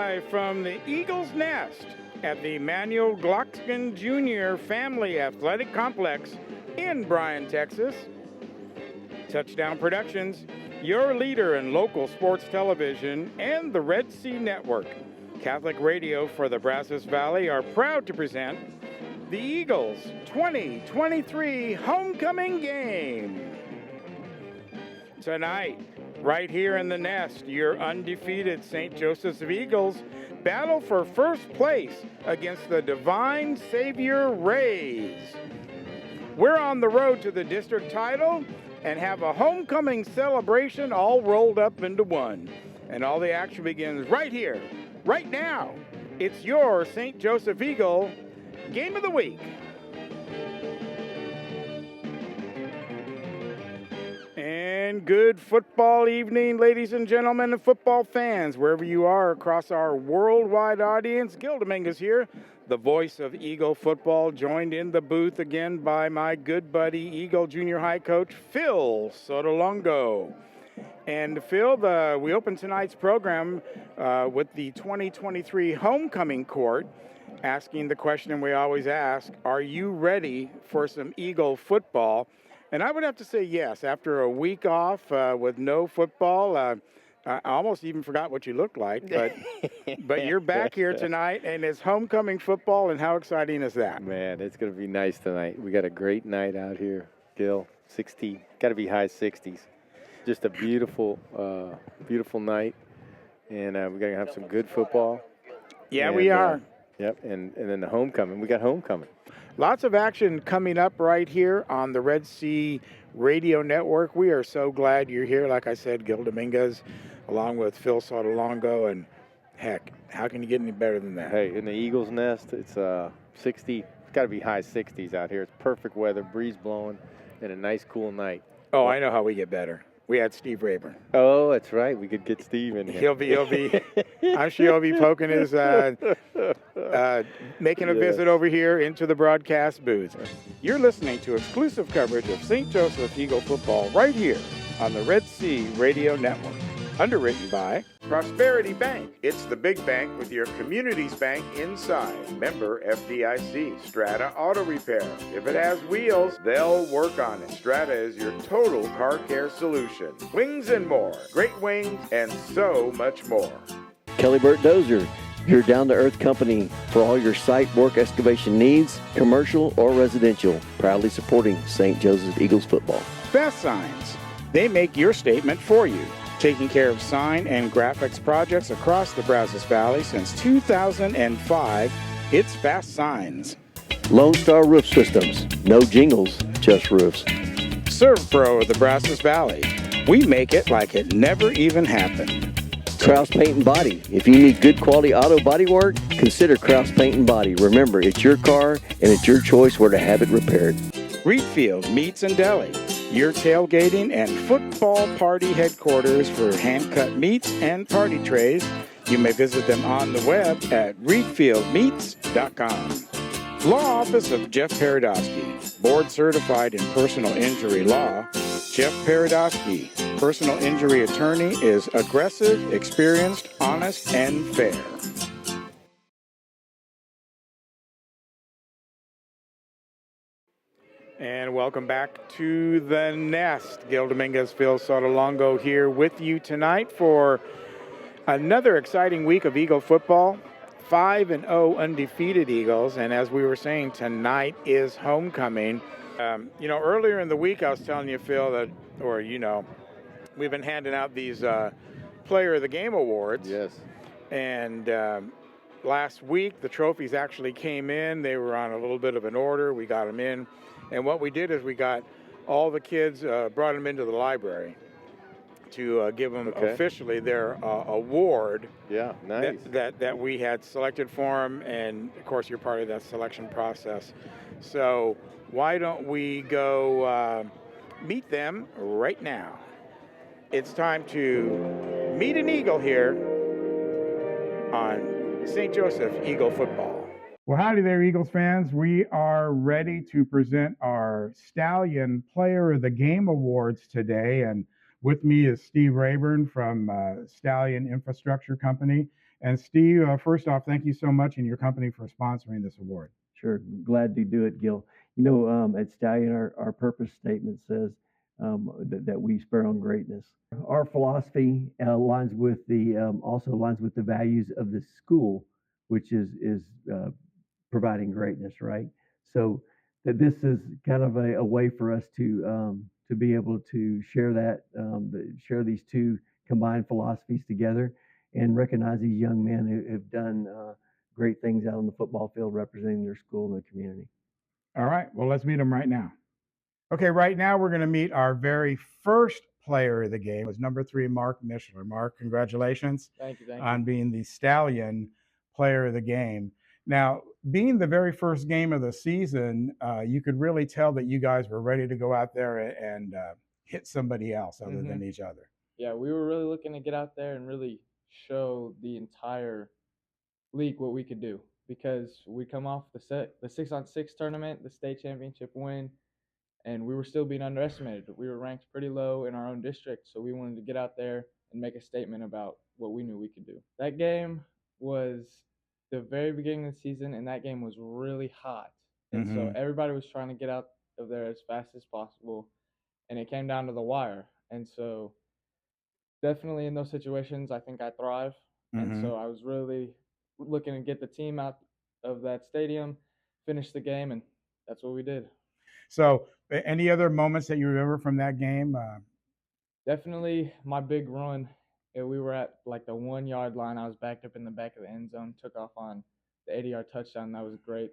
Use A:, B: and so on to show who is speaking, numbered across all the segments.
A: Live from the Eagles Nest at the Manuel Glockskin Jr. Family Athletic Complex in Bryan, Texas. Touchdown Productions, your leader in local sports television, and the Red Sea Network, Catholic Radio for the Brazos Valley, are proud to present the Eagles 2023 Homecoming Game. Tonight, right here in the Nest, your undefeated St. Joseph's Eagles battle for first place against the Divine Savior Rays. We're on the road to the district title and have a homecoming celebration all rolled up into one. And all the action begins right here, right now. It's your St. Joseph Eagle Game of the Week. And good football evening, ladies and gentlemen, and football fans, wherever you are across our worldwide audience. Gil Dominguez here, the voice of Eagle football, joined in the booth again by my good buddy, Eagle Junior High coach, Phil Sotolongo. And Phil, we opened tonight's program with the 2023 Homecoming Court, asking the question we always ask, are you ready for some Eagle football? And I would have to say yes. After a week off with no football, I almost even forgot what you looked like. But you're back here tonight, and it's homecoming football, and how exciting is that?
B: Man, it's going to be nice tonight. We got a great night out here, Gil. 60, got to be high 60s. Just a beautiful, beautiful night, and we're going to have some good football.
A: Yeah, we are.
B: Yep, and then the homecoming. We got homecoming.
A: Lots of action coming up right here on the Red Sea Radio Network. We are so glad you're here. Like I said, Gil Dominguez, along with Phil Sotolongo, and heck, how can you get any better than that?
B: Hey, in the Eagles Nest, it's 60. It's got to be high 60s out here. It's perfect weather, breeze blowing, and a nice cool night.
A: Oh, I know how we get better. We had Steve Rayburn.
B: Oh, that's right. We could get Steve in here.
A: He'll be. I'm sure he'll be poking his, making a visit over here into the broadcast booth. You're listening to exclusive coverage of St. Joseph Eagle football right here on the Red Sea Radio Network. Underwritten by Prosperity Bank. It's the big bank with your community's bank inside. Member FDIC. Strata Auto Repair. If it has wheels, they'll work on it. Strata is your total car care solution. Wings and more. Great wings and so much more.
C: Kelly Burt Dozer, your down-to-earth company for all your site work excavation needs, commercial or residential. Proudly supporting St. Joseph Eagles football.
A: Fast Signs. They make your statement for you. Taking care of sign and graphics projects across the Brazos Valley since 2005, it's Fast Signs.
C: Lone Star Roof Systems. No jingles, just roofs.
A: ServPro of the Brazos Valley. We make it like it never even happened.
C: Kraus Paint and Body. If you need good quality auto body work, consider Kraus Paint and Body. Remember, it's your car and it's your choice where to have it repaired.
A: Reedfield Meats and Deli. Your tailgating and football party headquarters for hand-cut meats and party trays. You may visit them on the web at reedfieldmeats.com. Law Office of Jeff Paradosky. Board certified in personal injury law. Jeff Paradosky, personal injury attorney, is aggressive, experienced, honest, and fair. And welcome back to the Nest. Gil Dominguez, Phil Sotolongo here with you tonight for another exciting week of Eagle football. 5-0 undefeated Eagles. And as we were saying, tonight is homecoming. Earlier in the week I was telling you, Phil, we've been handing out these Player of the Game awards.
B: Yes.
A: And last week the trophies actually came in. They were on a little bit of an order. We got them in. And what we did is we got all the kids, brought them into the library to give them officially their award.
B: Yeah, nice.
A: That we had selected for them, and of course you're part of that selection process. So why don't we go meet them right now? It's time to meet an Eagle here on St. Joseph Eagle football. Well, howdy there, Eagles fans. We are ready to present our Stallion Player of the Game Awards today. And with me is Steve Rayburn from Stallion Infrastructure Company. And Steve, first off, thank you so much and your company for sponsoring this award.
C: Sure, glad to do it, Gil. At Stallion, our purpose statement says that we spur on greatness. Our philosophy aligns with also aligns with the values of the school, which is providing greatness, right? So that this is kind of a way for us to be able to share share these two combined philosophies together and recognize these young men who have done great things out on the football field representing their school and their community.
A: All right, well, let's meet them right now. Okay, right now we're going to meet our very first player of the game. It was number 3, Mark Mishler. Mark, congratulations.
D: Thank you.
A: On being the Stallion Player of the game. Now, being the very first game of the season, you could really tell that you guys were ready to go out there and hit somebody else other than each other.
D: Yeah, we were really looking to get out there and really show the entire league what we could do, because we come off the 6-on-6 tournament, the state championship win, and we were still being underestimated. We were ranked pretty low in our own district, so we wanted to get out there and make a statement about what we knew we could do. That game was the very beginning of the season, and that game was really hot. And so everybody was trying to get out of there as fast as possible, and it came down to the wire. And so definitely in those situations, I think I thrive. And so I was really looking to get the team out of that stadium, finish the game, and that's what we did.
A: So any other moments that you remember from that game?
D: Definitely my big run. We were at like the 1-yard line. I was backed up in the back of the end zone, took off on the 80-yard touchdown. That was great.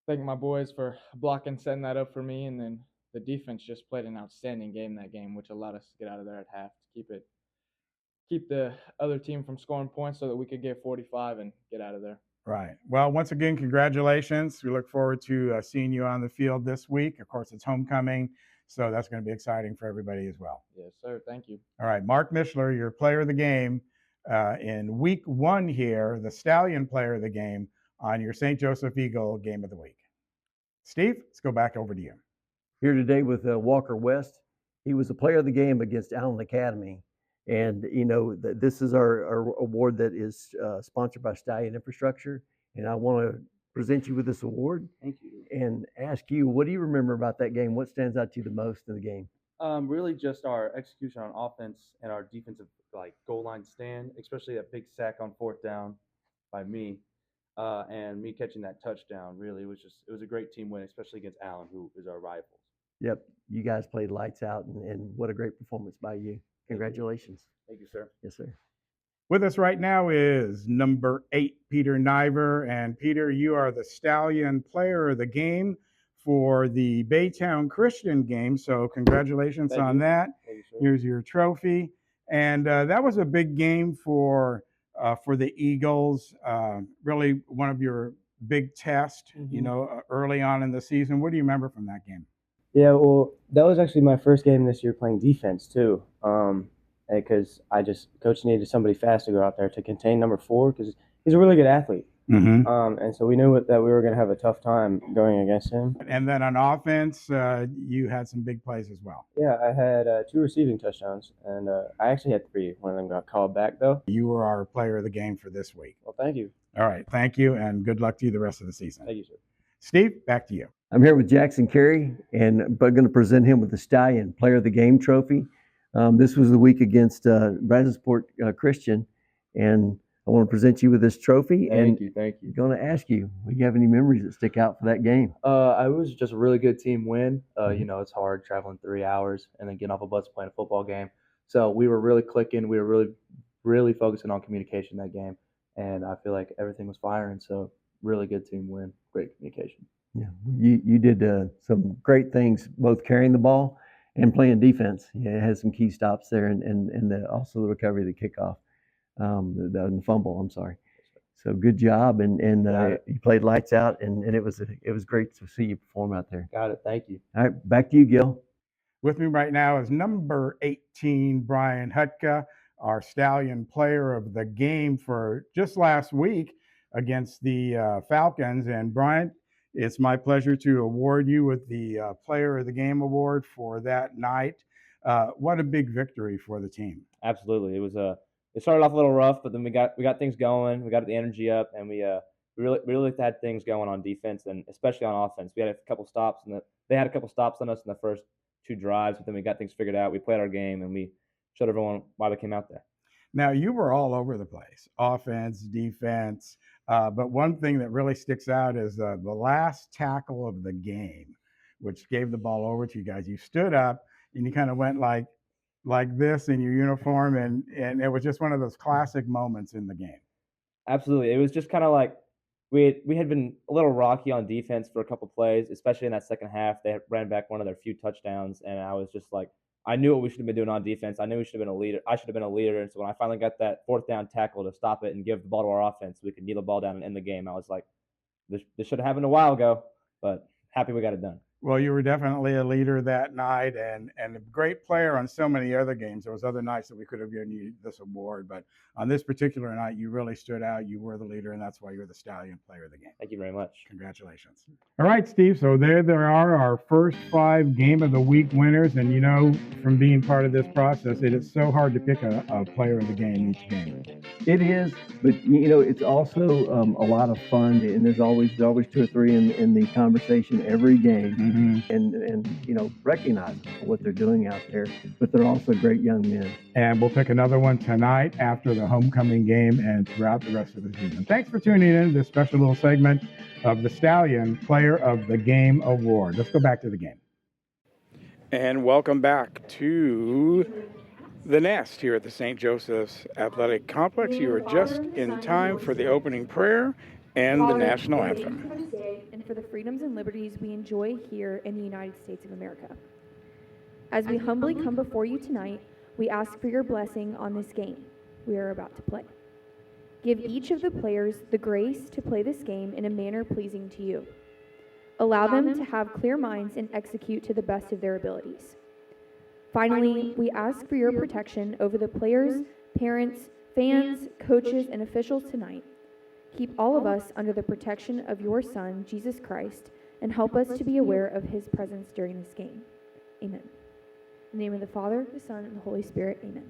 D: Thank my boys for blocking, setting that up for me. And then the defense just played an outstanding game that game, which allowed us to get out of there at half to keep the other team from scoring points so that we could get 45 and get out of there.
A: Right. Well, once again, congratulations. We look forward to seeing you on the field this week. Of course, it's homecoming, so that's going to be exciting for everybody as well.
D: Yes, sir. Thank you.
A: All right, Mark Mishler, your player of the game in week 1 here, the Stallion Player of the game on your St. Joseph Eagle Game of the Week. Steve, let's go back over to you.
C: Here today with Walker West. He was the player of the game against Allen Academy. And, this is our award that is sponsored by Stallion Infrastructure. And I want to present you with this award.
E: Thank you.
C: And ask you, what do you remember about that game? What stands out to you the most in the game?
E: Really just our execution on offense and our defensive goal line stand, especially that big sack on 4th down by me, and me catching that touchdown. Really, it was a great team win, especially against Allen, who is our rivals.
C: Yep, you guys played lights out, and what a great performance by you. Congratulations.
E: Thank you, sir.
C: Yes, sir.
A: With us right now is number 8, Peter Niver. And Peter, you are the Stallion Player of the game for the Baytown Christian game. So congratulations on that.
E: Thank you, sir.
A: Here's your trophy. And that was a big game for the Eagles. Really one of your big tests, early on in the season. What do you remember from that game?
F: Yeah, well, that was actually my first game this year playing defense too. Because coach needed somebody fast to go out there to contain number 4 because he's a really good athlete. And so we knew that we were going to have a tough time going against him.
A: And then on offense, you had some big plays as well.
F: Yeah, I had 2 receiving touchdowns, and I actually had 3. One of them got called back though.
A: You were our player of the game for this week.
F: Well, thank you.
A: All right, thank you, and good luck to you the rest of the season.
F: Thank you, sir.
A: Steve, back to you.
C: I'm here with Jackson Carey, and I'm going to present him with the Stallion Player of the Game trophy. This was the week against Brazosport Christian, and I want to present you with this trophy.
F: Thank you.
C: I'm going to ask you, do you have any memories that stick out for that game?
E: It was just a really good team win. It's hard traveling 3 hours and then getting off a bus playing a football game. So we were really clicking. We were really, really focusing on communication that game, and I feel like everything was firing. So really good team win, great communication.
C: Yeah, you did some great things, both carrying the ball and playing defense. Yeah, it had some key stops there, and also the recovery of the kickoff, the fumble. I'm sorry. So good job, and you played lights out, and it was great to see you perform out there.
E: Got it. Thank you.
C: All right, back to you, Gil.
A: With me right now is number 18, Bryan Hutka, our Stallion Player of the game for just last week against the Falcons. And Bryan, it's my pleasure to award you with the Player of the Game award for that night. What a big victory for the team.
G: Absolutely. It was it started off a little rough, but then we got things going. We got the energy up, and we really had things going on defense and especially on offense. We had a couple stops, and they had a couple stops on us in the first 2 drives, but then we got things figured out. We played our game, and we showed everyone why we came out there.
A: Now, you were all over the place, offense, defense, but one thing that really sticks out is the last tackle of the game, which gave the ball over to you guys. You stood up and you kind of went like this in your uniform, and it was just one of those classic moments in the game.
G: Absolutely. It was just kind of like we had been a little rocky on defense for a couple plays, especially in that second half. They ran back one of their few touchdowns, and I was just like, I knew what we should have been doing on defense. I knew we should have been a leader. I should have been a leader. And so when I finally got that 4th down tackle to stop it and give the ball to our offense, we could kneel the ball down and end the game. I was like, this should have happened a while ago, but happy we got it done.
A: Well, you were definitely a leader that night and a great player on so many other games. There was other nights that we could have given you this award, but on this particular night, you really stood out. You were the leader, and that's why you're the Stallion Player of the game.
G: Thank you very much.
A: Congratulations. All right, Steve, so there are our first 5 Game of the Week winners, and you know from being part of this process, it is so hard to pick a player of the game each game.
C: It is, but you know, it's also a lot of fun, and there's always 2 or 3 in the conversation every game. And you know, recognize what they're doing out there, but they're also great young men.
A: And we'll pick another one tonight after the homecoming game and throughout the rest of the season. Thanks for tuning in to this special little segment of the Stallion Player of the Game Award. Let's go back to the game. And welcome back to the Nest here at the St. Joseph's Athletic Complex. You are just in time for the opening prayer and the national anthem.
H: And for the freedoms and liberties we enjoy here in the United States of America. As we humbly come before you tonight, we ask for your blessing on this game we are about to play. Give each of the players the grace to play this game in a manner pleasing to you. Allow them to have clear minds and execute to the best of their abilities. Finally, we ask for your protection over the players, parents, fans, coaches, and officials tonight. Keep all of us under the protection of your Son, Jesus Christ, and help us to be aware of his presence during this game. Amen. In the name of the Father, the Son, and the Holy Spirit, amen.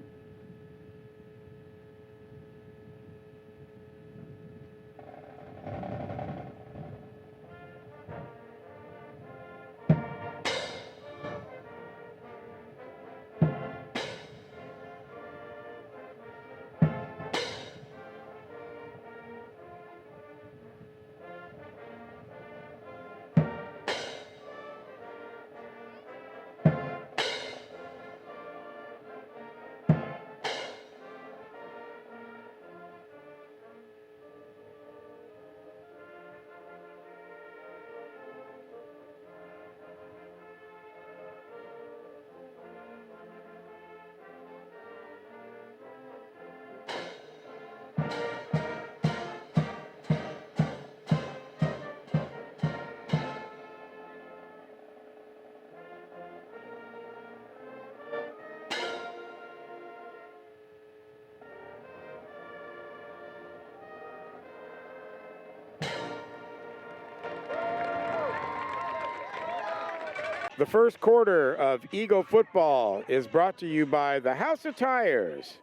A: The first quarter of Eagle football is brought to you by the House of Tires.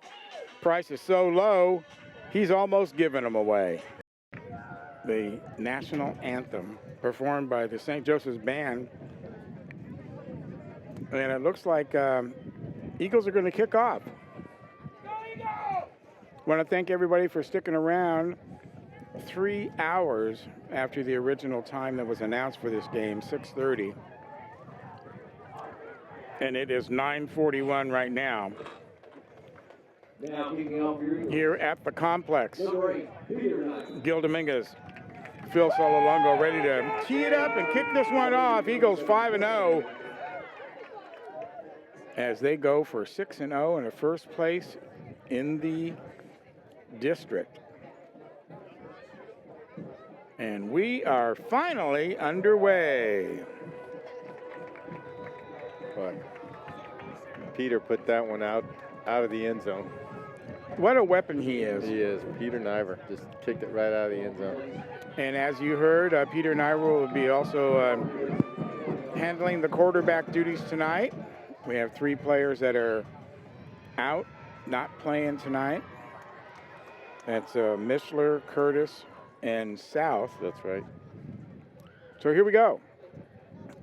A: Price is so low, he's almost giving them away. The national anthem performed by the St. Joseph's Band. And it looks like Eagles are going to kick off. Go Eagles! I want to thank everybody for sticking around 3 hours after the original time that was announced for this game, 6:30. And it is 9:41 right now. Here at the complex. Gil Dominguez, Phil Sotolongo ready to tee it up and kick this one off. Eagles 5-0 as they go for 6-0 and a first place in the district. And we are finally underway.
B: But Peter put that one out of the end zone.
A: What a weapon he is.
B: He is. Peter Niver just kicked it right out of the end zone.
A: And as you heard, Peter Niver will be also handling the quarterback duties tonight. We have 3 players that are out, not playing tonight. That's Mishler, Curtis, and South.
B: That's right.
A: So here we go.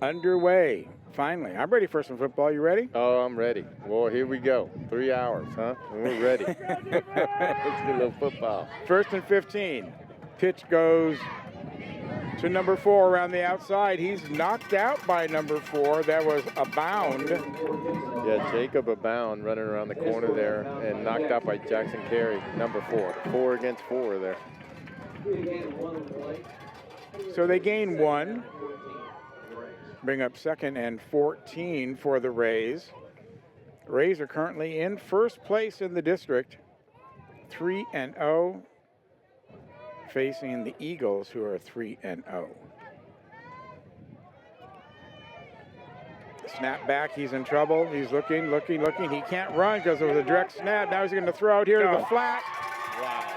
A: Underway. Finally. I'm ready for some football. You ready?
B: Oh, I'm ready. Well, here we go. 3 hours, huh? And we're ready. Let's get a little football.
A: 1st and 15. Pitch goes to number 4 around the outside. He's knocked out by number 4. That was Abound.
B: Yeah, Jacob Abound running around the corner there and knocked out by Jackson Carey, number 4. 4 against 4 there.
A: So they gain 1. Bring up 2nd and 14 for the Rays. Rays are currently in first place in the district, 3-0, facing the Eagles, who are 3-0. Snap back, he's in trouble. He's looking. He can't run because it was a direct snap. Now he's going to throw it here to the flat.
B: Wow.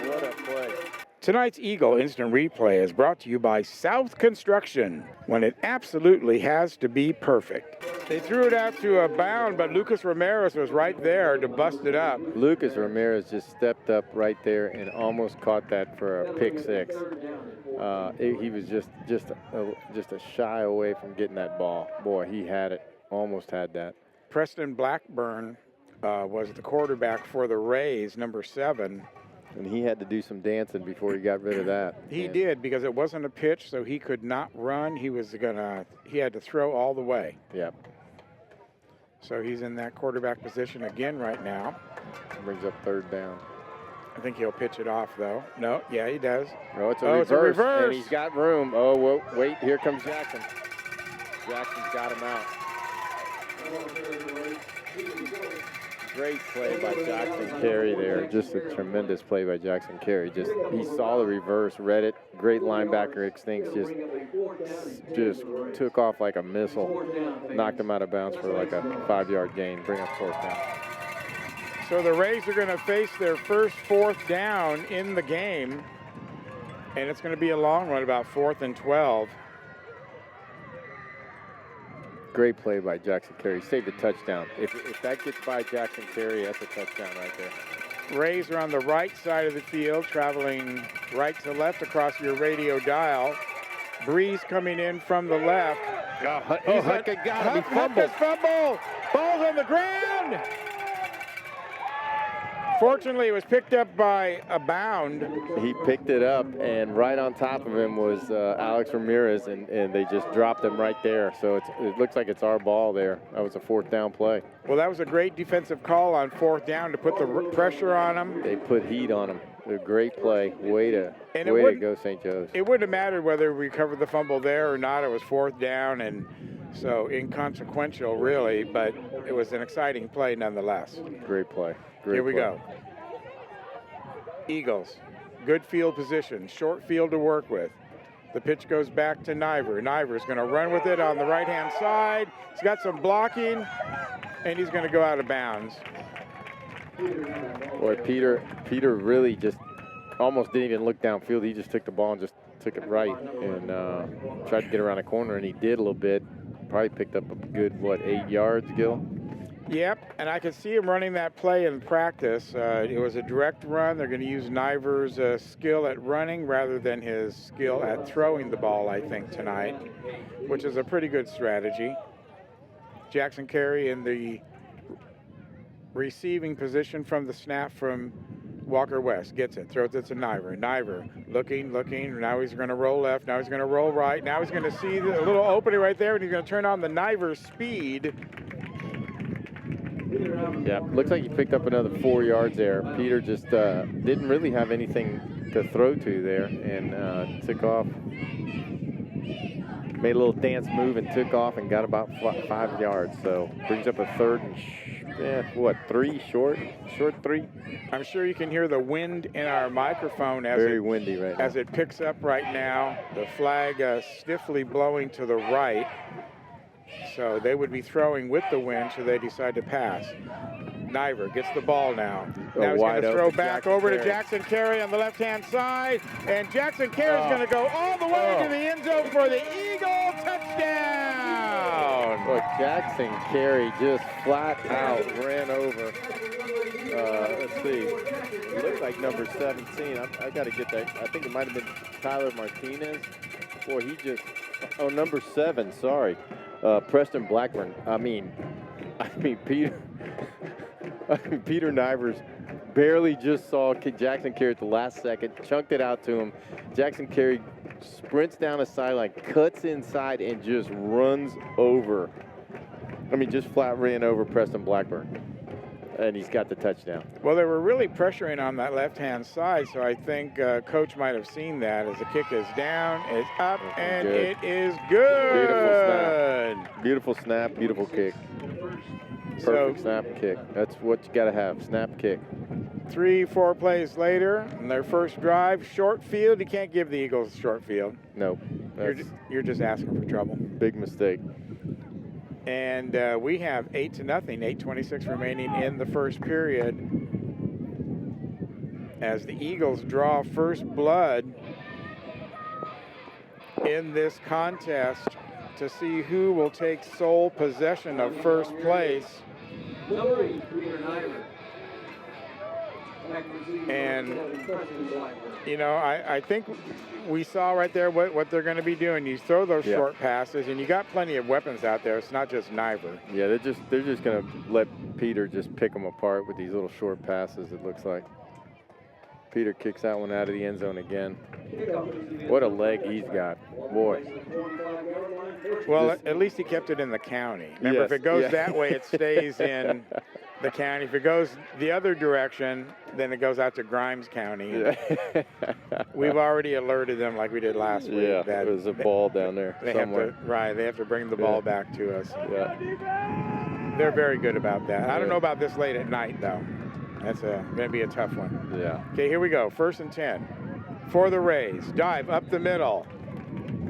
B: What a play.
A: Tonight's Eagle Instant Replay is brought to you by South Construction, when it absolutely has to be perfect. They threw it out to Abound, but Lucas Ramirez was right there to bust it up.
B: Lucas Ramirez just stepped up right there and almost caught that for a pick 6. He was just a shy away from getting that ball. Boy, he had it. Almost had that.
A: Preston Blackburn was the quarterback for the Rays, number 7.
B: And he had to do some dancing before he got rid of that.
A: He did, because it wasn't a pitch, so he could not run. He had to throw all the way.
B: Yep.
A: So he's in that quarterback position again right now.
B: Brings up 3rd down.
A: I think he'll pitch it off, though. No, yeah, he does.
B: Oh, it's a
A: Oh,
B: reverse.
A: it's a reverse.
B: And he's got room. Oh, whoa, wait, here comes Jackson. Jackson's got him out. Great play by Jackson Carey there. Just a tremendous play by Jackson Carey. He saw the reverse, read it. Great linebacker instincts. Just took off like a missile. Knocked him out of bounds for like a 5-yard gain. Bring up 4th down.
A: So the Rays are going to face their first 4th down in the game, and it's going to be a long one, about 4th and 12.
B: Great play by Jackson Carey. Saved a touchdown. If that gets by Jackson Carey, that's a touchdown right there.
A: Rays are on the right side of the field, traveling right to left across your radio dial. Breeze coming in from the left.
B: Huckett got him. He fumbled.
A: Fumble. Ball's on the ground. Fortunately, it was picked up by Abound.
B: He picked it up, and right on top of him was Alex Ramirez, and they just dropped him right there. So it looks like it's our ball there. That was a 4th down play.
A: Well, that was a great defensive call on 4th down to put the pressure on him.
B: They put heat on him. A great play. Way to go, St. Joe's.
A: It wouldn't have mattered whether we recovered the fumble there or not. It was 4th down, and so inconsequential, really, but it was an exciting play nonetheless.
B: Great play.
A: Here we go. Eagles, good field position, short field to work with. The pitch goes back to Niver. Niver's going to run with it on the right-hand side. He's got some blocking, and he's going to go out of bounds.
B: Boy, Peter really just almost didn't even look downfield. He just took the ball and just took it right and tried to get around the corner, and he did a little bit. Probably picked up a good, 8 yards, Gil?
A: Yep, and I could see him running that play in practice. It was a direct run. They're going to use Niver's skill at running rather than his skill at throwing the ball, I think, tonight, which is a pretty good strategy. Jackson Carey in the receiving position from the snap from Walker West. Gets it, throws it to Niver. Niver looking. Now he's going to roll left. Now he's going to roll right. Now he's going to see the little opening right there, and he's going to turn on the Niver speed.
B: Yeah, looks like he picked up another 4 yards there. Peter just didn't really have anything to throw to there and took off. Made a little dance move and took off and got about 5 yards. So brings up a 3rd and 3 short 3.
A: I'm sure you can hear the wind in our microphone as
B: Very windy right now.
A: As it picks up right now. The flag stiffly blowing to the right. So they would be throwing with the wind, so they decide to pass. Niver gets the ball now. Now he's going to throw back over to Jackson Carey on the left-hand side. And Jackson Carey's going to go all the way to the end zone for the Eagle touchdown.
B: Look, Jackson Carey just flat out ran over let's see. It looked like number 17. I got to get that. I think it might have been Tyler Martinez. Boy, he just. Oh, number 7. Sorry, Preston Blackburn. I mean, Peter. Peter Nivers barely just saw Jackson Carey at the last second, chunked it out to him. Jackson Carey sprints down the sideline, cuts inside, and just runs over. Just flat ran over Preston Blackburn. And he's got the touchdown.
A: Well, they were really pressuring on that left-hand side, so I think Coach might have seen that as the kick is down, it's up, and it is good.
B: Beautiful snap, beautiful kick. Perfect snap kick. That's what you got to have, snap kick.
A: 3-4 plays later, and their first drive, short field. You can't give the Eagles short field.
B: Nope.
A: You're just asking for trouble.
B: Big mistake.
A: And we have 8-0, 8:26 remaining in the first period. As the Eagles draw first blood in this contest to see who will take sole possession of first place. And, I think we saw right there what they're going to be doing. You throw those short passes, and you got plenty of weapons out there. It's not just Niver.
B: Yeah, they're just going to let Peter just pick them apart with these little short passes, it looks like. Peter kicks that one out of the end zone again. What a leg he's got. Boy.
A: Well, at least he kept it in the county. Remember, if it goes that way, it stays in the county. If it goes the other direction, then it goes out to Grimes County. We've already alerted them, like we did last week.
B: Yeah, there's a ball down there somewhere.
A: They have to bring the ball back to us.
B: Yeah.
A: They're very good about that. I don't know about this late at night, though. That's going to be a tough one.
B: Yeah.
A: Okay, here we go. 1st and 10 for the Rays. Dive up the middle.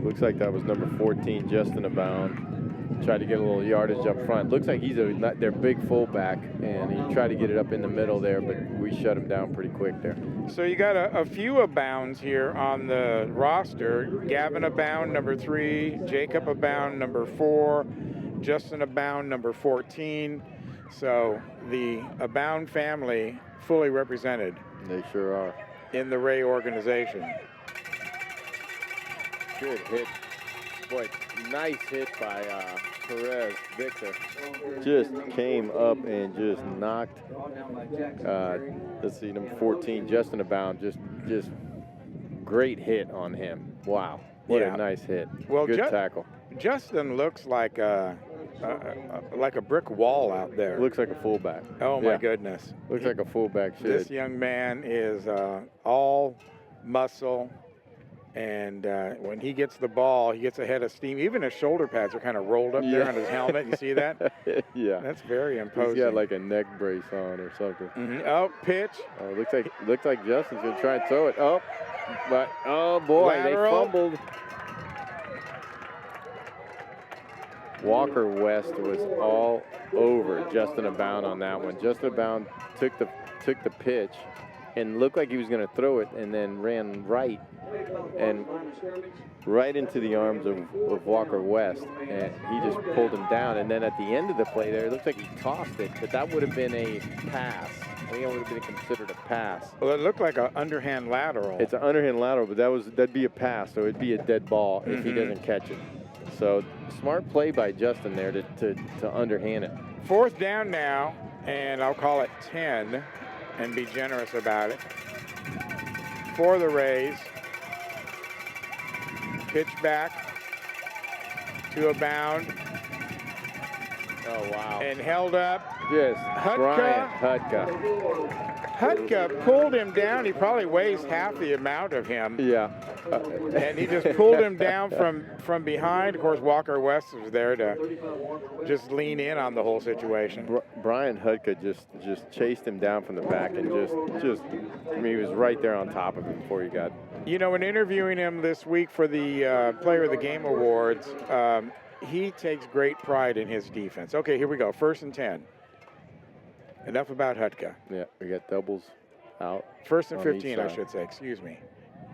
B: Looks like that was number 14, Justin Abound. Tried to get a little yardage up front. Looks like he's their big fullback, and he tried to get it up in the middle there, but we shut him down pretty quick there.
A: So you got a few Abounds here on the roster. Gavin Abound, number 3. Jacob Abound, number 4. Justin Abound, number 14. So the Abound family fully represented.
B: They sure are.
A: In the Ray organization.
B: Good hit. Boy, nice hit by Perez, Victor. Just came up and just knocked, let's see, number 14, Justin Abound, just great hit on him. Wow, what a nice hit. Well, good tackle.
A: Justin looks like a brick wall out there.
B: Looks like a fullback.
A: Oh, my goodness.
B: Looks like a fullback should.
A: This young man is all muscle. And when he gets the ball, he gets a head of steam. Even his shoulder pads are kind of rolled up there on his helmet. You see that?
B: Yeah.
A: That's very imposing.
B: He's got like a neck brace on or something.
A: Mm-hmm. Oh, pitch.
B: Oh, looks like Justin's going to try and throw it. Oh, but, oh, boy,
A: Lateral.
B: They fumbled. Walker West was all over Justin Abound on that one. Justin Abound took the pitch and looked like he was going to throw it, and then ran right into the arms of Walker West, and he just pulled him down. And then at the end of the play there, it looks like he tossed it, but that would have been a pass. I think it would have been considered a pass.
A: Well, it looked like an underhand lateral.
B: It's an underhand lateral, but that'd be a pass, so it'd be a dead ball if he doesn't catch it. So smart play by Justin there to underhand it. 4th
A: down now, and I'll call it 10 and be generous about it. For the Rays. Pitch back to Abound.
B: Oh, wow.
A: And held up.
B: Yes, Bryan
A: Hutka pulled him down. He probably weighs half the amount of him.
B: Yeah.
A: And he just pulled him down from behind. Of course, Walker West was there to just lean in on the whole situation.
B: Bryan Hutka just chased him down from the back and just he was right there on top of him before he got.
A: You know, in interviewing him this week for the Player of the Game Awards, he takes great pride in his defense. Okay, here we go. 1st and 10. Enough about Hutka.
B: Yeah, we got doubles out.
A: 1st and 15, I should say. Excuse me.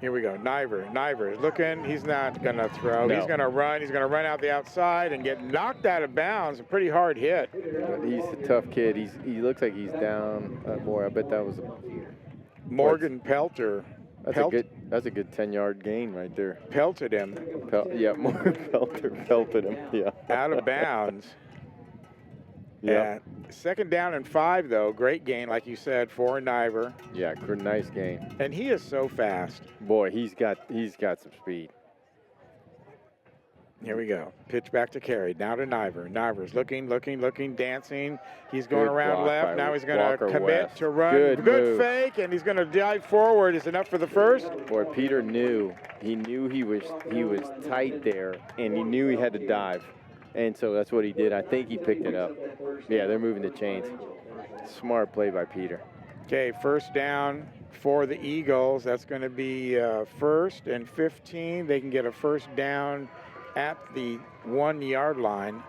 A: Here we go. Niver is looking. He's not going to throw.
B: No.
A: He's going to run. He's going to run out the outside and get knocked out of bounds. A pretty hard hit.
B: But he's a tough kid. He looks like he's down. Boy, I bet that was
A: Morgan Pelter.
B: That's a good 10-yard gain right there.
A: Pelted him.
B: Morgan Pelter pelted him. Yeah.
A: Out of bounds.
B: Yeah.
A: Second down and 5, though. Great gain, like you said, for Niver.
B: Yeah, nice gain.
A: And he is so fast.
B: Boy, he's got some speed.
A: Here we go. Pitch back to Carey. Now to Niver. Niver's looking, dancing. He's going around left. Now he's going to commit to run.
B: Good move.
A: Fake, and he's going to dive forward. Is enough for the first?
B: Boy, Peter knew. He knew he was tight there, and he knew he had to dive. And so that's what he did. I think he picked it up. Yeah, they're moving the chains. Smart play by Peter.
A: Okay, first down for the Eagles. That's going to be first and 15. They can get a first down at the 1-yard line.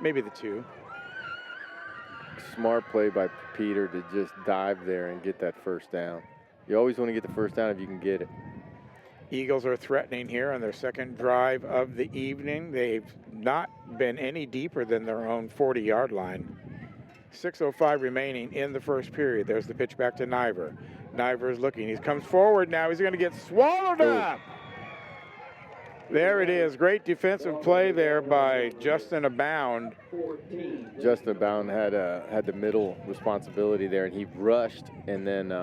A: Maybe the 2.
B: Smart play by Peter to just dive there and get that first down. You always want to get the first down if you can get it.
A: Eagles are threatening here on their second drive of the evening. They've not been any deeper than their own 40-yard line. 6:05 remaining in the first period. There's the pitch back to Niver. Niver is looking. He comes forward now. He's going to get swallowed up. There it is. Great defensive play there by Justin Abound.
B: Justin Abound had the middle responsibility there, and he rushed, and then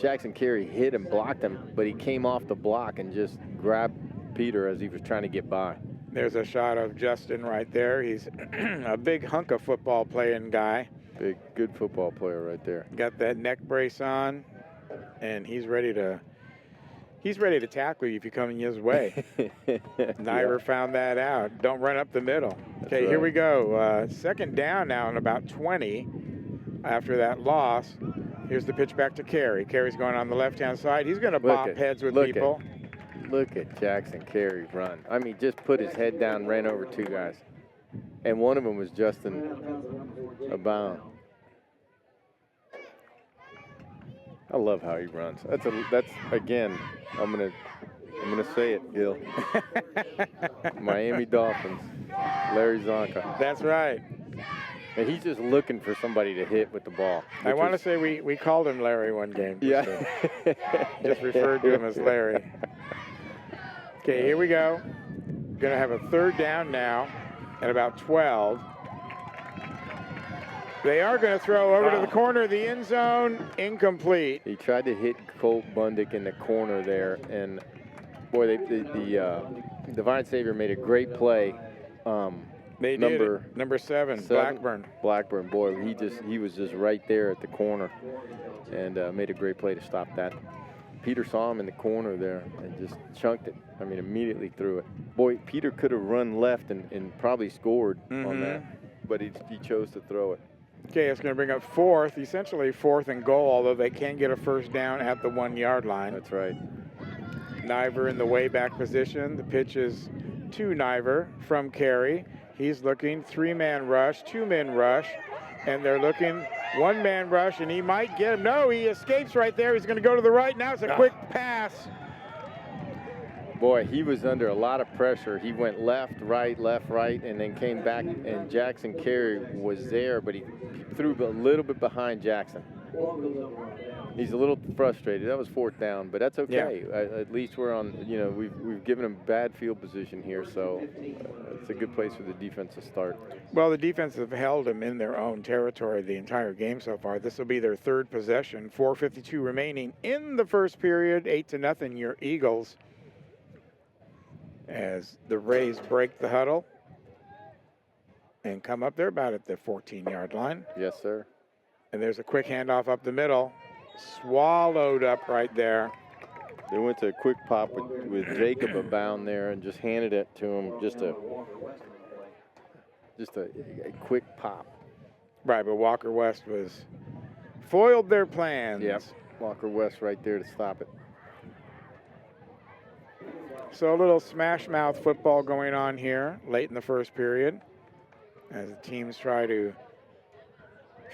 B: Jackson Carey hit him, blocked him, but he came off the block and just grabbed Peter as he was trying to get by.
A: There's a shot of Justin right there. He's a big hunk of football playing guy.
B: Good football player right there.
A: Got that neck brace on, and he's ready to tackle you if you come in his way. Niver found that out. Don't run up the middle. Okay,
B: right.
A: Here we go. Second down now and about 20 after that loss. Here's the pitch back to Carey. Carey's going on the left-hand side. He's going to bop heads with people.
B: Look at Jackson Carey run. I mean, just put his head down, ran over 2 guys. And one of them was Justin Abound. I love how he runs. That's again, I'm gonna say it, Gil. Miami Dolphins, Larry Zonka.
A: That's right.
B: And he's just looking for somebody to hit with the ball.
A: I want to say we called him Larry one game.
B: Yeah.
A: Just referred to him as Larry. Okay, here we go. Going to have a third down now at about 12. They are going to throw over to the corner of the end zone. Incomplete.
B: He tried to hit Colt Bundick in the corner there, and boy, the Divine Savior made a great play.
A: They did. Number 7, Blackburn.
B: Blackburn, boy, he was just right there at the corner, and made a great play to stop that. Peter saw him in the corner there and just chunked it. I mean, immediately threw it. Boy, Peter could have run left and probably scored on that, but he chose to throw it.
A: Okay, it's going to bring up essentially fourth and goal, although they can get a first down at the 1-yard line.
B: That's right.
A: Niver in the way back position. The pitch is to Niver from Carey. He's looking 3-man rush, 2-man rush, and they're looking 1-man rush, and he might get him. No, he escapes right there. He's going to go to the right. Now it's a quick pass.
B: Boy, he was under a lot of pressure. He went left, right, and then came back, and Jackson Carey was there, but he threw a little bit behind Jackson. He's a little frustrated. That was 4th down, but that's okay. Yeah. At least we're on, we've given him bad field position here, so it's a good place for the defense to start.
A: Well, the defense have held them in their own territory the entire game so far. This will be their 3rd possession. 4:52 remaining in the first period. 8-0 your Eagles. As the Rays break the huddle and come up there about at the 14-yard line.
B: Yes, sir.
A: And there's a quick handoff up the middle. Swallowed up right there.
B: They went to a quick pop with Jacob Abound there and just handed it to him. Just a quick pop.
A: Right, but Walker West foiled their plans.
B: Yep, Walker West right there to stop it.
A: So a little smash mouth football going on here late in the first period as the teams try to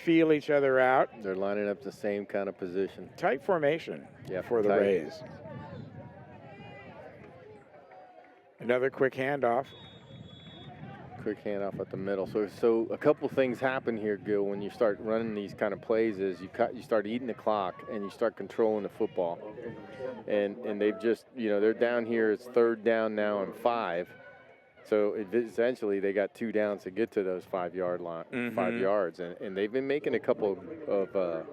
A: feel each other out.
B: They're lining up the same kind of position.
A: Tight formation for the
B: tight.
A: Rays. Another quick handoff.
B: Quick handoff at the middle. So a couple things happen here, Gil, when you start running these kind of plays is you start eating the clock and you start controlling the football. And they've just, they're down here. It's 3rd down now and 5. So essentially they got 2 downs to get to those 5-yard line, 5 yards. And they've been making a couple of,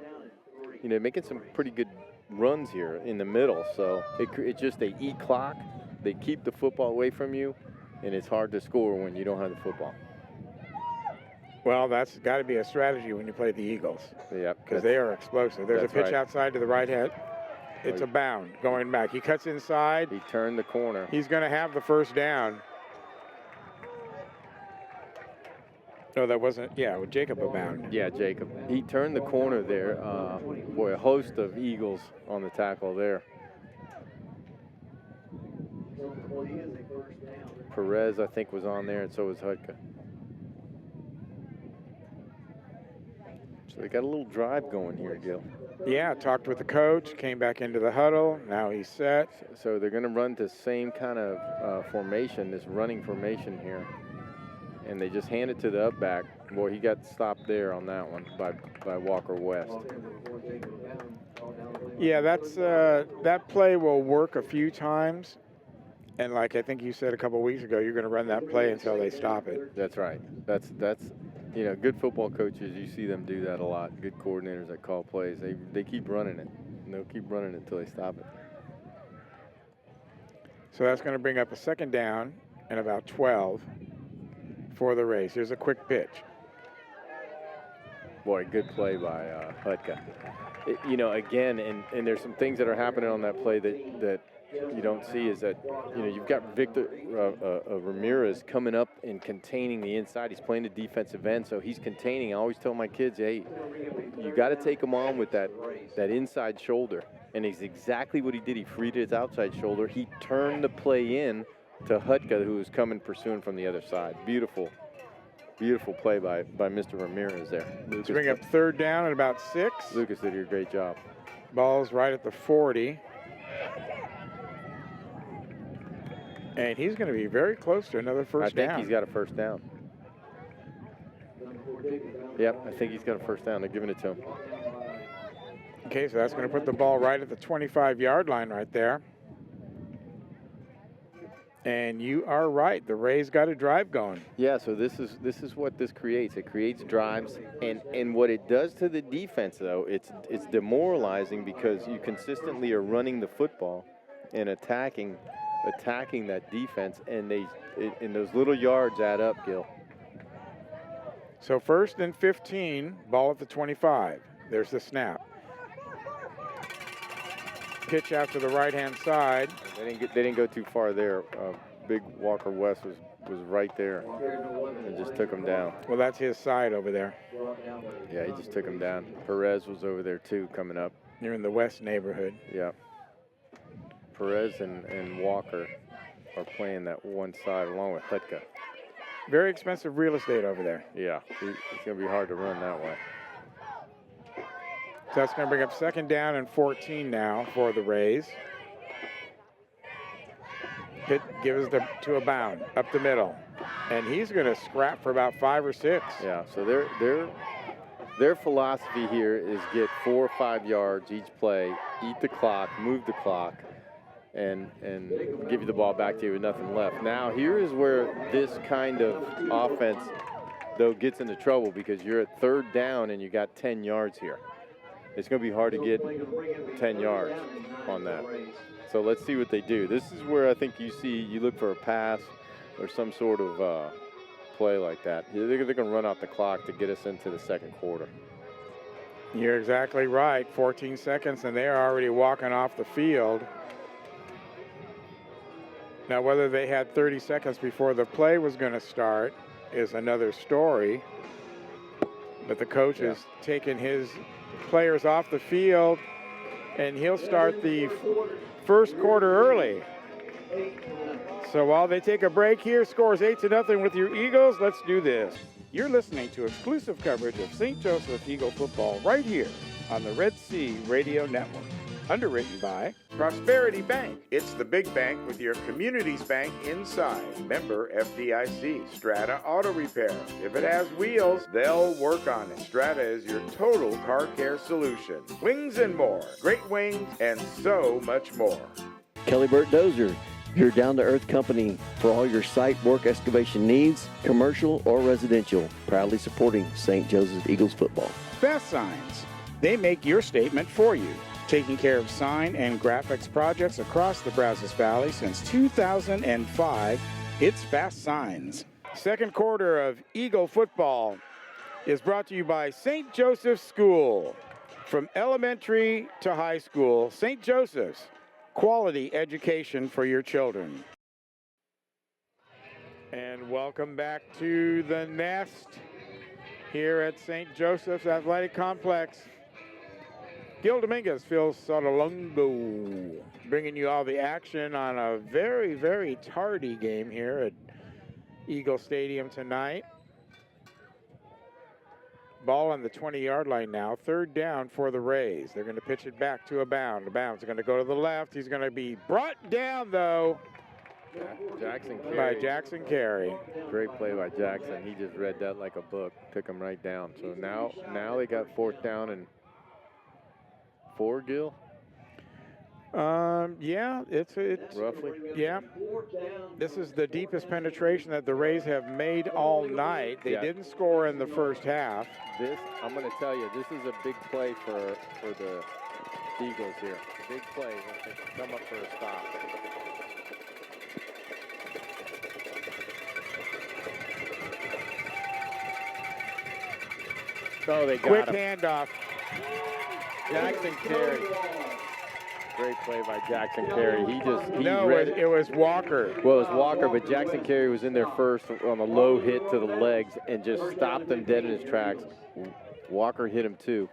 B: making some pretty good runs here in the middle. So it's just they eat clock. They keep the football away from you. And it's hard to score when you don't have the football.
A: Well, that's got to be a strategy when you play the Eagles.
B: Yep.
A: Because they are explosive. There's a pitch outside to the right head. It's a bound going back. He cuts inside.
B: He turned the corner.
A: He's going to have the 1st down. No, that wasn't. Yeah, with Jacob a bound.
B: Yeah, Jacob. He turned the corner there. Boy, a host of Eagles on the tackle there. Perez, I think, was on there, and so was Hudka. So they got a little drive going here, Gil.
A: Yeah, talked with the coach, came back into the huddle. Now he's set.
B: So they're going to run the same kind of formation, this running formation here. And they just hand it to the up back. Boy, he got stopped there on that one by Walker West.
A: Yeah, that play will work a few times. And like I think you said a couple weeks ago, you're going to run that play until they stop it.
B: That's right. That's good football coaches, you see them do that a lot. Good coordinators that call plays. They keep running it. And they'll keep running it until they stop it.
A: So that's going to bring up a 2nd down and about 12 for the Rays. Here's a quick pitch.
B: Boy, good play by Hudka. Again, and there's some things that are happening on that play that you don't see is that, you've got Victor Ramirez coming up and containing the inside. He's playing the defensive end, so he's containing. I always tell my kids, hey, you got to take him on with that inside shoulder. And it's exactly what he did. He freed his outside shoulder. He turned the play in to Hudka, who was coming pursuing from the other side. Beautiful play by Mr. Ramirez there.
A: Let's bring up 3rd down at about 6.
B: Lucas did a great job.
A: Ball's right at the 40. And he's going to be very close to another 1st down.
B: I think he's got a 1st down. Yep, I think he's got a 1st down. They're giving it to him.
A: Okay, so that's going to put the ball right at the 25-yard line right there. And you are right. The Rays got a drive going.
B: Yeah, so this is what this creates. It creates drives, and what it does to the defense, though, it's demoralizing because you consistently are running the football and attacking that defense, and those little yards add up, Gil.
A: So 1st and 15, ball at the 25. There's the snap. Pitch out to the right-hand side.
B: They didn't go too far there. Big Walker West was right there and just took him down.
A: Well, that's his side over there.
B: Yeah, he just took him down. Perez was over there too, coming up.
A: You're in the west neighborhood.
B: Yeah. Perez and Walker are playing that one side along with Hudka.
A: Very expensive real estate over there.
B: Yeah, it's going to be hard to run that way.
A: So that's going to bring up 2nd down and 14 now for the Rays. Pitt gives to a bound up the middle, and he's going to scrap for about 5 or 6.
B: Yeah, so their philosophy here is get 4 or 5 yards each play, eat the clock, move the clock, and give you the ball back to you with nothing left. Now, here is where this kind of offense, though, gets into trouble because you're at 3rd down and you got 10 yards here. It's going to be hard to get 10 yards on that. So let's see what they do. This is where I think you look for a pass or some sort of play like that. They're going to run out the clock to get us into the 2nd quarter.
A: You're exactly right. 14 seconds, and they're already walking off the field. Now, whether they had 30 seconds before the play was going to start is another story. But the coach is taking his players off the field, and he'll start the 1st quarter early. So while they take a break here, scores 8-0 with your Eagles. Let's do this. You're listening to exclusive coverage of St. Joseph Eagle football right here on the Red Sea Radio Network. Underwritten by Prosperity Bank. It's the big bank with your community's bank inside. Member FDIC. Strata Auto Repair. If it has wheels, they'll work on it. Strata is your total car care solution. Wings and more. Great wings and so much more.
I: Kelly Burt Dozer, your down-to-earth company for all your site work excavation needs, commercial or residential. Proudly supporting St. Joseph Eagles football.
A: Fast Signs. They make your statement for you. Taking care of sign and graphics projects across the Brazos Valley since 2005, it's Fast Signs. Second quarter of Eagle football is brought to you by St. Joseph's School. From elementary to high school, St. Joseph's, quality education for your children. And welcome back to the nest here at St. Joseph's Athletic Complex. Gil Dominguez, Phil Sotolongo, bringing you all the action on a very, very tardy game here at Eagle Stadium tonight. Ball on the 20-yard line now. Third down for the Rays. They're going to pitch it back to a bound. The bound's going to go to the left. He's going to be brought down, though,
B: Jackson Carey.
A: by Jackson Carey.
B: Great play by Jackson. He just read that like a book. Took him right down. So now they got fourth down and 4, Gil?
A: Yeah, it's
B: roughly.
A: Yeah. This is the deepest penetration that the Rays have made all night. They didn't score in the first half.
B: This, I'm going to tell you, this is a big play for the Eagles here. Big play. They come up for a stop. Oh, they got
A: Quick
B: him.
A: handoff.
B: Jackson Carey. Great play by Jackson Carey. He
A: read it was Walker.
B: Well, it was Walker, but Jackson Carey was in there first on a low hit to the legs and just stopped him dead in his tracks. Walker hit him too,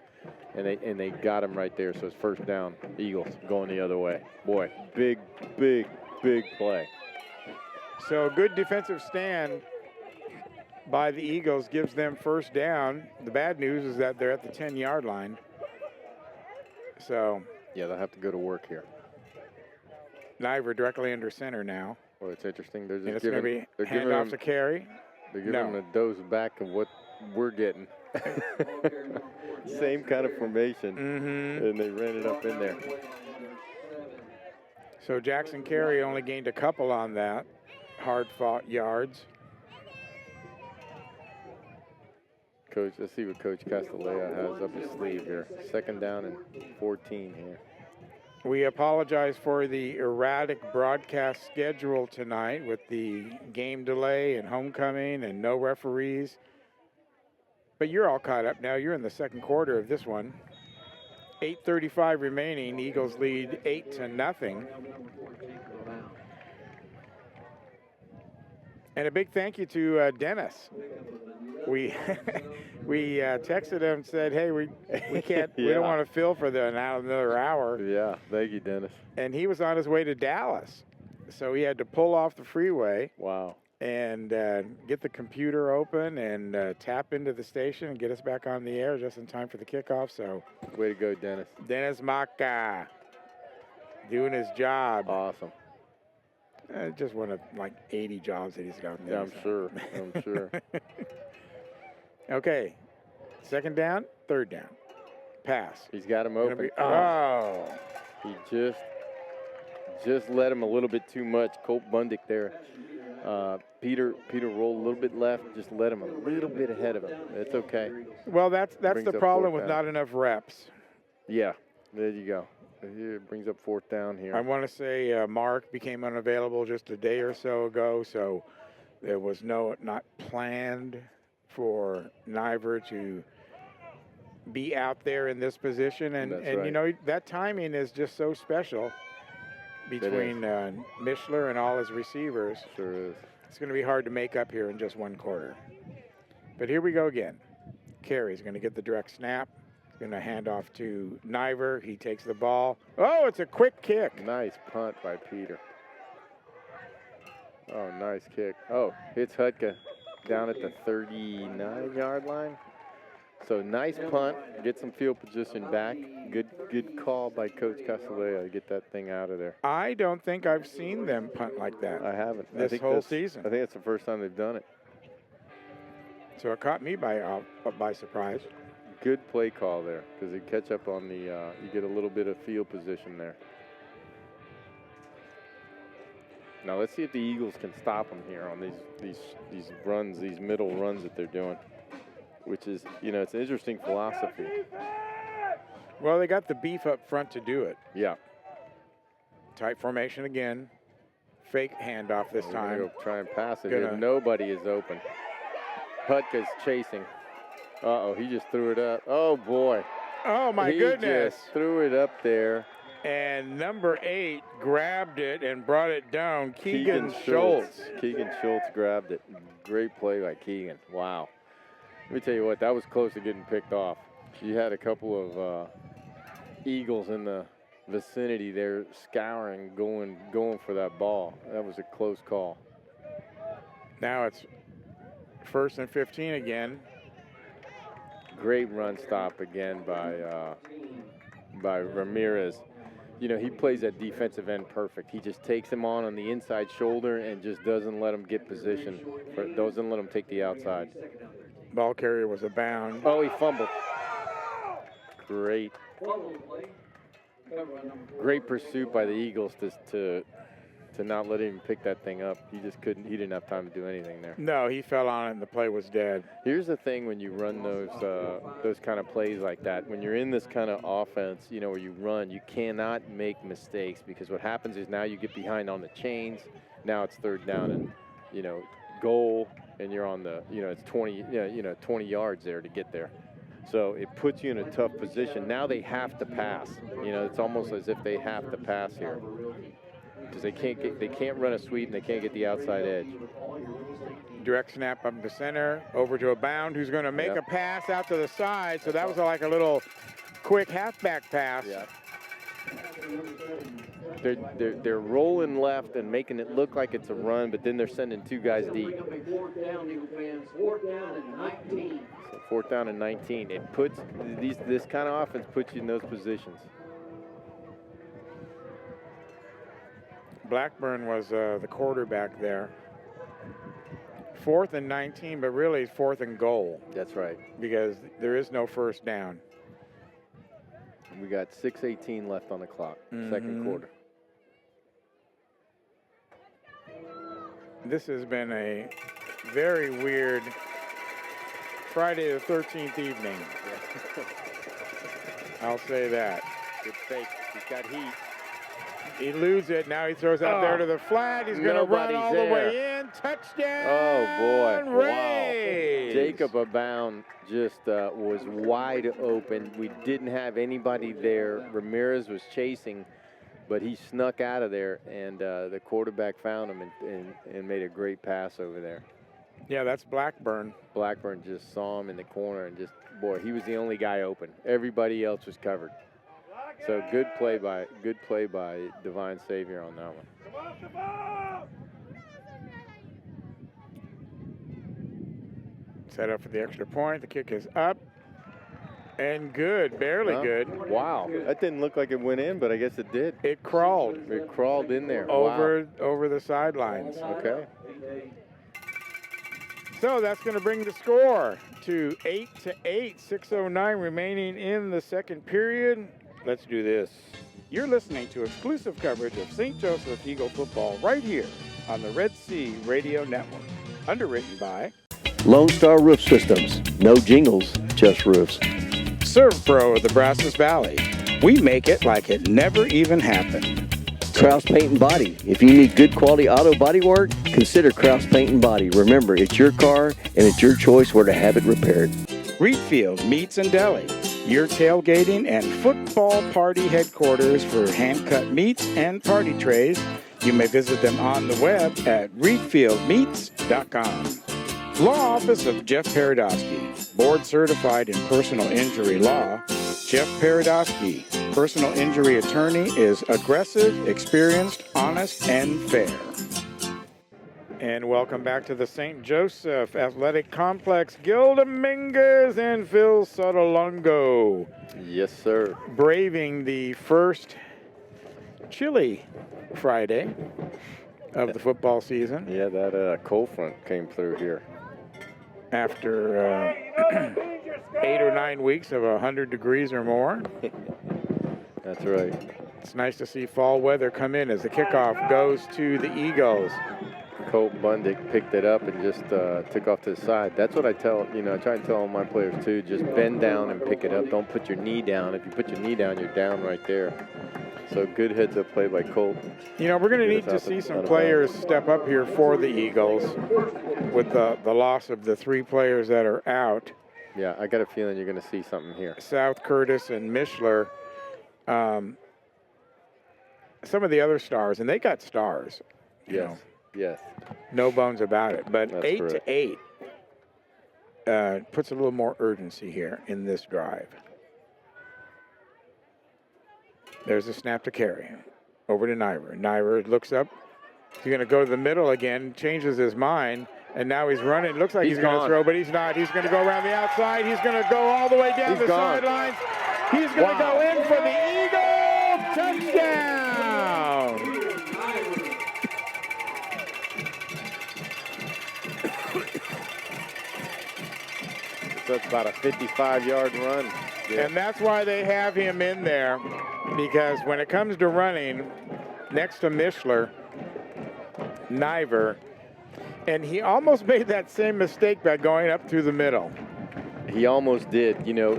B: and they got him right there. So it's first down. Eagles going the other way. Boy, big play.
A: So a good defensive stand by the Eagles gives them first down. The bad news is that they're at the 10-yard line. So
B: yeah, they'll have to go to work here.
A: Niver directly under center now.
B: Well, it's interesting. They're
A: And
B: just
A: it's going to
B: giving.
A: be handoff to Carey.
B: They're giving him a dose back of what we're getting. Same kind of formation, and they ran it up in there.
A: So Jackson Carey only gained a couple on that. Hard-fought yards.
B: Coach, let's see what Coach Castellea has up his sleeve here. Second down and 14 here.
A: We apologize for the erratic broadcast schedule tonight with the game delay and homecoming and no referees. But you're all caught up now. You're in the second quarter of this one. 8:35 remaining. Eagles lead 8-0. And a big thank you to Dennis. We we texted him and said, hey, we can't, we don't want to fill for another hour.
B: Yeah, thank you, Dennis.
A: And he was on his way to Dallas. So he had to pull off the freeway.
B: Wow.
A: And get the computer open and tap into the station and get us back on the air just in time for the kickoff. So
B: way to go, Dennis.
A: Dennis Maka doing his job.
B: Awesome.
A: Just one of like 80 jobs that he's got.
B: Yeah, I'm sure. I'm sure.
A: Okay. Second down, third down. Pass.
B: He's got him open. He just let him a little bit too much. Colt Bundick there. Peter rolled a little bit left, just let him a little bit ahead of him. It's okay.
A: Well, that's the problem with not enough reps.
B: Yeah, there you go. It brings up fourth down here.
A: I want to say Mark became unavailable just a day or so ago, so there was not planned for Niver to be out there in this position. And
B: right.
A: You know, that timing is just so special between Mishler and all his receivers.
B: Sure is.
A: It's going to be hard to make up here in just one quarter. But here we go again. Carey's going to get the direct snap. He's going to hand off to Niver. He takes the ball. Oh, it's a quick kick.
B: Nice punt by Peter. Oh, nice kick. Oh, hits Hutka. down at the 39-yard line. So nice punt, get some field position back. Good call by Coach Castellea to get that thing out of there.
A: I don't think I've seen them punt like that.
B: I haven't.
A: This whole season.
B: I think that's the first time they've done it.
A: So it caught me by surprise.
B: Good play call there because they catch up on the, you get a little bit of field position there. Now let's see if the Eagles can stop them here on these runs, these middle runs that they're doing, which is, it's an interesting philosophy.
A: Well, they got the beef up front to do it.
B: Yeah.
A: Tight formation again. Fake handoff this time.
B: Go try and pass it here. Nobody is open. Hutka's chasing. Uh-oh, he just threw it up. Oh, boy.
A: Oh, my goodness.
B: He just threw it up there.
A: And number 8 grabbed it and brought it down. Keegan
B: Schultz. Keegan Schultz grabbed it. Great play by Keegan. Wow. Let me tell you what, that was close to getting picked off. You had a couple of Eagles in the vicinity there scouring, going for that ball. That was a close call.
A: Now it's 1st and 15 again.
B: Great run stop again by Ramirez. He plays that defensive end perfect. He just takes him on the inside shoulder and just doesn't let him get position, or doesn't let him take the outside.
A: Ball carrier was a bound.
B: Oh, he fumbled. Great pursuit by the Eagles to not let him pick that thing up. He just couldn't. He didn't have time to do anything there.
A: No, he fell on it and the play was dead.
B: Here's the thing: when you run those kind of plays like that, when you're in this kind of offense, where you run, you cannot make mistakes, because what happens is now you get behind on the chains. Now it's 3rd down and goal, and you're on the it's 20 20 yards there to get there. So it puts you in a tough position. Now they have to pass. It's almost as if they have to pass here, because they can't run a sweep and they can't get the outside edge.
A: Direct snap up the center, over to a bound, who's going to make a pass out to the side. So that was like a little quick halfback pass.
B: Yeah. They're rolling left and making it look like it's a run, but then they're sending 2 guys deep. 4th down and 19. It puts this kind of offense puts you in those positions.
A: Blackburn was the quarterback there. 4th and 19, but really 4th and goal.
B: That's right.
A: Because there is no 1st down.
B: We got 6:18 left on the clock, second quarter.
A: This has been a very weird Friday the 13th evening. I'll say that.
B: Good fake. He's got heat.
A: He eludes it. Now he throws out there to the flat. He's going to run all the way in. Touchdown.
B: Oh, boy.
A: Rays.
B: Wow. Jacob Abound just was wide open. We didn't have anybody there. Ramirez was chasing, but he snuck out of there, and the quarterback found him and made a great pass over there.
A: Yeah, that's Blackburn.
B: Blackburn just saw him in the corner and he was the only guy open. Everybody else was covered. So good play by Divine Savior on that one.
A: Set up for the extra point. The kick is up and good, barely good.
B: Wow, that didn't look like it went in, but I guess it did.
A: It crawled.
B: It crawled in there.
A: Over the sidelines.
B: Okay.
A: So that's going to bring the score to 8-8. 6:09 remaining in the second period. Let's do this. You're listening to exclusive coverage of St. Joseph Eagle football right here on the Red Sea Radio Network. Underwritten by
I: Lone Star Roof Systems. No jingles, just roofs.
A: Serve Pro of the Brazos Valley. We make it like it never even happened.
I: Kraus Paint and Body. If you need good quality auto body work, consider Kraus Paint and Body. Remember, it's your car and it's your choice where to have it repaired.
A: Reedfield Meats and Deli. Your tailgating and football party headquarters for hand-cut meats and party trays. You may visit them on the web at reedfieldmeats.com. Law Office of Jeff Paradosky. Board certified in personal injury law. Jeff Paradosky, personal injury attorney, is aggressive, experienced, honest, and fair. And welcome back to the St. Joseph Athletic Complex. Gil Dominguez and Phil Sotolongo.
B: Yes, sir.
A: Braving the first chilly Friday of the football season.
B: Yeah, that cold front came through here.
A: After 8 or 9 weeks of 100 degrees or more.
B: That's right.
A: It's nice to see fall weather come in as the kickoff goes to the Eagles.
B: Colt Bundick picked it up and just took off to the side. That's what I tell, I try and tell all my players too, just bend down and pick it up. Don't put your knee down. If you put your knee down, you're down right there. So good heads up play by Colt.
A: We're going to need to see some players step up here for the Eagles with the loss of the 3 players that are out.
B: Yeah, I got a feeling you're going to see something here.
A: South Curtis and Mishler. Some of the other stars, and they got stars.
B: Yes. Yes.
A: No bones about it. But
B: That's
A: 8 to 8 puts a little more urgency here in this drive. There's a snap to carry. Over to Niver. Niver looks up. He's going to go to the middle again, changes his mind, and now he's running. It looks like he's going to throw, but he's not. He's going to go around the outside. He's going to go all the way down the sidelines. He's going to go in for the Eagles. Touchdown.
B: So it's about a 55-yard run. Yeah.
A: And that's why they have him in there, because when it comes to running, next to Mishler, Niver, and he almost made that same mistake by going up through the middle.
B: He almost did. He was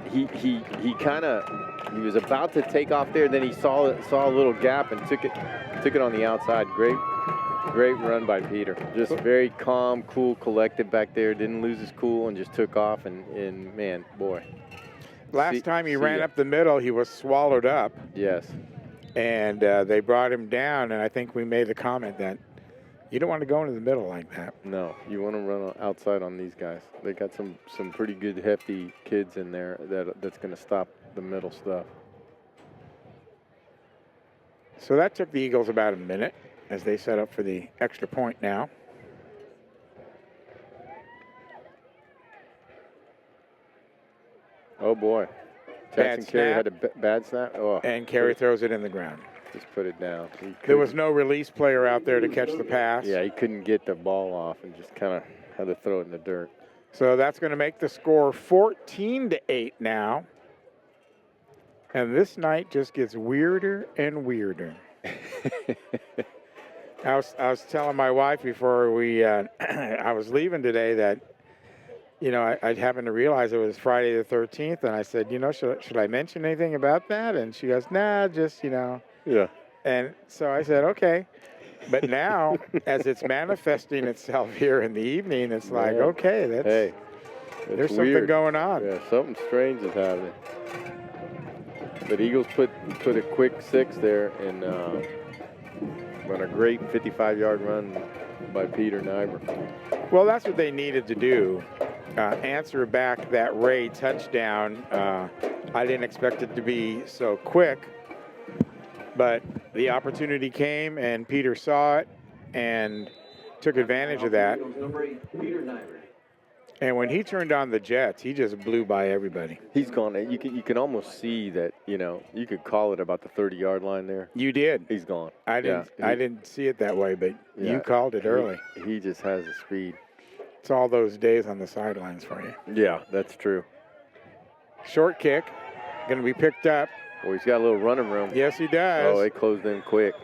B: about to take off there, then he saw a little gap and took it on the outside. Great run by Peter. Just very calm, cool, collected back there. Didn't lose his cool and just took off. And man, boy.
A: Last time he ran up the middle, he was swallowed up.
B: Yes.
A: And they brought him down, and I think we made the comment that you don't want to go into the middle like that.
B: No, you want to run outside on these guys. They got some pretty good, hefty kids in there that's going to stop the middle stuff.
A: So that took the Eagles about a minute as they set up for the extra point now.
B: Oh, boy. Jackson Carey had a bad snap. Oh,
A: and Carey throws it in the ground.
B: Just put it down.
A: There was no release player out there to catch the pass.
B: Yeah, he couldn't get the ball off and just kind of had to throw it in the dirt.
A: So that's going to make the score 14-8 now. And this night just gets weirder and weirder. I was telling my wife before I was leaving today that, I happened to realize it was Friday the 13th, and I said, should I mention anything about that? And she goes, nah, just,
B: Yeah.
A: And so I said, okay. But now, as it's manifesting itself here in the evening, it's like, okay, there's something going on.
B: Yeah, something strange is happening. But Eagles put a quick 6 there and run a great 55-yard run by Peter Niver.
A: Well, that's what they needed to do. Answer back that Ray touchdown. I didn't expect it to be so quick, but the opportunity came and Peter saw it and took advantage of that. And when he turned on the jets, he just blew by everybody.
B: He's gone. You can almost see that, you could call it about the 30-yard line there.
A: You did.
B: He's gone.
A: I didn't see it that way, but you called it early.
B: He just has the speed.
A: It's all those days on the sidelines for you.
B: Yeah, that's true.
A: Short kick, going to be picked up.
B: Well, he's got a little running room.
A: Yes, he does.
B: Oh, they closed in quick.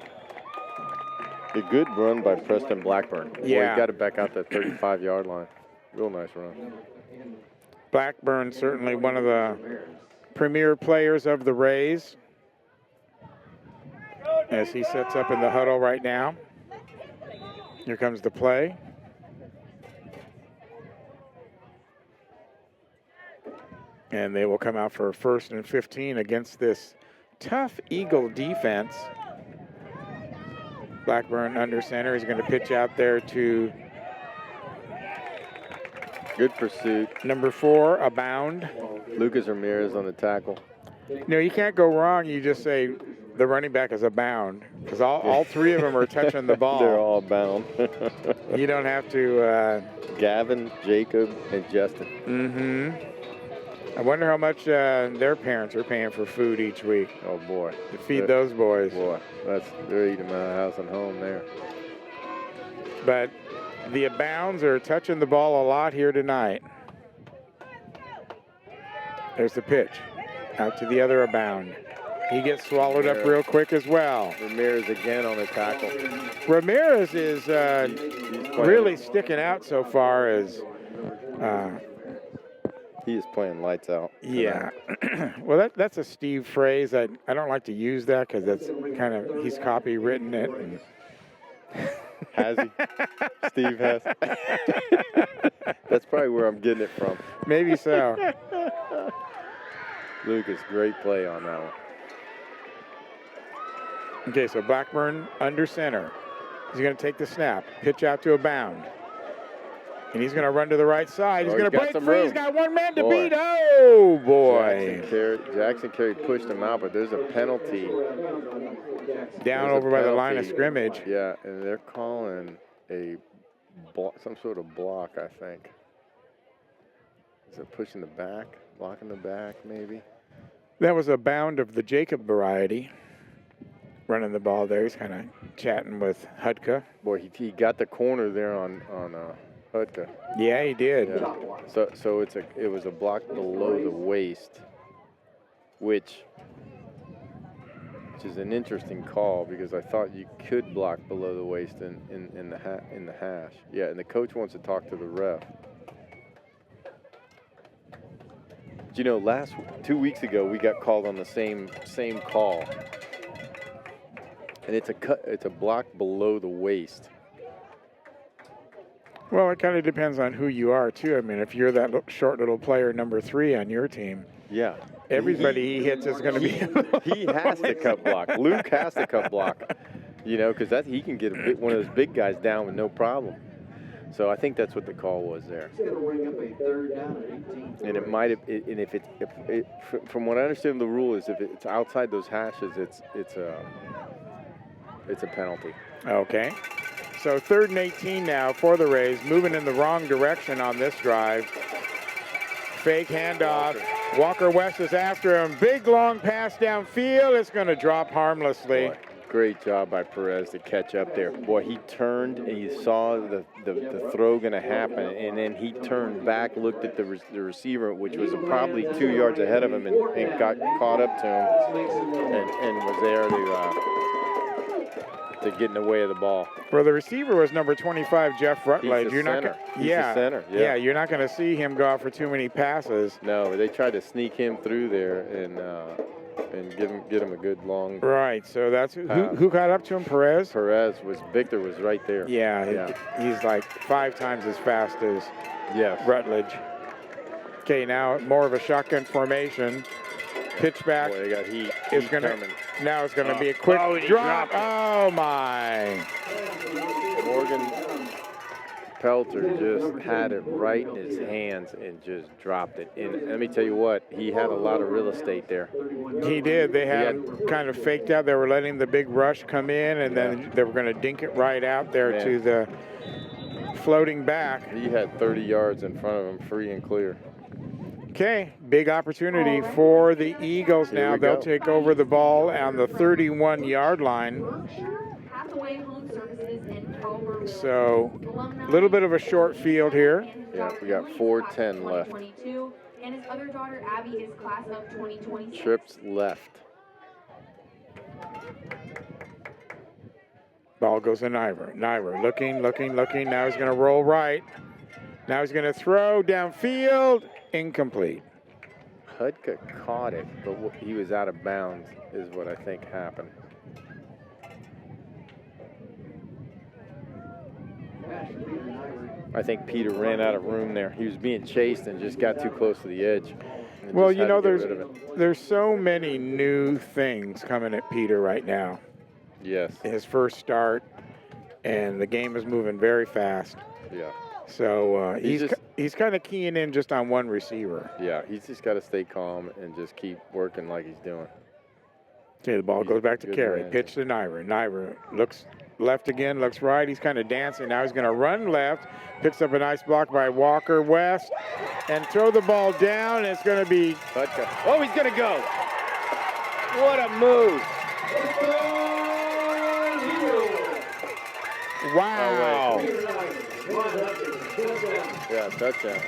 B: A good run by Preston Blackburn.
A: Yeah.
B: Boy, he got it back out that 35-yard line. Real nice run.
A: Blackburn, certainly one of the premier players of the Rays, as he sets up in the huddle right now. Here comes the play. And they will come out for 1st and 15 against this tough Eagle defense. Blackburn under center. He's going to pitch out there to
B: good pursuit.
A: Number 4, Abound.
B: Lucas Ramirez on the tackle.
A: You can't go wrong. You just say, the running back is a bound because all three of them are touching the ball.
B: They're all bound.
A: You don't have to.
B: Gavin, Jacob, and Justin.
A: Mm-hmm. I wonder how much their parents are paying for food each week.
B: Oh, boy.
A: To feed those boys.
B: Boy, they're eating them out of house and home there.
A: But the Abounds are touching the ball a lot here tonight. There's the pitch. Out to the other Abound. He gets swallowed up real quick as well.
B: Ramirez again on the tackle.
A: Ramirez is really sticking out so far as...
B: he is playing lights out.
A: Yeah. Well, that's a Steve phrase. I don't like to use that because that's kind of... He's copywritten it. And
B: has he? Steve has. That's probably where I'm getting it from.
A: Maybe so.
B: Lucas, great play on that one.
A: Okay, so Blackburn under center. He's going to take the snap, pitch out to Abound. And he's going to run to the right side. He's going to break free. He's got one man to beat. Oh, boy.
B: Jackson Carey pushed him out, but there's a penalty.
A: Down over by the line of scrimmage.
B: Yeah, and they're calling some sort of block, I think. Is it pushing the back, blocking the back, maybe?
A: That was a Bound of the Jacob variety. Running the ball there. He's kind of chatting with Hudka.
B: Boy, he got the corner there on Hudka.
A: Yeah, he did.
B: Yeah. So it was a block below the waist, which is an interesting call because I thought you could block below the waist in the hash. Yeah, and the coach wants to talk to the ref. You know, 2 weeks ago we got called on the same call. And it's a block below the waist.
A: Well, it kind of depends on who you are, too. I mean, if you're that short little player, number 3 on your team,
B: yeah,
A: everybody he hits is going to be.
B: He has to cut block. Luke has to cut block, you know, because he can get one of those big guys down with no problem. So I think that's what the call was there. And it might have, and from what I understand, the rule is if it's outside those hashes, it's a penalty.
A: Okay. So 3rd and 18 now for the Rays, moving in the wrong direction on this drive. Fake handoff. Walker West is after him. Big long pass downfield. It's going to drop harmlessly.
B: Boy, great job by Perez to catch up there. Boy, he turned and he saw the throw going to happen, and then he turned back, looked at the receiver, which was probably 2 yards ahead of him, and got caught up to him and was there to get in the way of the ball.
A: Well, the receiver was number 25, Jeff Rutledge.
B: He's the center.
A: Yeah, you're not going to see him go out for too many passes.
B: No, they tried to sneak him through there and get him a good long.
A: Right. So that's who got up to him. Perez.
B: Victor was right there.
A: Yeah. He's like 5 times as fast as Rutledge. Okay, now more of a shotgun formation. Pitch back.
B: Boy, they got heat.
A: Now it's going to be a quick drop. Oh, my.
B: Morgan Pelter just had it right in his hands and just dropped it. And let me tell you what, he had a lot of real estate there.
A: He did. They had him kind of faked out. They were letting the big rush come in, and then they were going to dink it right out there to the floating back.
B: He had 30 yards in front of him, free and clear.
A: Okay, big opportunity for the Eagles now. They'll take over the ball on the 31-yard line. So, a little bit of a short field here.
B: Yeah, we got 4:10 left.
J: And his other daughter, Abby, is class of 2020.
B: Trips left.
A: Ball goes to Niver. Niver looking. Now he's going to roll right. Now he's going to throw downfield. Incomplete.
B: Hudka caught it, but he was out of bounds is what I think happened. I think Peter ran out of room there. He was being chased and just got too close to the edge.
A: Well, you know, there's so many new things coming at Peter right now.
B: Yes.
A: His first start, and the game is moving very fast.
B: Yeah.
A: So he's kind of keying in just on one receiver.
B: Yeah, he's just got to stay calm and just keep working like he's doing.
A: Okay, the ball goes back to
B: Good
A: Carey.
B: man.
A: Pitch to Niver. Niver looks left again, looks right. He's kind of dancing. Now he's going to run left. Picks up a nice block by Walker West and throw the ball down. It's going to be
B: Hutka. Oh, he's going to go. What a move.
A: wow.
B: Yeah, touchdown.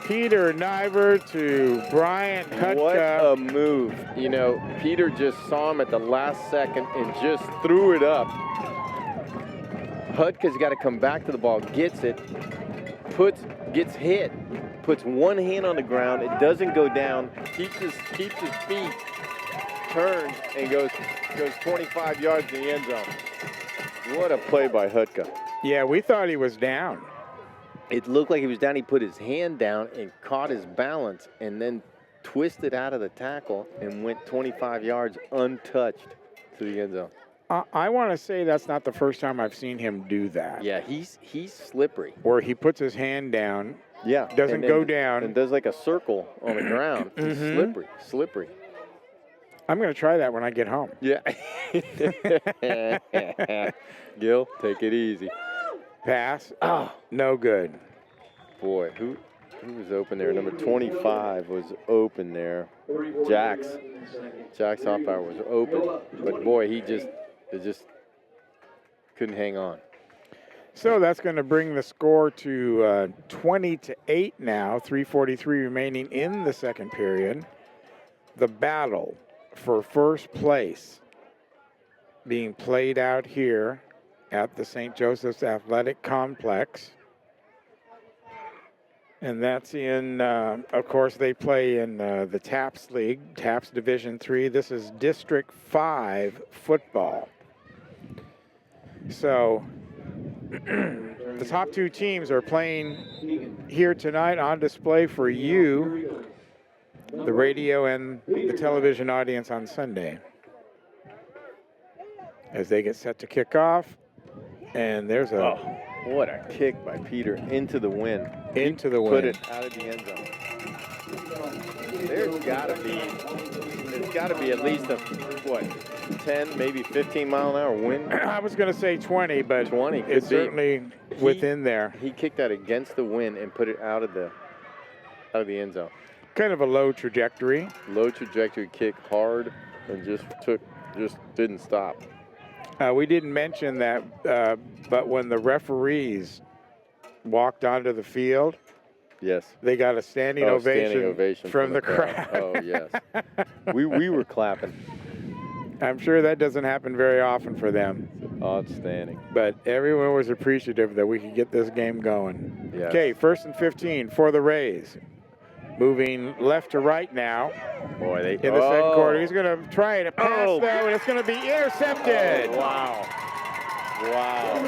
A: Peter Niver to Bryan
B: What
A: Hutka.
B: a move. You know, Peter just saw him at the last second and just threw it up. Hutka's got to come back to the ball, gets it, gets hit, puts one hand on the ground, it doesn't go down, keeps his feet, turns, and goes 25 yards in the end zone. What a play by Hutka.
A: Yeah, we thought he was down.
B: It looked like he was down. He put his hand down and caught his balance and then twisted out of the tackle and went 25 yards untouched to the end zone.
A: I want to say that's not the first time I've seen him do that.
B: Yeah, he's slippery.
A: Where he puts his hand down,
B: Yeah.
A: doesn't
B: and then-
A: go down.
B: And does like a circle on the ground. He's slippery.
A: I'm going to try that when I get home.
B: Yeah. Gil, take it easy.
A: Pass. Oh, no good.
B: Boy, who was open there? Number 25 was open there. Jax Hoffbauer was open. But boy, he just couldn't hang on.
A: So that's going to bring the score to 20-8 now. 3:43 remaining in the second period. The battle for first place being played out here at the St. Joseph's Athletic Complex. And that's in, of course, they play in the TAPS League, TAPS Division III. This is District 5 football. So the top two teams are playing here tonight on display for you, the radio and the television audience on Sunday. As they get set to kick off. And there's a...
B: What a kick by Peter into the wind.
A: Into the wind.
B: Put it out of the end zone. There's got to be at least a, 10, maybe 15 mile an hour wind?
A: I was going to say 20, but
B: 20
A: it's certainly within there.
B: He kicked that against the wind and put it out of the end zone.
A: Kind of a low trajectory.
B: Low trajectory kick, hard, and just didn't stop.
A: We didn't mention that, but when the referees walked onto the field,
B: yes,
A: they got a standing ovation from the crowd.
B: Oh, yes. we were clapping.
A: I'm sure that doesn't happen very often for them.
B: Outstanding.
A: But everyone was appreciative that we could get this game going.
B: Yes.
A: Okay, 1st and 15 for the Rays. Moving left to right now.
B: Boy,
A: in the second quarter. He's going to try to pass, though, and it's going to be intercepted.
B: Oh, wow.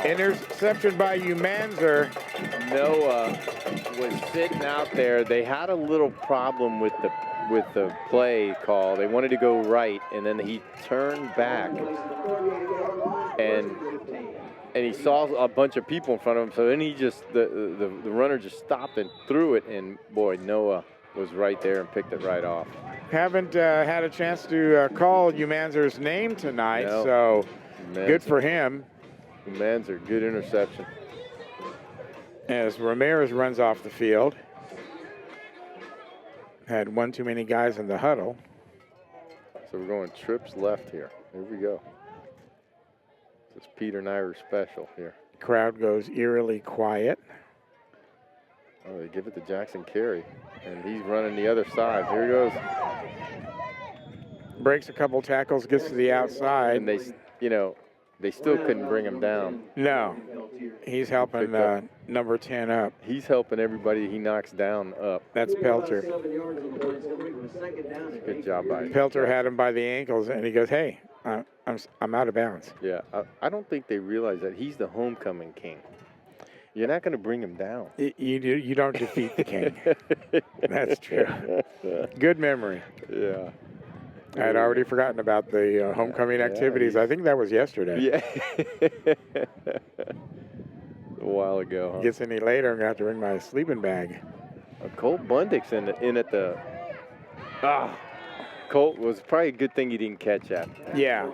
A: Interception by Umanzer.
B: Noah was sitting out there. They had a little problem with the play call. They wanted to go right, and then he turned back, and he saw a bunch of people in front of him. So then the runner just stopped and threw it, and boy, Noah was right there and picked it right off.
A: Haven't had a chance to call Umanzer's name tonight, so good for him.
B: Umanzer, good interception.
A: As Ramirez runs off the field. Had one too many guys in the huddle.
B: So we're going trips left here. Here we go. This is Peter Niver special here.
A: Crowd goes eerily quiet.
B: Oh, they give it to Jackson Carey, and he's running the other side. Here he goes.
A: Breaks a couple tackles, gets to the outside.
B: And they still couldn't bring him down.
A: No. He's helping number 10 up.
B: He's helping everybody he knocks down up.
A: That's Pelter.
B: Good job by him.
A: Pelter had him by the ankles, and he goes, hey, I'm out of bounds.
B: Yeah, I don't think they realize that he's the homecoming king. You're not going to bring him down.
A: You don't defeat the king. That's true. Good memory.
B: Yeah.
A: I had already forgotten about the homecoming activities. I think that was yesterday.
B: Yeah. a while ago. Huh?
A: Gets any later, I'm going to have to bring my sleeping bag.
B: Colt Bundick's in at the. Colt was probably a good thing he didn't catch that.
A: Yeah.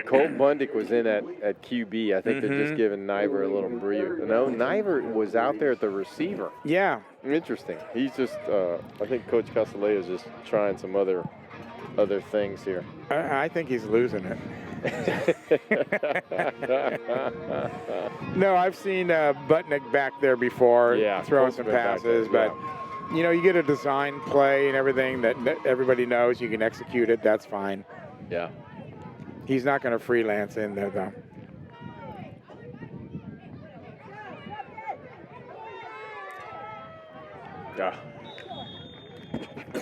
B: Colt Bundick was in at QB. I think they're just giving Niver a little breather. No, Niver was out there at the receiver.
A: Yeah.
B: Interesting. He's just, I think Coach Castelleo is just trying some other things here.
A: I think he's losing it. No, I've seen Butnick back there before throwing some passes, but you know, you get a design play and everything that everybody knows you can execute it. That's fine.
B: Yeah.
A: He's not going to freelance in there, though.
B: Yeah.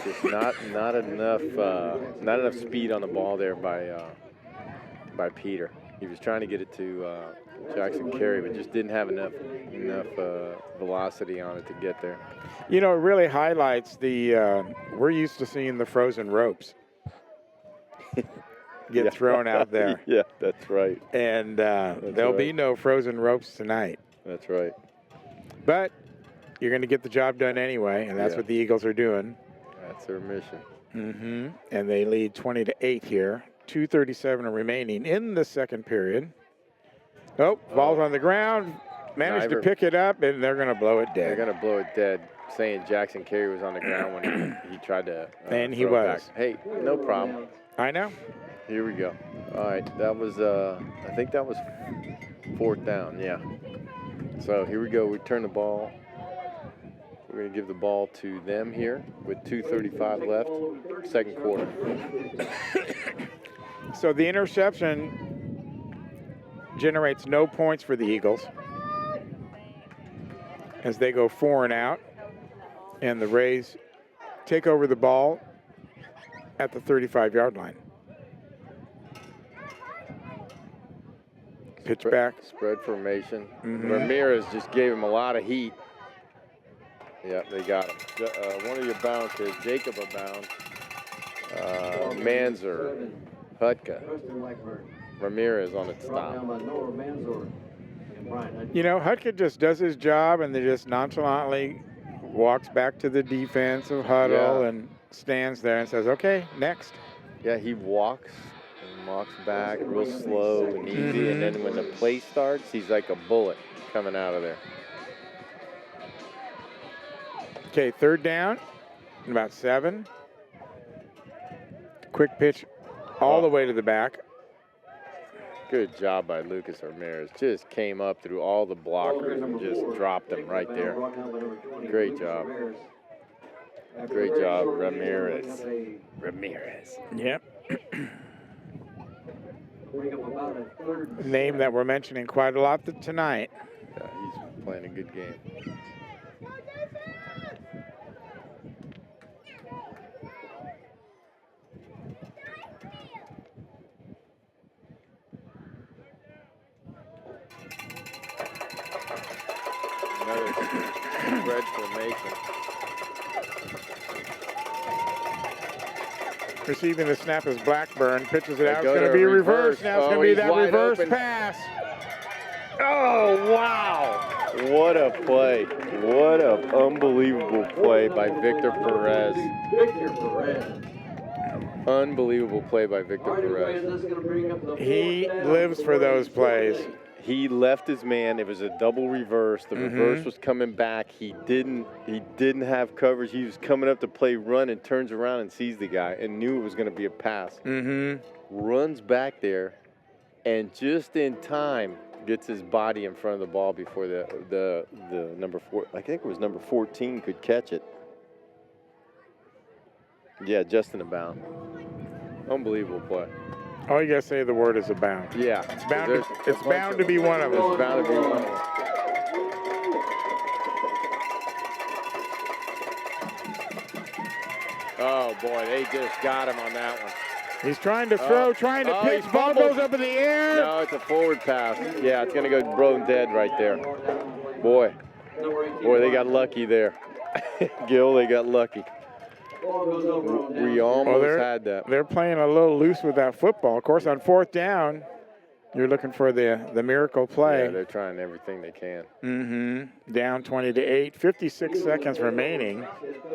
B: Just not enough speed on the ball there by Peter. He was trying to get it to Jackson Carey, but just didn't have enough velocity on it to get there.
A: You know, it really highlights the we're used to seeing the frozen ropes get thrown out there.
B: Yeah, that's right.
A: And there'll be no frozen ropes tonight.
B: That's right.
A: But you're going to get the job done anyway, and that's what the Eagles are doing.
B: That's their mission.
A: And they lead 20-8 here. 2:37 remaining in the second period. Ball's on the ground. Managed to pick it up, and they're going to blow it dead.
B: They're going to blow it dead, saying Jackson Carey was on the ground when he tried to
A: and he
B: throw
A: was.
B: Back. Hey, no problem.
A: I know.
B: Here we go. All right, that was, I think that was fourth down, yeah. So here we go. We turn the ball. We're going to give the ball to them here with 2:35 left, second quarter.
A: So the interception generates no points for the Eagles as they go 4 and out, and the Rays take over the ball at the 35-yard line. Pitch back.
B: Spread formation. Ramirez just gave him a lot of heat. Yeah, they got him. One of your bounces, Jacob abound. Manzer, Hutka, Ramirez on its stop.
A: You know, Hutka just does his job and they just nonchalantly walks back to the defensive huddle and stands there and says, okay, next.
B: Yeah, he walks back real slow and easy, and then when the play starts, he's like a bullet coming out of there.
A: Okay, third down, about 7. Quick pitch all the way to the back.
B: Good job by Lucas Ramirez. Just came up through all the blockers and just dropped them right there. Great job. Great job, Ramirez.
A: Yep. Name that we're mentioning quite a lot tonight.
B: Yeah, he's playing a good game. Another spread formation.
A: Receiving the snap is Blackburn. Pitches it out. It's going to be reversed. Now it's going to be that reverse pass.
B: Oh, wow. What a play. What an unbelievable play by Victor Perez. Unbelievable play by Victor Perez.
A: He lives for those plays.
B: He left his man. It was a double reverse. The reverse was coming back. He didn't have coverage. He was coming up to play run and turns around and sees the guy and knew it was going to be a pass. Runs back there and just in time gets his body in front of the ball before the number 4, I think it was number 14, could catch it. Yeah, just in a bound. Unbelievable play.
A: All you gotta say the word is abound.
B: Yeah,
A: it's bound to be one of them.
B: It's bound to be one of them. Oh boy, they just got him on that one.
A: He's trying to throw, trying to pitch. Ball goes up in the air.
B: No, it's a forward pass. Yeah, it's gonna go blown dead right there. Boy, they got lucky there. Gil, they got lucky. We almost had that.
A: They're playing a little loose with that football. Of course, on fourth down, You're looking for the miracle play.
B: Yeah, they're trying everything they can.
A: Mm-hmm. Down 20-8, 56 seconds remaining.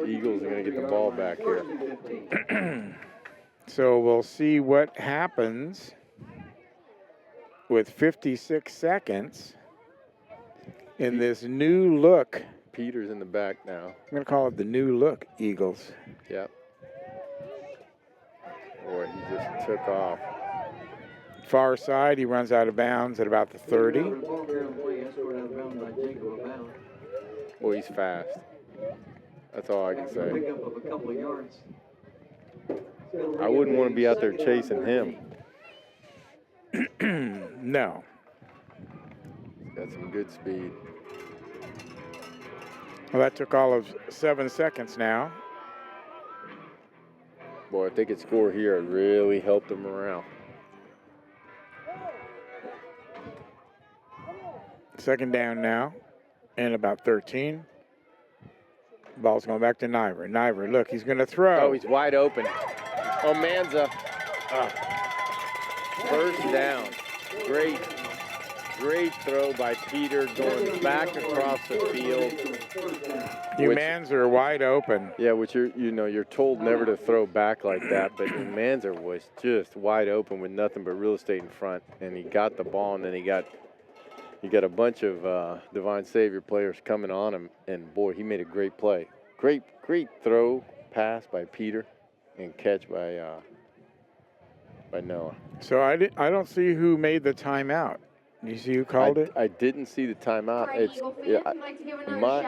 B: Eagles are going to get the ball back here.
A: So we'll see what happens with 56 seconds in this new look.
B: Peter's in the back now.
A: I'm going to call it the new look Eagles.
B: Yep. Boy, he just took off.
A: Far side, he runs out of bounds at about the 30.
B: Boy, he's fast. That's all I can say. I wouldn't want to be out there chasing him.
A: No.
B: He's got some good speed.
A: Well, that took all of 7 seconds now.
B: Boy, if they could score here, it really helped them around.
A: Second down now, and about 13. Ball's going back to Niver. Niver, look, he's going to throw.
B: Oh, he's wide open. Oh, Manza. First down. Great throw by Peter going back across the field.
A: Manzer wide open.
B: Yeah, which you're told never to throw back like that, but Manzer was just wide open with nothing but real estate in front, and he got the ball, and then he got a bunch of Divine Savior players coming on him, and boy, he made a great play. Great throw, pass by Peter, and catch by Noah.
A: So I don't see who made the timeout. Do you see who called it?
B: I didn't see the timeout.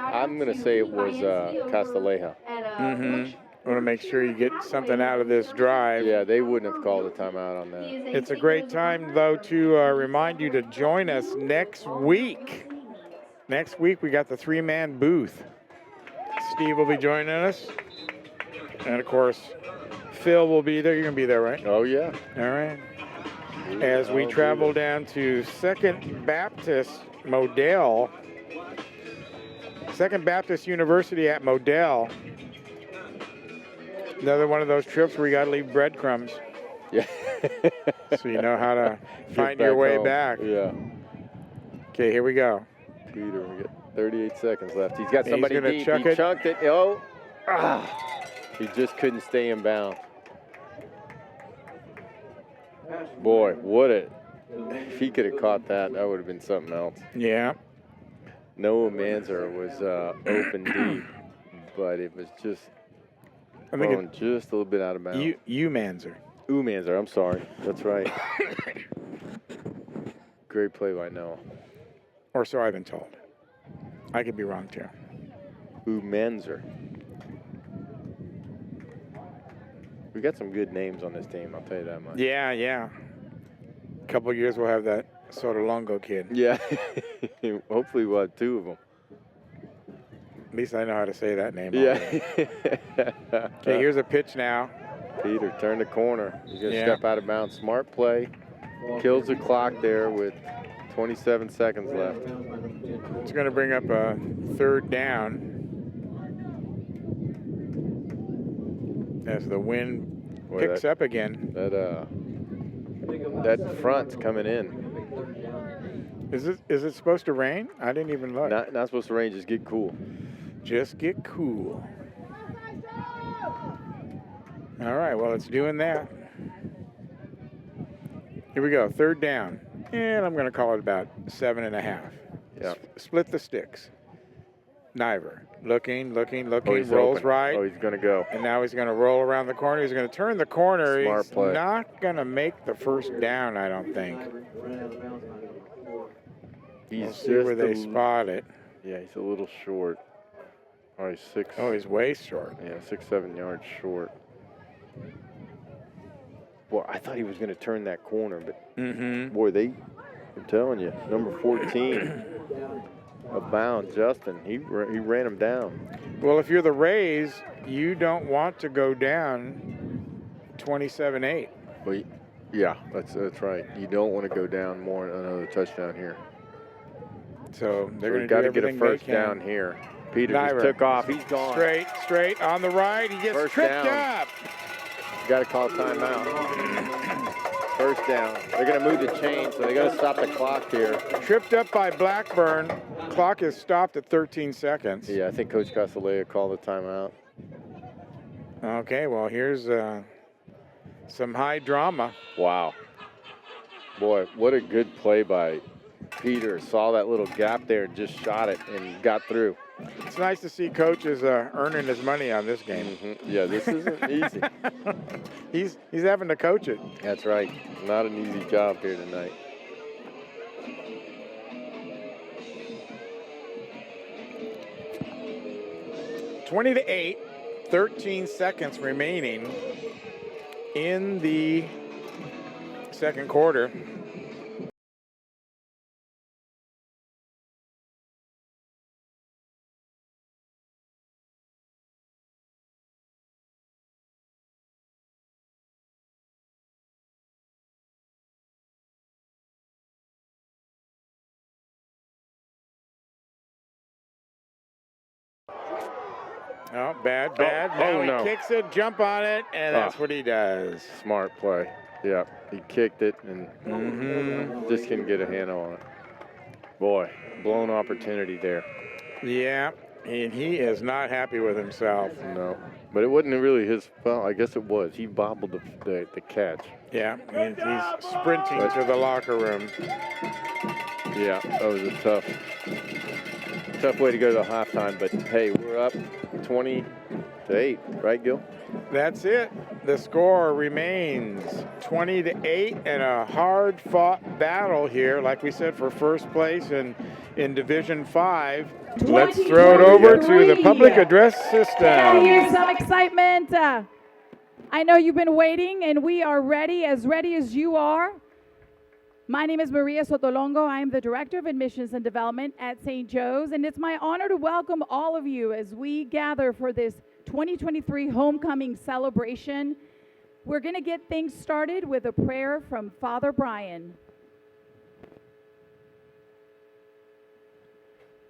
B: I'm going to say it was Castilleja.
A: Mm-hmm. Want to make sure you get something out of this drive.
B: Yeah, they wouldn't have called a timeout on that.
A: It's a great time, though, to remind you to join us next week. Next week, we got the 3-man booth. Steve will be joining us. And, of course, Phil will be there. You're going to be there, right?
B: Oh, yeah.
A: All right. As we travel down to Second Baptist Modell. Second Baptist University at Modell. Another one of those trips where you got to leave breadcrumbs.
B: Yeah.
A: So you know how to find your way
B: home.
A: back.
B: Yeah.
A: Okay, here we go.
B: Peter, we got 38 seconds left. He's got somebody
A: gonna
B: deep.
A: chuck
B: He
A: it.
B: chunked it. Oh. He just couldn't stay in bounds. Boy, if he could have caught that, that would have been something else.
A: Yeah.
B: Noah Manzer was open deep, but it was just just a little bit out of bounds.
A: Manzer.
B: Manzer, I'm sorry. That's right. Great play by Noah.
A: Or so I've been told. I could be wrong, too.
B: Manzer. We got some good names on this team, I'll tell you that much.
A: Yeah. A couple of years we'll have that Sotolongo kid.
B: Yeah. Hopefully we'll have 2 of them.
A: At least I know how to say that name.
B: Yeah.
A: Okay, here's a pitch now.
B: Peter, turn the corner. He's going to
A: Yeah.
B: step out of bounds. Smart play. Kills the clock there with 27 seconds left.
A: It's going to bring up a 3rd down. As the wind picks up again.
B: That front's coming in.
A: Is it supposed to rain? I didn't even look.
B: Not supposed to rain, just get cool.
A: Just get cool. All right, well, it's doing that. Here we go, 3rd down. And I'm going to call it about 7.5.
B: Yeah.
A: Split the sticks. Niver. Looking,
B: Oh, he's
A: rolls
B: open.
A: right.
B: Oh, he's going to go.
A: And now he's going to roll around the corner. He's going to turn the corner.
B: Smart
A: He's
B: play.
A: not going to make the 1st down, I don't think. We'll see where they spot it.
B: Yeah, he's a little short. Oh, he's 6.
A: Oh, he's way short.
B: Yeah, 6-7 yards short. Boy, I thought he was going to turn that corner, but boy, I'm telling you, number 14, abound, Justin, he ran him down.
A: Well, if you're the Rays, you don't want to go down 27-8.
B: Well, yeah, that's right. You don't want to go down more than another touchdown here.
A: So they're going to
B: got
A: do
B: to get a
A: everything they
B: first
A: can.
B: down here. Peter
A: Niver.
B: just took off. He's gone.
A: Straight on the right. He gets
B: First
A: tripped
B: down.
A: up.
B: Got to call timeout. First down. They're going to move the chain, so they got to stop the clock here.
A: Tripped up by Blackburn. Clock is stopped at 13 seconds.
B: Yeah, I think Coach Casalea called the timeout.
A: Okay, well, here's some high drama.
B: Wow. Boy, what a good play by Peter. Saw that little gap there, just shot it and got through.
A: It's nice to see coaches earning his money on this game.
B: Mm-hmm. Yeah, this isn't easy.
A: He's having to coach it.
B: That's right. Not an easy job here tonight.
A: (20-8), 13 seconds remaining in the second quarter. Oh, bad. Now
B: no.
A: he kicks it, jump on it, and that's what he does.
B: Smart play. Yeah, he kicked it and just couldn't get a handle on it. Boy, blown opportunity there.
A: Yeah, and he is not happy with himself.
B: No, but it wasn't really his fault. I guess it was. He bobbled the catch.
A: Yeah, and he's sprinting to the locker room.
B: Yeah, that was a tough way to go to the halftime, but hey, we're up 20-8, right, Gil?
A: That's it. The score remains 20-8 and a hard-fought battle here, like we said, for first place in Division 5. Let's throw it over to the public address system.
K: Can I hear some excitement? I know you've been waiting, and we are ready as you are. My name is Maria Sotolongo. I am the Director of Admissions and Development at St. Joe's, and it's my honor to welcome all of you as we gather for this 2023 Homecoming celebration. We're going to get things started with a prayer from Father Bryan.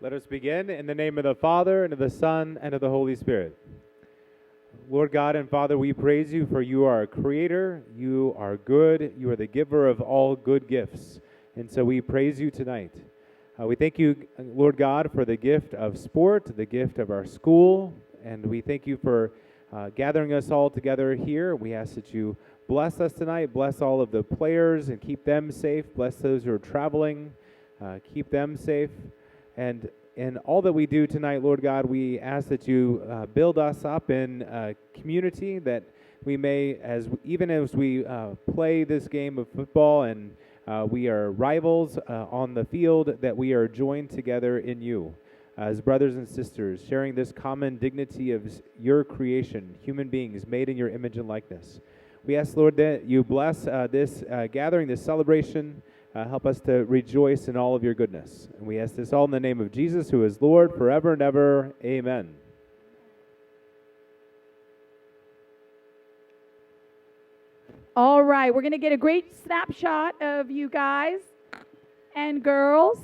L: Let us begin in the name of the Father, and of the Son, and of the Holy Spirit. Lord God and Father, we praise you, for you are our creator, you are good, you are the giver of all good gifts. And so we praise you tonight. We thank you, Lord God, for the gift of sport, the gift of our school, and we thank you for gathering us all together here. We ask that you bless us tonight, bless all of the players and keep them safe, bless those who are traveling, keep them safe. And in all that we do tonight, Lord God, we ask that you build us up in a community, that we may, even as we play this game of football and we are rivals on the field, that we are joined together in you as brothers and sisters, sharing this common dignity of your creation, human beings made in your image and likeness. We ask, Lord, that you bless this gathering, this celebration. Help us to rejoice in all of your goodness. And we ask this all in the name of Jesus, who is Lord forever and ever. Amen.
K: All right, we're going to get a great snapshot of you guys and girls.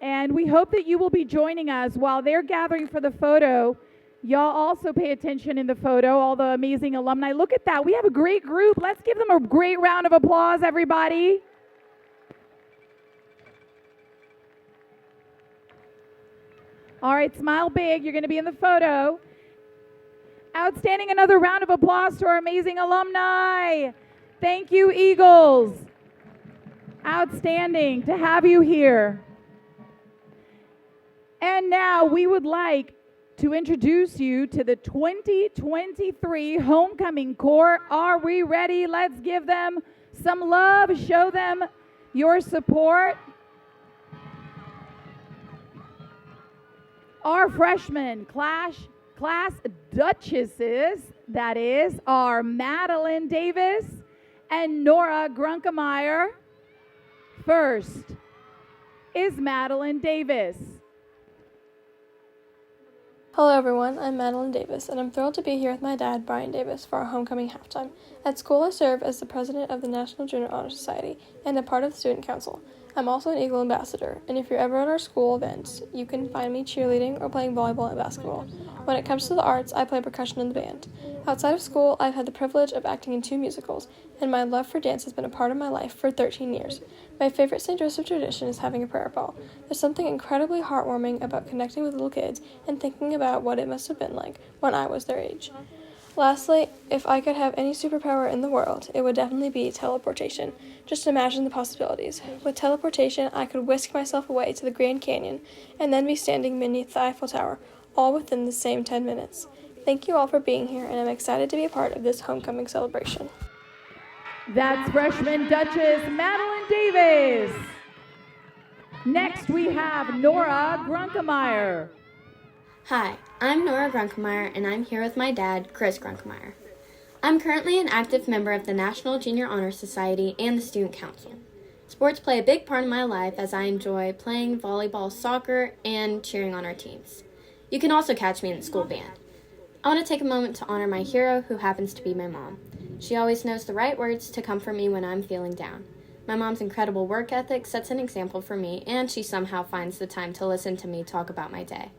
K: And we hope that you will be joining us while they're gathering for the photo. Y'all also pay attention in the photo, all the amazing alumni. Look at that. We have a great group. Let's give them a great round of applause, everybody. All right, smile big. You're going to be in the photo. Outstanding. Another round of applause to our amazing alumni. Thank you, Eagles. Outstanding to have you here. And now we would like to introduce you to the 2023 Homecoming Corps. Are we ready? Let's give them some love. Show them your support. Our freshmen class duchesses, that is, are Madeline Davis and Nora Grunkemeyer. First is Madeline Davis.
M: Hello everyone, I'm Madeline Davis, and I'm thrilled to be here with my dad, Bryan Davis, for our homecoming halftime. At school, I serve as the president of the National Junior Honor Society and a part of the Student Council. I'm also an Eagle Ambassador, and if you're ever at our school events, you can find me cheerleading or playing volleyball and basketball. When it comes to the arts, I play percussion in the band. Outside of school, I've had the privilege of acting in 2 musicals, and my love for dance has been a part of my life for 13 years. My favorite St. Joseph tradition is having a prayer ball. There's something incredibly heartwarming about connecting with little kids and thinking about what it must have been like when I was their age. Lastly, if I could have any superpower in the world, it would definitely be teleportation. Just imagine the possibilities. With teleportation, I could whisk myself away to the Grand Canyon and then be standing beneath the Eiffel Tower, all within the same 10 minutes. Thank you all for being here, and I'm excited to be a part of this homecoming celebration.
K: That's freshman Duchess Madeline Davis. Next, we have Nora Grunkemeyer.
N: Hi, I'm Nora Grunkemeyer, and I'm here with my dad, Chris Grunkemeyer. I'm currently an active member of the National Junior Honor Society and the Student Council. Sports play a big part of my life as I enjoy playing volleyball, soccer, and cheering on our teams. You can also catch me in the school band. I want to take a moment to honor my hero, who happens to be my mom. She always knows the right words to comfort me when I'm feeling down. My mom's incredible work ethic sets an example for me, and she somehow finds the time to listen to me talk about my day.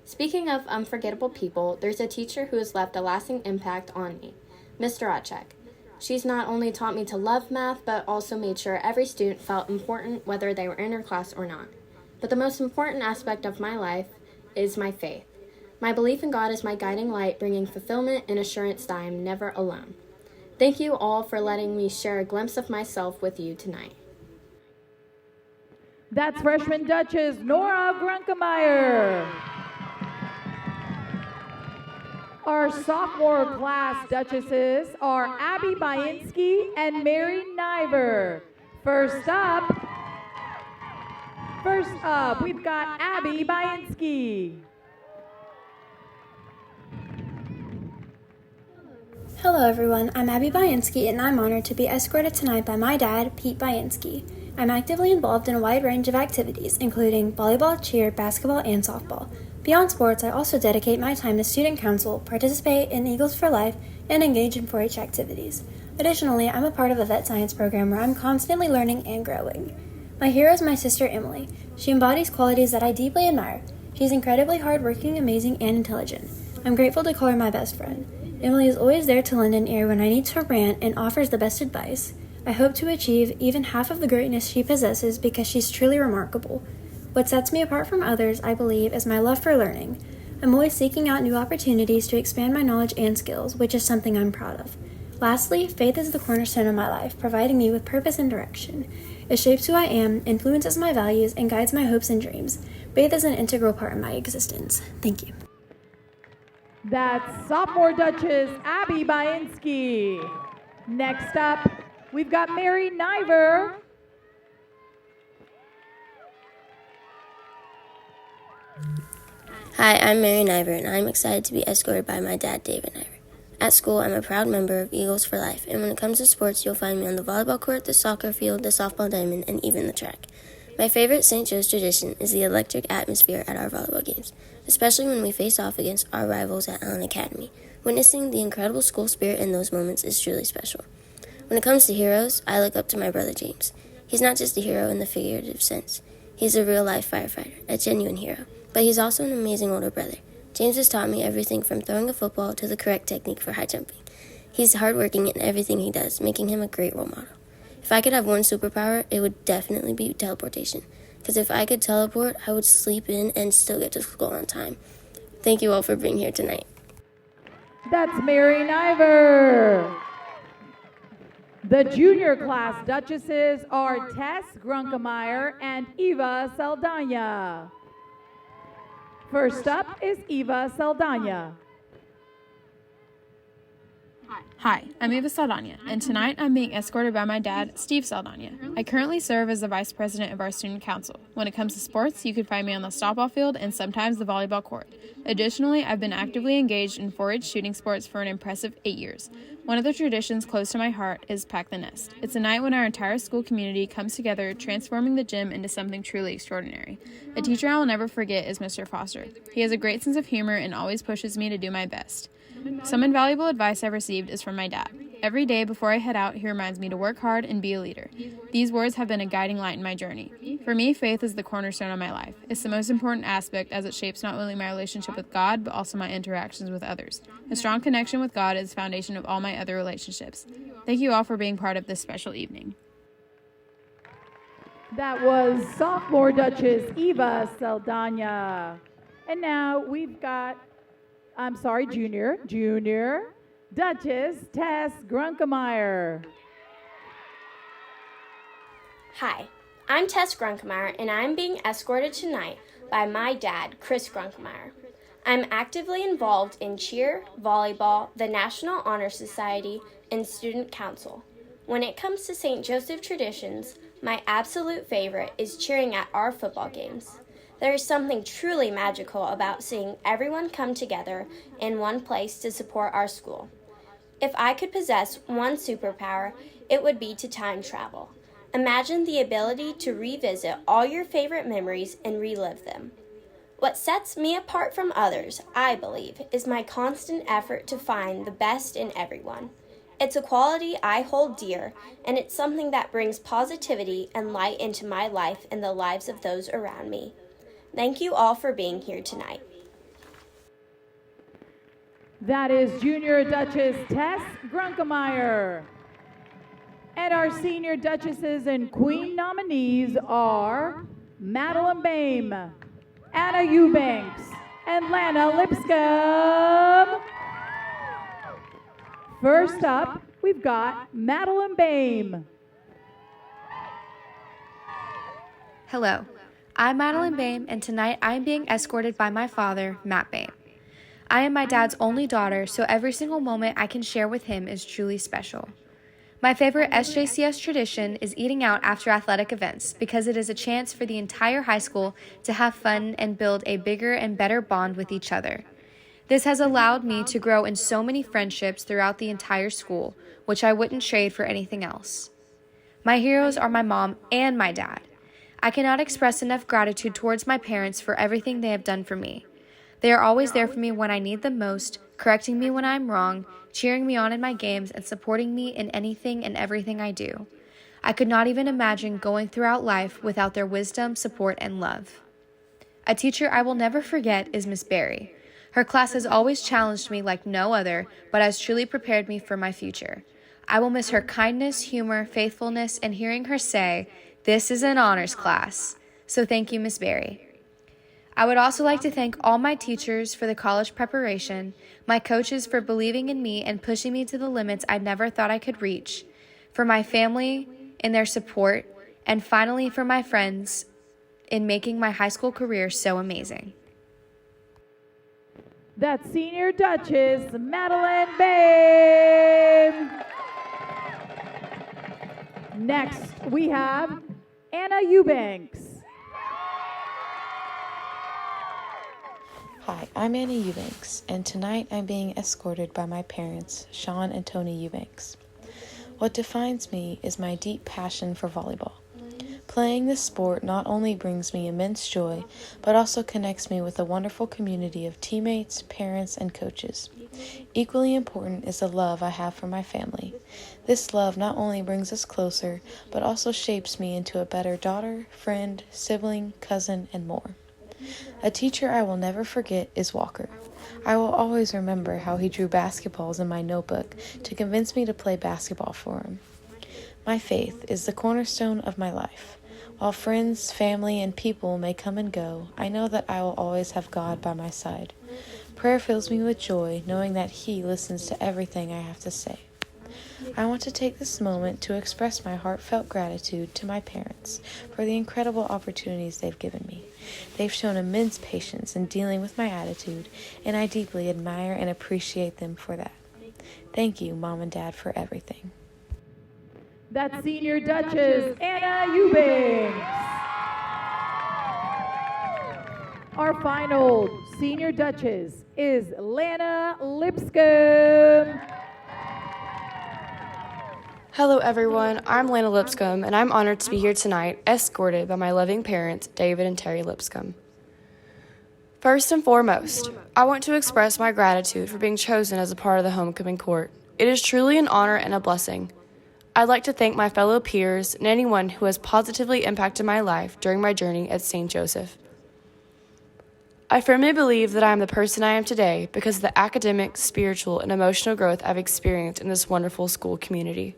N: Speaking of unforgettable people, there's a teacher who has left a lasting impact on me, Ms. Doracek. She's not only taught me to love math, but also made sure every student felt important, whether they were in her class or not. But the most important aspect of my life is my faith. My belief in God is my guiding light, bringing fulfillment and assurance that I am never alone. Thank you all for letting me share a glimpse of myself with you tonight.
K: That's freshman Duchess Nora Grunkemeyer. Our sophomore class Duchesses are Abby Bainski and Mary Niver. First up, we've got Abby Bainski.
O: Hello everyone, I'm Abby Bainski and I'm honored to be escorted tonight by my dad, Pete Bainski. I'm actively involved in a wide range of activities, including volleyball, cheer, basketball, and softball. Beyond sports, I also dedicate my time to student council, participate in Eagles for Life, and engage in 4-H activities. Additionally, I'm a part of a vet science program where I'm constantly learning and growing. My hero is my sister Emily. She embodies qualities that I deeply admire. She's incredibly hardworking, amazing, and intelligent. I'm grateful to call her my best friend. Emily is always there to lend an ear when I need to rant and offers the best advice. I hope to achieve even half of the greatness she possesses because she's truly remarkable. What sets me apart from others, I believe, is my love for learning. I'm always seeking out new opportunities to expand my knowledge and skills, which is something I'm proud of. Lastly, faith is the cornerstone of my life, providing me with purpose and direction. It shapes who I am, influences my values, and guides my hopes and dreams. Faith is an integral part of my existence. Thank you.
K: That's sophomore Duchess Abby Bainski. Next up, we've got Mary Niver.
P: Hi, I'm Mary Niver, and I'm excited to be escorted by my dad, David Niver. At school, I'm a proud member of Eagles for Life, and when it comes to sports, you'll find me on the volleyball court, the soccer field, the softball diamond, and even the track. My favorite St. Joe's tradition is the electric atmosphere at our volleyball games, especially when we face off against our rivals at Allen Academy. Witnessing the incredible school spirit in those moments is truly special. When it comes to heroes, I look up to my brother James. He's not just a hero in the figurative sense. He's a real-life firefighter, a genuine hero. But he's also an amazing older brother. James has taught me everything from throwing a football to the correct technique for high jumping. He's hardworking in everything he does, making him a great role model. If I could have one superpower, it would definitely be teleportation. Because if I could teleport, I would sleep in and still get to school on time. Thank you all for being here tonight.
K: That's Mary Niver. The junior class Duchesses are Tess Grunkemeyer and Eva Saldana. First up is Eva Saldana.
Q: Hi, I'm Eva Saldana, and tonight I'm being escorted by my dad, Steve Saldana. I currently serve as the vice president of our student council. When it comes to sports, you can find me on the softball field and sometimes the volleyball court. Additionally, I've been actively engaged in 4-H shooting sports for an impressive 8 years. One of the traditions close to my heart is Pack the Nest. It's a night when our entire school community comes together, transforming the gym into something truly extraordinary. A teacher I will never forget is Mr. Foster. He has a great sense of humor and always pushes me to do my best. Some invaluable advice I've received is from my dad. Every day before I head out, he reminds me to work hard and be a leader. These words have been a guiding light in my journey. For me, faith is the cornerstone of my life. It's the most important aspect as it shapes not only my relationship with God, but also my interactions with others. A strong connection with God is the foundation of all my other relationships. Thank you all for being part of this special evening.
K: That was sophomore Duchess Eva Saldana. And now we've got, junior Duchess Tess Grunkemeyer.
N: Hi, I'm Tess Grunkemeyer, and I'm being escorted tonight by my dad, Chris Grunkemeyer. I'm actively involved in cheer, volleyball, the National Honor Society, and Student Council. When it comes to St. Joseph traditions, my absolute favorite is cheering at our football games. There is something truly magical about seeing everyone come together in one place to support our school. If I could possess one superpower, it would be to time travel. Imagine the ability to revisit all your favorite memories and relive them. What sets me apart from others, I believe, is my constant effort to find the best in everyone. It's a quality I hold dear, and it's something that brings positivity and light into my life and the lives of those around me. Thank you all for being here tonight.
K: That is Junior Duchess Tess Grunkemeyer. And our Senior Duchesses and Queen nominees are Madeline Bame, Anna Eubanks, and Lana Lipscomb. First up, we've got Madeline Bame.
R: Hello, I'm Madeline Bame, and tonight I am being escorted by my father, Matt Bame. I am my dad's only daughter, so every single moment I can share with him is truly special. My favorite SJCS tradition is eating out after athletic events because it is a chance for the entire high school to have fun and build a bigger and better bond with each other. This has allowed me to grow in so many friendships throughout the entire school, which I wouldn't trade for anything else. My heroes are my mom and my dad. I cannot express enough gratitude towards my parents for everything they have done for me. They are always there for me when I need them most, correcting me when I'm wrong, cheering me on in my games, and supporting me in anything and everything I do. I could not even imagine going throughout life without their wisdom, support, and love. A teacher I will never forget is Miss Berry. Her class has always challenged me like no other, but has truly prepared me for my future. I will miss her kindness, humor, faithfulness, and hearing her say, "This is an honors class." So thank you, Miss Berry. I would also like to thank all my teachers for the college preparation, my coaches for believing in me and pushing me to the limits I never thought I could reach, for my family and their support, and finally for my friends in making my high school career so amazing.
K: That's Senior Duchess Madeline Bame. Next, we have Anna Eubanks.
S: Hi, I'm Anna Eubanks, and tonight I'm being escorted by my parents, Sean and Tony Eubanks. What defines me is my deep passion for volleyball. Playing this sport not only brings me immense joy, but also connects me with a wonderful community of teammates, parents, and coaches. Equally important is the love I have for my family. This love not only brings us closer, but also shapes me into a better daughter, friend, sibling, cousin, and more. A teacher I will never forget is Walker. I will always remember how he drew basketballs in my notebook to convince me to play basketball for him. My faith is the cornerstone of my life. While friends, family, and people may come and go, I know that I will always have God by my side. Prayer fills me with joy, knowing that He listens to everything I have to say. I want to take this moment to express my heartfelt gratitude to my parents for the incredible opportunities they've given me. They've shown immense patience in dealing with my attitude, and I deeply admire and appreciate them for that. Thank you, Mom and Dad, for everything.
K: That's Senior Duchess Anna Eubanks. Our final Senior Duchess is Lana Lipscomb.
T: Hello everyone, I'm Lana Lipscomb, and I'm honored to be here tonight, escorted by my loving parents, David and Terry Lipscomb. First and foremost, I want to express my gratitude for being chosen as a part of the Homecoming Court. It is truly an honor and a blessing. I'd like to thank my fellow peers and anyone who has positively impacted my life during my journey at St. Joseph. I firmly believe that I am the person I am today because of the academic, spiritual, and emotional growth I've experienced in this wonderful school community.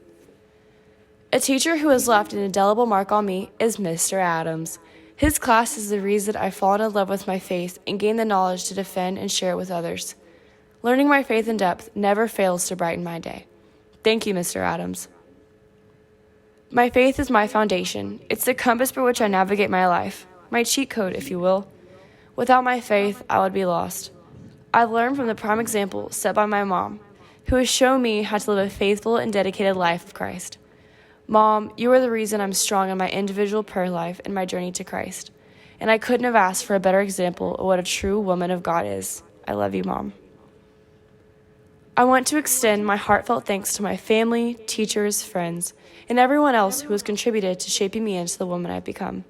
T: A teacher who has left an indelible mark on me is Mr. Adams. His class is the reason I've fallen in love with my faith and gained the knowledge to defend and share it with others. Learning my faith in depth never fails to brighten my day. Thank you, Mr. Adams. My faith is my foundation. It's the compass by which I navigate my life, my cheat code, if you will. Without my faith, I would be lost. I've learned from the prime example set by my mom, who has shown me how to live a faithful and dedicated life of Christ. Mom, you are the reason I'm strong in my individual prayer life and my journey to Christ. And I couldn't have asked for a better example of what a true woman of God is. I love you, Mom. I want to extend my heartfelt thanks to my family, teachers, friends, and everyone else who has contributed to shaping me into the woman I've become.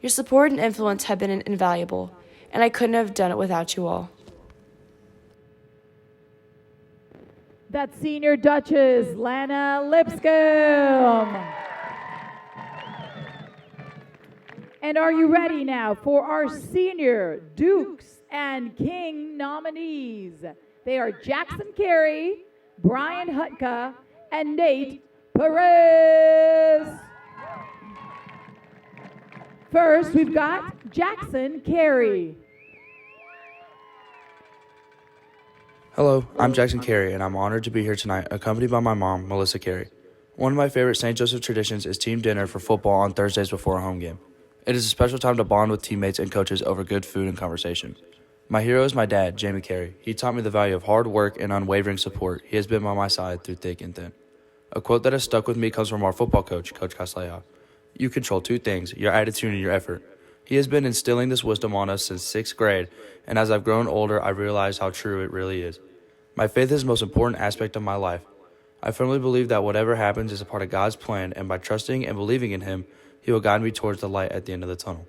T: Your support and influence have been invaluable, and I couldn't have done it without you all.
K: That's Senior Duchess Lana Lipscomb. And are you ready now for our Senior Dukes and King nominees? They are Jackson Carey, Bryan Hutka, and Nate Perez. First, we've got Jackson Carey.
U: Hello, I'm Jackson Carey, and I'm honored to be here tonight, accompanied by my mom, Melissa Carey. One of my favorite St. Joseph traditions is team dinner for football on Thursdays before a home game. It is a special time to bond with teammates and coaches over good food and conversation. My hero is my dad, Jamie Carey. He taught me the value of hard work and unwavering support. He has been by my side through thick and thin. A quote that has stuck with me comes from our football coach, Coach Castleja. You control two things, your attitude and your effort. He has been instilling this wisdom on us since 6th grade, and as I've grown older, I realize how true it really is. My faith is the most important aspect of my life. I firmly believe that whatever happens is a part of God's plan, and by trusting and believing in Him, He will guide me towards the light at the end of the tunnel.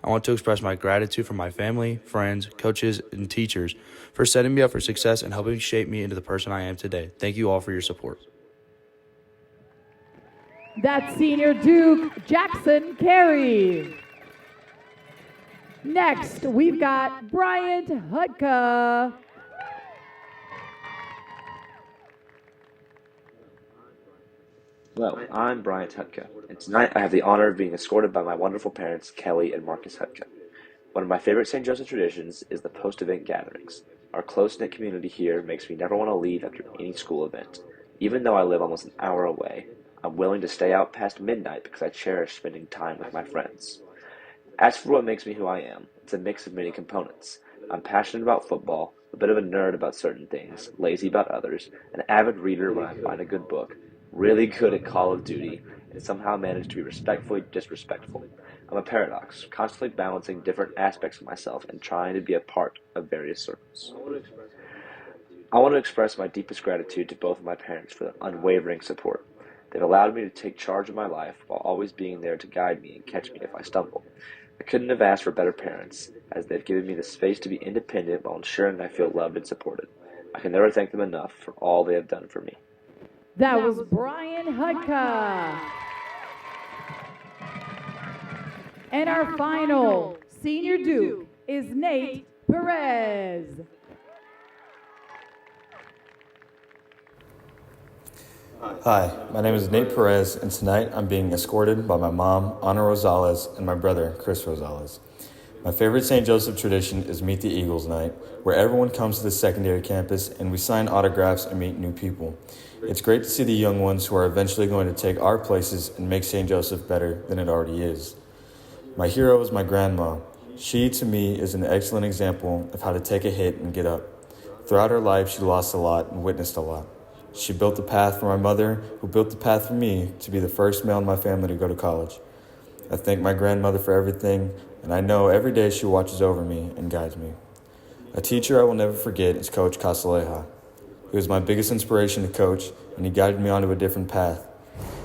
U: I want to express my gratitude for my family, friends, coaches, and teachers for setting me up for success and helping shape me into the person I am today. Thank you all for your support.
K: That's Senior Duke Jackson Carey. Next, we've got Bryan Hutka.
V: Hello, I'm Bryan Hutka, and tonight I have the honor of being escorted by my wonderful parents, Kelly and Marcus Hutka. One of my favorite St. Joseph traditions is the post-event gatherings. Our close-knit community here makes me never want to leave after any school event. Even though I live almost an hour away, I'm willing to stay out past midnight because I cherish spending time with my friends. As for what makes me who I am, it's a mix of many components. I'm passionate about football, a bit of a nerd about certain things, lazy about others, an avid reader when I find a good book, really good at Call of Duty, and somehow manage to be respectfully disrespectful. I'm a paradox, constantly balancing different aspects of myself and trying to be a part of various circles. I want to express my deepest gratitude to both of my parents for their unwavering support. They've allowed me to take charge of my life while always being there to guide me and catch me if I stumble. I couldn't have asked for better parents, as they've given me the space to be independent while ensuring I feel loved and supported. I can never thank them enough for all they have done for me.
K: That was Bryan Hutka. And our final Senior Duke is Nate Perez.
W: Hi, my name is Nate Perez, and tonight I'm being escorted by my mom, Ana Rosales, and my brother, Chris Rosales. My favorite St. Joseph tradition is Meet the Eagles night, where everyone comes to the secondary campus and we sign autographs and meet new people. It's great to see the young ones who are eventually going to take our places and make St. Joseph better than it already is. My hero is my grandma. She, to me, is an excellent example of how to take a hit and get up. Throughout her life, she lost a lot and witnessed a lot. She built the path for my mother, who built the path for me to be the first male in my family to go to college. I thank my grandmother for everything, and I know every day she watches over me and guides me. A teacher I will never forget is Coach Castleja. He was my biggest inspiration to coach, and he guided me onto a different path.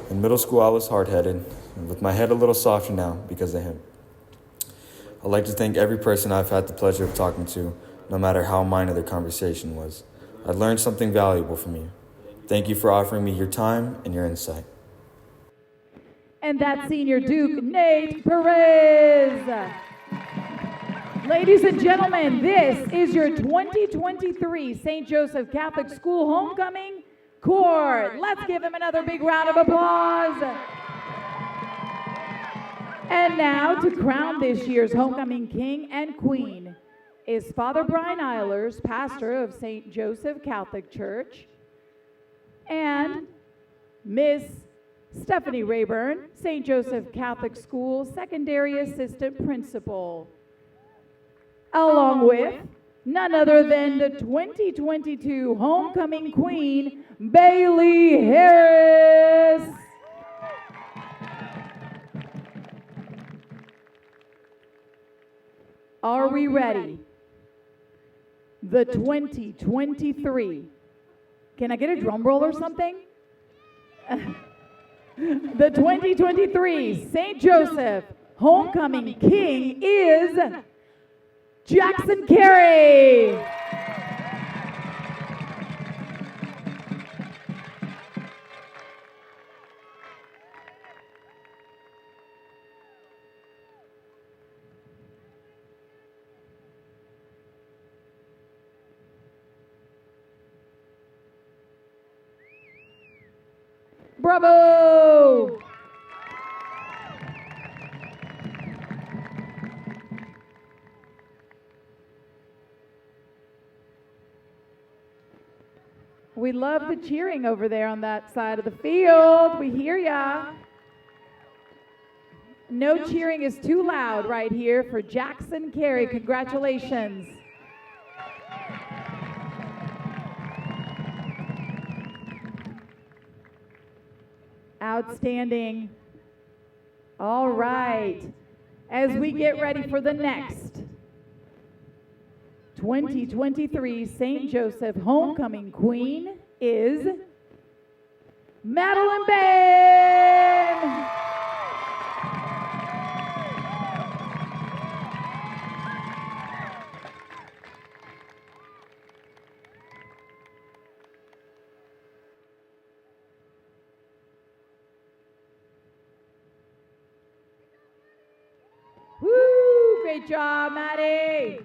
W: In middle school, I was hard-headed, and with my head a little softer now because of him. I'd like to thank every person I've had the pleasure of talking to, no matter how minor the conversation was. I learned something valuable from you. Thank you for offering me your time and your insight.
K: And that's Senior Duke Nate Perez. Ladies and gentlemen, this is your 2023 St. Joseph Catholic School Homecoming Court. Let's give them another big round of applause. And now to crown this year's Homecoming King and Queen is Father Bryan Eilers, pastor of St. Joseph Catholic Church, and Miss Stephanie Rayburn, St. Joseph Catholic School Secondary Assistant Principal, along with none other than the 2022 Homecoming Queen, Bailey Harris. Are we ready? The 2023. Can I get a drum roll or something? The 2023 St. Joseph Homecoming King is Jackson Carey. Bravo! We love the cheering over there on that side of the field. We hear ya. No cheering is too loud right here for Jackson Carey. Congratulations. Outstanding. All right. As we get ready for the next 2023 St. Joseph Homecoming Queen is Madeline Bain. Woo! Great job, Maddie.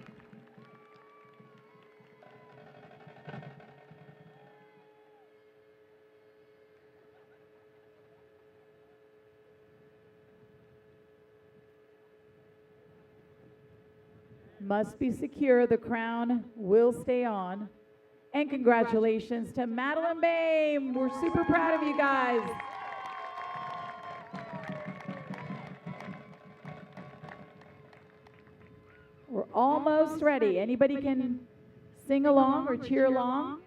K: Must be secure. The crown will stay on. And congratulations to Madeline Bain. We're super proud of you guys. We're almost ready. Anybody can sing along or cheer along.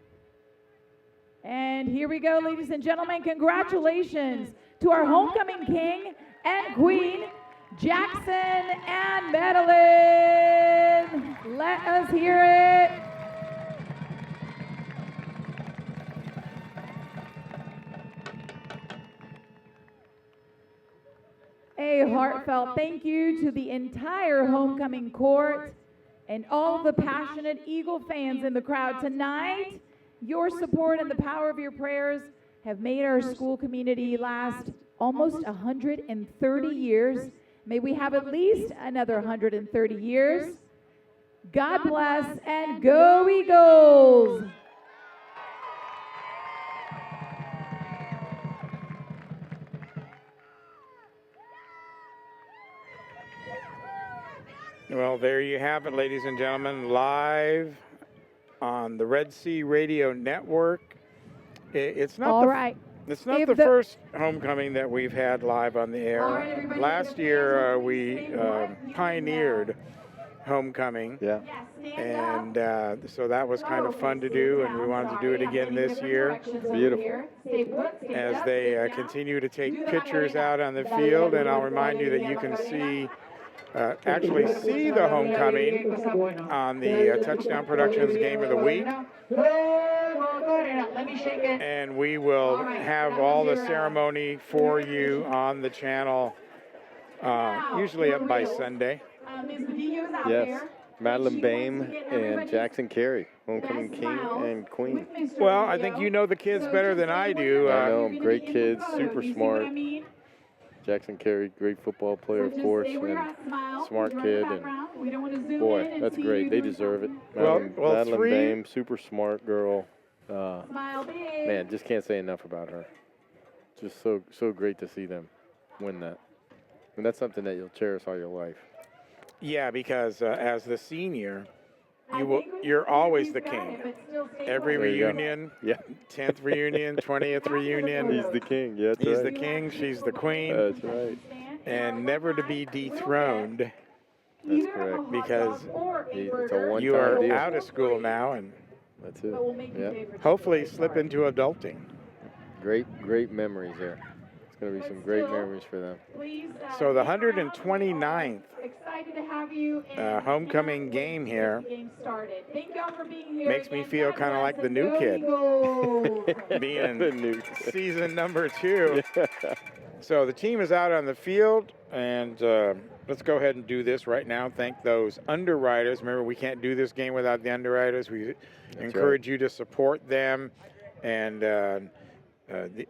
K: And here we go, ladies and gentlemen. Congratulations to our homecoming king and queen, Jackson and Madeline. Let us hear it. A heartfelt thank you to the entire homecoming court and all the passionate Eagle fans in the crowd tonight. Your support and the power of your prayers have made our school community last almost 130 years. May we have at least another 130 years. God bless and go Eagles!
A: Well, there you have it, ladies and gentlemen, live on the Red Sea Radio Network. It's not It's not the first homecoming that we've had live on the air. Last year, we pioneered homecoming.
B: Yeah.
A: And so that was kind of fun to do, and we wanted to do it again this year.
B: Beautiful.
A: As they continue to take pictures out on the field, and I'll remind you that you can actually see the homecoming on the Touchdown Productions Game of the Week. And we will have all the ceremony for you on the channel, usually up by Sunday.
B: Yes. Madeline Bame and Jackson Carey, homecoming king and queen.
A: Well, I think you know the kids better than I do.
B: I know them. Great kids, super smart. Jackson Carey, great football player, of course, and smart kid. And boy, that's great. They deserve it. Madeline Bame, super smart girl. Man, just can't say enough about her. Just so great to see them win that. And that's something that you'll cherish all your life.
A: Yeah, because as the senior, you're always the king. Every reunion, 10th reunion, 20th reunion.
B: He's the king, yeah, that's
A: He's
B: right.
A: the king, she's the queen.
B: That's right.
A: And never to be dethroned.
B: That's correct.
A: Because
B: it's a one-time
A: you are
B: deal.
A: out of school now, and
B: that's it. Yeah.
A: Hopefully slip into adulting.
B: Great memories there. It's going to be some great memories for them.
A: So the 129th homecoming game here makes me feel kind of like the new kid, being
B: The new
A: season number 2. So the team is out on the field, and let's go ahead and do this right now. Thank those underwriters. Remember, we can't do this game without the underwriters. We encourage you to support them, and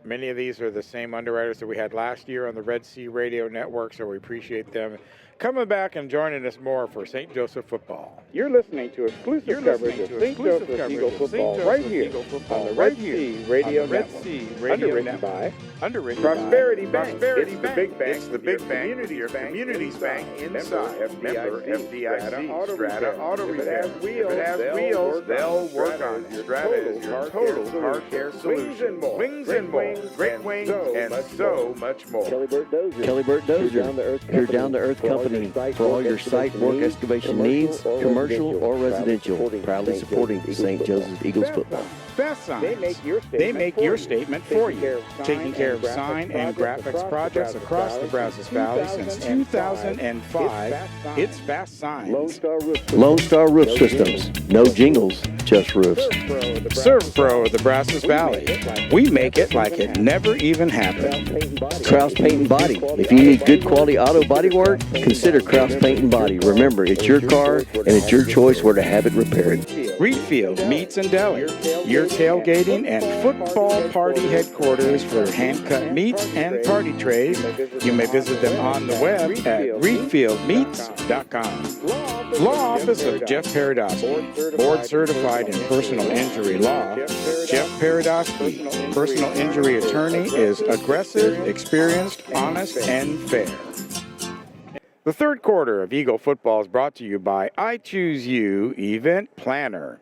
A: many of these are the same underwriters that we had last year on the Red Sea Radio Network, so we appreciate them coming back and joining us more for St. Joseph football. You're listening to exclusive coverage of St. Joseph Eagle football right here on the Red Sea Radio Network. Underwritten by Prosperity Bank. It's the big bank. It's the big bank. Communities Bank inside. Member FDIC. Strata Auto Repair. If it has wheels, they'll work on it. Strata is your total car care solution. Wings and more. Great wings and so much more.
I: Kelly Burt Dozier, your down-to-earth company for all your site work excavation needs, commercial or residential. Proudly supporting St. Joseph Eagles football.
A: Fast Signs. They make your statement for you. Taking care of sign and graphics projects across the Brazos Valley since 2005. It's Fast Signs.
I: Lone Star Roof Systems. No jingles, just roofs.
A: Serve Pro of the Brazos Valley. We make it like it never even happened.
I: Kraus Paint and Body. If you need good quality auto body work, consider Kraus Paint and Body. Remember, it's your car and it's your choice where to have it repaired.
A: Reedfield Meats and Deli. Your tailgating and football party headquarters for hand-cut meats and party trays. You may visit them on the web at reedfieldmeats.com. Law Office of Jeff Paradosky. Board certified in personal injury law. Jeff Paradosky, personal injury attorney, is aggressive, experienced, honest, and fair. The third quarter of Eagle football is brought to you by I Choose You Event Planner.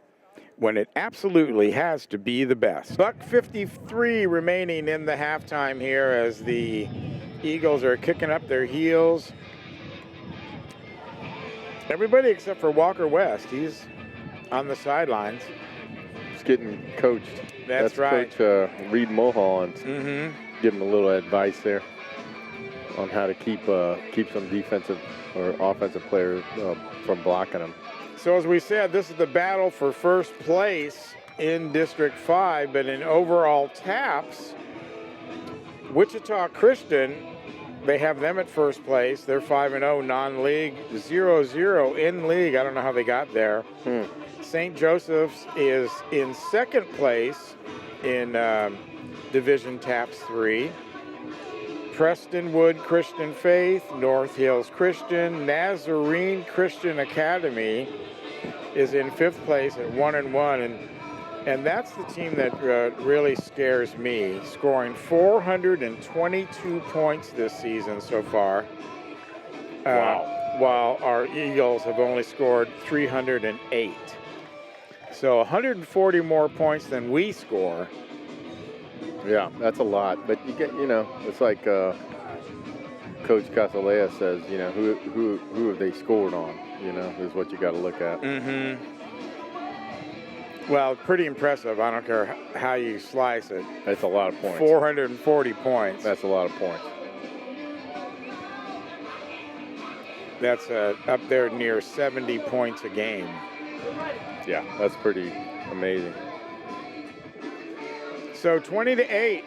A: When it absolutely has to be the best. $1:53 remaining in the halftime here as the Eagles are kicking up their heels. Everybody except for Walker West. He's on the sidelines.
B: He's getting coached.
A: That's right.
B: Coach Reed Mulholland. Give him a little advice there on how to keep some defensive or offensive players from blocking them.
A: So as we said, this is the battle for first place in District 5, but in overall taps, Wichita Christian, they have them at first place. They're 5-0 non-league, 0-0 in league. I don't know how they got there. St. Joseph's is in second place in Division Taps 3. Prestonwood Christian Faith, North Hills Christian, Nazarene Christian Academy is in fifth place at 1-1, and that's the team that really scares me, scoring 422 points this season so far. While our Eagles have only scored 308. So 140 more points than we score.
B: Yeah, that's a lot. But it's like Coach Casalea says, who have they scored on? Is what you got to look at.
A: Well, pretty impressive. I don't care how you slice it.
B: That's a lot of points.
A: 440 points.
B: That's a lot of points.
A: That's up there near 70 points a game.
B: Yeah, that's pretty amazing.
A: So 20-8.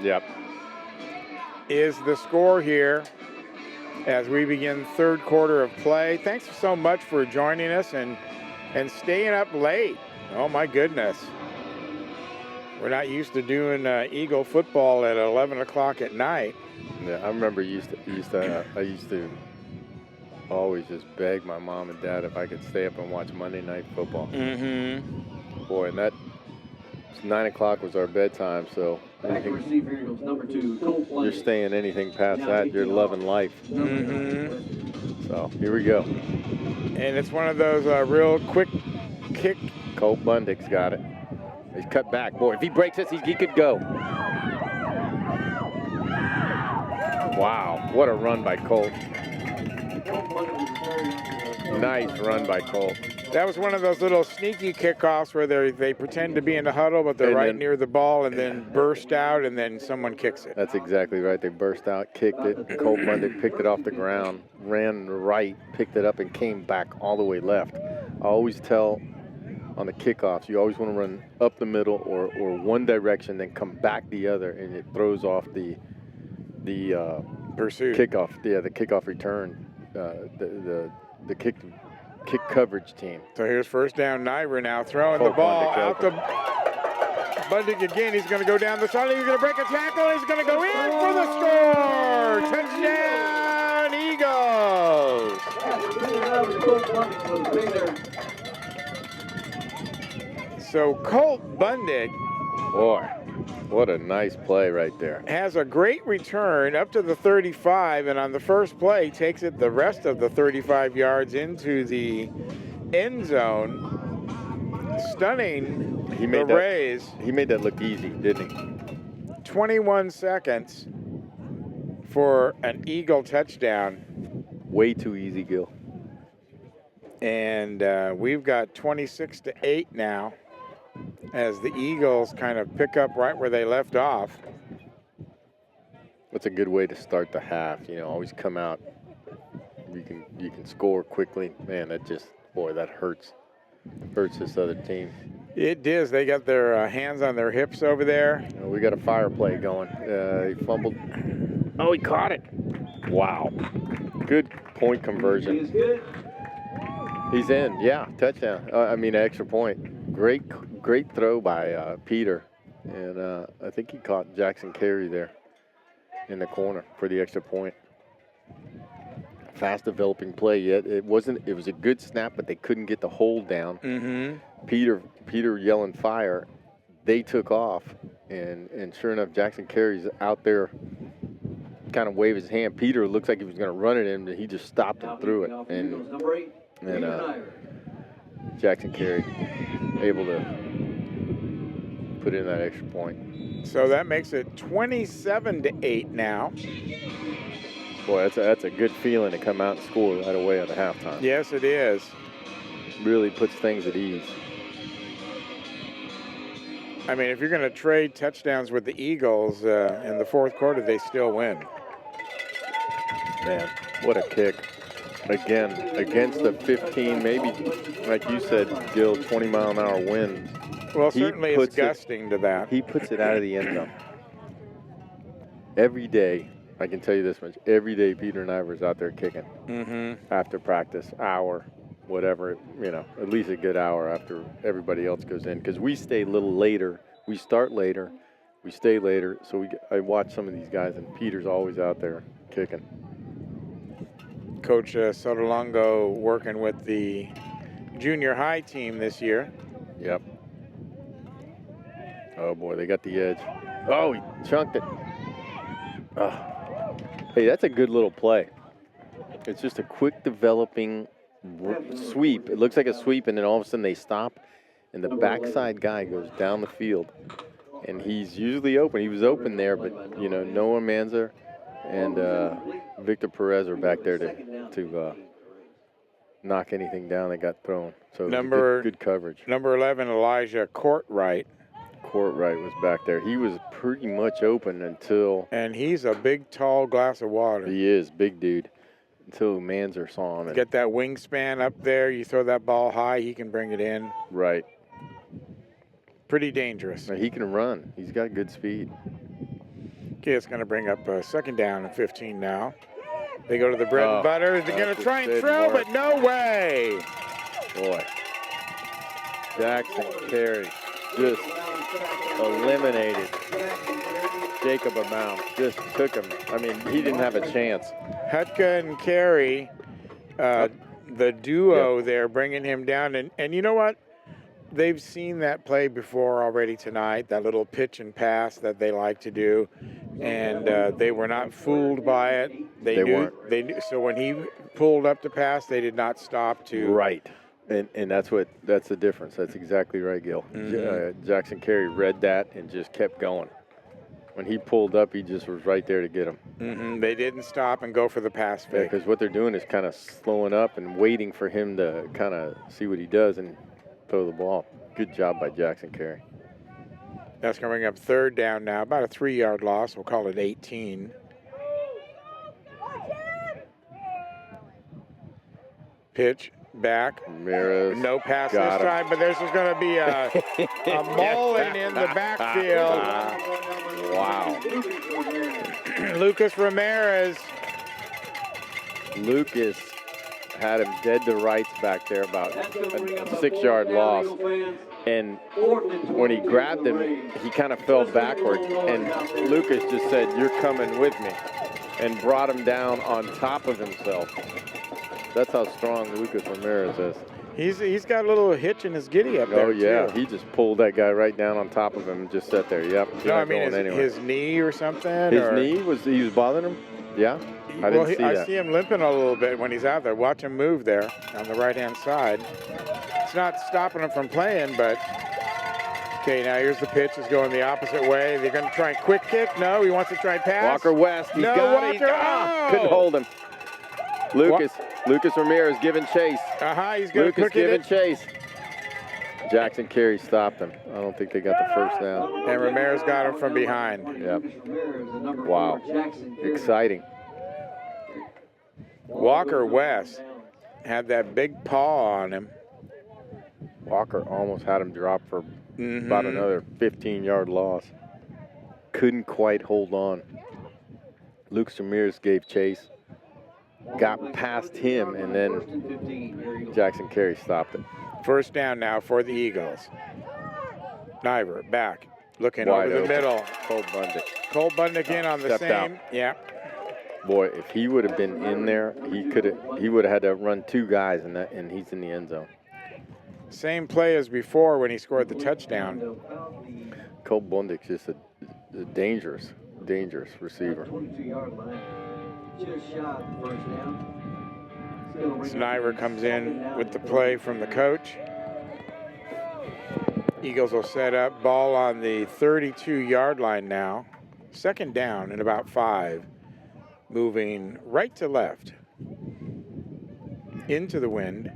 B: Yep.
A: Is the score here. as we begin third quarter of play. Thanks so much for joining us and staying up late. Oh my goodness. We're not used to doing Eagle football at 11 o'clock at night.
B: Yeah, I remember I used to always just beg my mom and dad if I could stay up and watch Monday Night Football.
A: Mm-hmm.
B: Boy, and that 9 o'clock was our bedtime, so you're staying anything past that, you're loving life.
A: Mm-hmm.
B: So here we go.
A: And it's one of those real quick kick.
B: Colt Bundick's got it. He's cut back. Boy, if he breaks this, he could go. Wow, what a run by Colt. Nice run by Colt.
A: That was one of those little sneaky kickoffs where they pretend to be in the huddle, but they're right near the ball and then burst out, and then someone kicks it.
B: That's exactly right. They burst out, kicked it. Colt Bundick picked it off the ground, ran right, picked it up, and came back all the way left. I always tell on the kickoffs, you always want to run up the middle or one direction, then come back the other, and it throws off the
A: pursuit
B: kickoff. Yeah, the kickoff return. The kick coverage team.
A: So here's first down. Naira now throwing the ball out the Bundick again. He's going to go down the sideline. He's going to break a tackle. He's going to go in for the score. Touchdown, Eagles. So Colt Bundick,
B: boy, what a nice play right there.
A: Has a great return up to the 35, and on the first play takes it the rest of the 35 yards into the end zone. Stunning.
B: He made
A: the Rays.
B: He made that look easy, didn't he?
A: 21 seconds for an Eagle touchdown.
B: Way too easy, Gil.
A: And we've got 26-8 now, as the Eagles kind of pick up right where they left off.
B: That's a good way to start the half. You know, always come out. You can score quickly. Man, that just, boy, that hurts this other team.
A: It does. They got their hands on their hips over there.
B: You know, we got a fire play going. He fumbled. Oh, he caught it. Wow. Good point conversion. He's in. Yeah, touchdown. Extra point. Great throw by Peter. And I think he caught Jackson Carey there in the corner for the extra point. Fast developing play yet. It was a good snap, but they couldn't get the hold down.
A: Mm-hmm.
B: Peter yelling fire. They took off, and sure enough, Jackson Carey's out there, kind of wave his hand. Peter looks like he was going to run it in, but he just stopped and threw it. And Jackson Carey able to put in that extra point.
A: So that makes it 27-8 now.
B: Boy, that's a good feeling to come out and score right away at the halftime.
A: Yes, it is.
B: Really puts things at ease.
A: I mean, if you're going to trade touchdowns with the Eagles in the fourth quarter, they still win.
B: Man, what a kick. Again, against the 15, maybe, like you said, Gil, 20-mile-an-hour wind.
A: Well, certainly it's gusting to that.
B: He puts it out of the end zone. Every day, I can tell you this much, every day Peter Niver's out there kicking.
A: Mm-hmm.
B: After practice, hour, whatever, at least a good hour after everybody else goes in. Because we stay a little later. We start later. We stay later. So I watch some of these guys, and Peter's always out there kicking.
A: Coach Sotolongo working with the junior high team this year.
B: Yep. Oh, boy, they got the edge. Oh, he chunked it. Oh. Hey, that's a good little play. It's just a quick developing sweep. It looks like a sweep, and then all of a sudden they stop, and the backside guy goes down the field. And he's usually open. He was open there, but, Noah Manzer and Victor Perez are back there to knock anything down that got thrown. So good coverage.
A: Number 11, Elijah Courtwright.
B: Courtwright was back there. He was pretty much open until...
A: And he's a big, tall glass of water.
B: He is, big dude. Until Manzer saw him.
A: Get that wingspan up there. You throw that ball high, he can bring it in.
B: Right.
A: Pretty dangerous.
B: He can run. He's got good speed.
A: Okay, it's going to bring up second down and 15 now. They go to the bread and butter. They're going to try and throw, but no way.
B: Boy. Jackson Carey just eliminated Jacob Amount. Just took him. I mean, he didn't have a chance.
A: Hutka and Carey, the duo there, bringing him down. And you know what? They've seen that play before already tonight, that little pitch and pass that they like to do. And they were not fooled by it. They
B: weren't.
A: They knew, so when he pulled up to pass, they did not stop to.
B: Right. And that's the difference. That's exactly right, Gil.
A: Mm-hmm.
B: Jackson Carey read that and just kept going. When he pulled up, he just was right there to get him.
A: Mm-hmm. They didn't stop and go for the pass fake.
B: Because what they're doing is kind of slowing up and waiting for him to kind of see what he does and throw the ball. Good job by Jackson Carey.
A: That's coming up third down now, about a 3-yard loss. We'll call it 18. Pitch back.
B: Ramirez.
A: No pass this time, but this is going to be a mauling in the backfield.
B: Wow.
A: Lucas Ramirez.
B: Lucas had him dead to rights back there, about a 6-yard loss. And when he grabbed him, he kind of fell backward. And Lucas just said, "You're coming with me," and brought him down on top of himself. That's how strong Lucas Ramirez is.
A: He's got a little hitch in his giddy up there.
B: Oh, yeah.
A: too.
B: He just pulled that guy right down on top of him and just sat there. Yep.
A: No, I mean, his knee or something?
B: His knee, he was bothering him? Yeah.
A: I see him limping a little bit when he's out there. Watch him move there on the right-hand side. It's not stopping him from playing, but... Okay, now here's the pitch. He's going the opposite way. They're going to try and quick kick. No, he wants to try and pass.
B: Walker West. He's got it. Couldn't hold him. Lucas Ramirez giving chase.
A: He's going to
B: Lucas giving chase. Jackson Carey stopped him. I don't think they got the first down.
A: And Ramirez got him from behind.
B: Yep. Wow. Exciting.
A: Walker West had that big paw on him.
B: Walker almost had him drop for about another 15-yard loss. Couldn't quite hold on. Lucas Ramirez gave chase. Got past him, and then Jackson Carey stopped it.
A: First down now for the Eagles. Niver back, looking
B: wide
A: over the middle.
B: Cole Bundick.
A: Cole Bundick in on the
B: Stepped
A: same.
B: Out.
A: Yeah.
B: Boy, if he would have been in there, he would have had to run 2 guys, and he's in the end zone.
A: Same play as before when he scored the touchdown.
B: Cole Bundick's just a dangerous receiver.
A: Sniver comes in with the play from the coach. Eagles will set up, ball on the 32-yard line now. Second down and about 5. Moving right to left. Into the wind.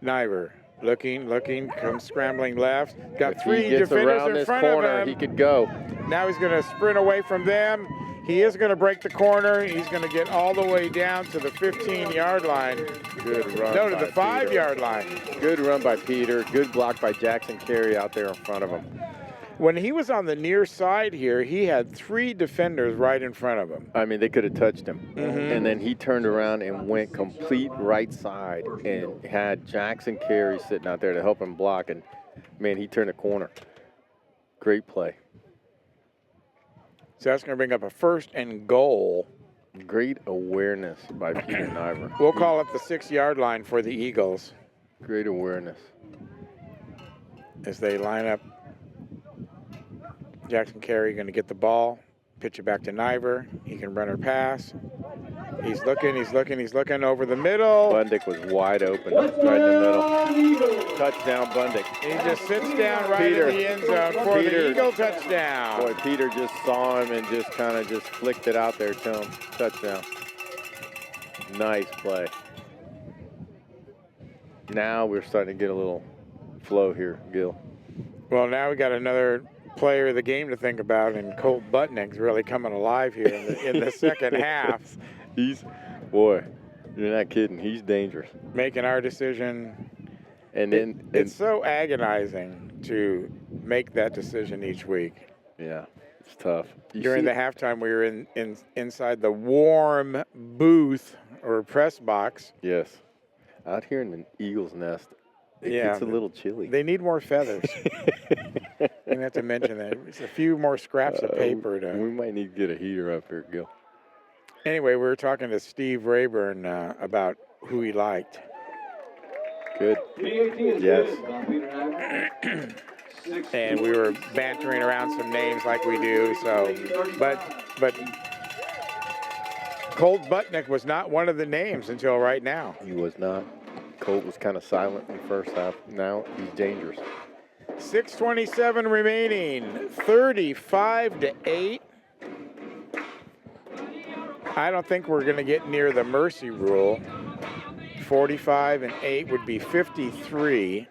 A: Niver looking, comes scrambling left. Got
B: If
A: 3
B: he gets
A: defenders
B: around
A: in
B: this
A: front
B: corner,
A: of him.
B: he could go.
A: Now he's going to sprint away from them. He is going to break the corner. He's going to get all the way down to the 15-yard line.
B: Good run.
A: No, to the 5-yard line.
B: Good run by Peter. Good block by Jackson Carey out there in front of him.
A: When he was on the near side here, he had 3 defenders right in front of him.
B: I mean, they could have touched him. And then he turned around and went complete right side and had Jackson Carey sitting out there to help him block. And, man, he turned a corner. Great play.
A: So that's going to bring up a 1st and goal.
B: Great awareness by Peter Niver.
A: We'll call it the 6-yard line for the Eagles.
B: Great awareness.
A: As they line up. Jackson Carey going to get the ball, pitch it back to Niver. He can run or pass. He's looking over the middle.
B: Bundick was wide open, right in the middle. Touchdown, Bundick.
A: He just sits down right in the end zone for the Eagle touchdown.
B: Boy, Peter just saw him and just kind of just flicked it out there to him. Touchdown. Nice play. Now we're starting to get a little flow here, Gil.
A: Well, now we got another player of the game to think about, and Colt Butnick's really coming alive here in the second half.
B: Boy, you're not kidding. He's dangerous.
A: Making our decision.
B: And then
A: it's so agonizing to make that decision each week.
B: Yeah, it's tough.
A: During the halftime, we were inside the warm booth or press box.
B: Yes. Out here in the Eagles nest, it gets a little chilly.
A: They need more feathers. I'm going to have to mention that. It's a few more scraps of paper.
B: We might need to get a heater up here, Gil.
A: Anyway, we were talking to Steve Rayburn about who he liked.
B: Good. Yes.
A: And we were bantering around some names like we do. So, but Colt Butnick was not one of the names until right now.
B: He was not. Colt was kind of silent in the first half. Now he's dangerous.
A: 6:27 remaining. 35-8. I don't think we're going to get near the mercy rule. 45-8 would be 53.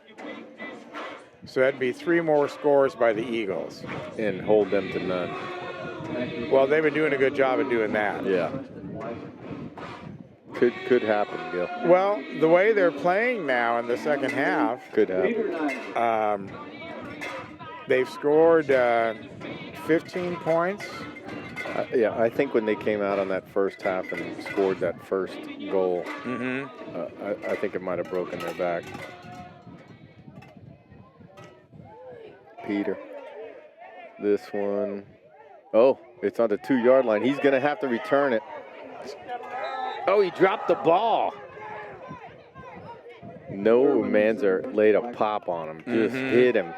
A: So that'd be 3 more scores by the Eagles.
B: And hold them to none.
A: Well, they've been doing a good job of doing that.
B: Yeah. Could happen, Gil.
A: Well, the way they're playing now in the second half.
B: Could happen.
A: They've scored 15 points.
B: Yeah, I think when they came out on that first half and scored that first goal, I think it might have broken their back. Peter. This one. Oh, it's on the 2-yard line. He's going to have to return it. Oh, he dropped the ball. No, Manzer laid a pop on him. Just hit him.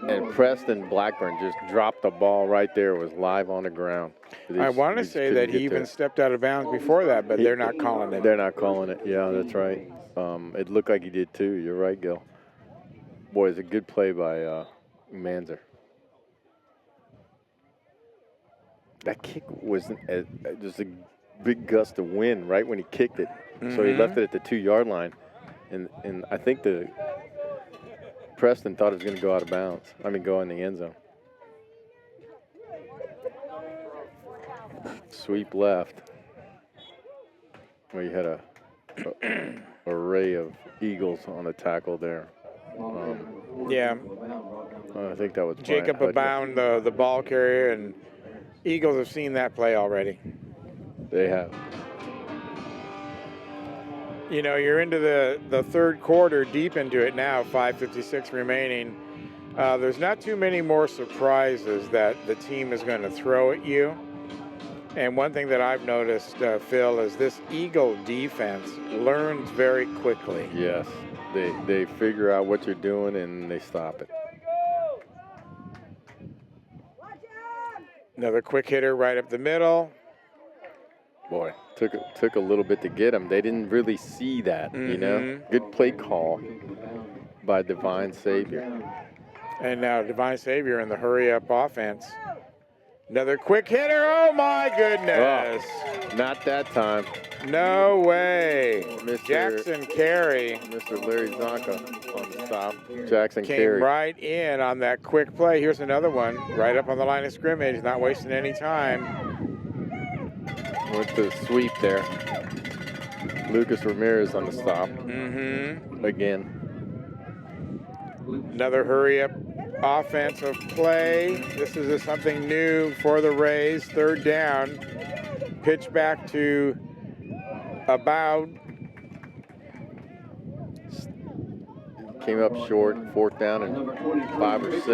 B: And Preston Blackburn just dropped the ball right there. It was live on the ground.
A: I want to say that he even stepped out of bounds before that, but they're not calling it.
B: They're not calling it. Yeah, that's right. It looked like he did too. You're right, Gil. Boy, it's a good play by Manzer. That kick was just a big gust of wind right when he kicked it. So he left it at the 2-yard line. And I think Preston thought it was going to go out of bounds. I mean, go in the end zone. Sweep left. Well, you had a array of Eagles on the tackle there.
A: Yeah.
B: I think that was
A: Jacob Abound, the ball carrier, and Eagles have seen that play already.
B: They have.
A: You know, you're into the third quarter, deep into it now, 5:56 remaining. There's not too many more surprises that the team is going to throw at you. And one thing that I've noticed, Phil, is this Eagle defense learns very quickly.
B: Yes, they figure out what you're doing and they stop it.
A: Another quick hitter right up the middle.
B: Boy, took a little bit to get him. They didn't really see that, you know. Good play call by Divine Savior.
A: And now Divine Savior in the hurry-up offense. Another quick hitter. Oh, my goodness.
B: Oh, not that time.
A: No way. Jackson Carey.
B: Mr. Larry Zonka on the stop. Jackson
A: came
B: Carey.
A: right in on that quick play. Here's another one. Right up on the line of scrimmage. Not wasting any time.
B: Went to the sweep there. Lucas Ramirez on the stop. Again.
A: Another hurry-up offensive play. This is something new for the Rays. 3rd down. Pitch back to Aboud.
B: Came up short. 4th down and 5 or 6.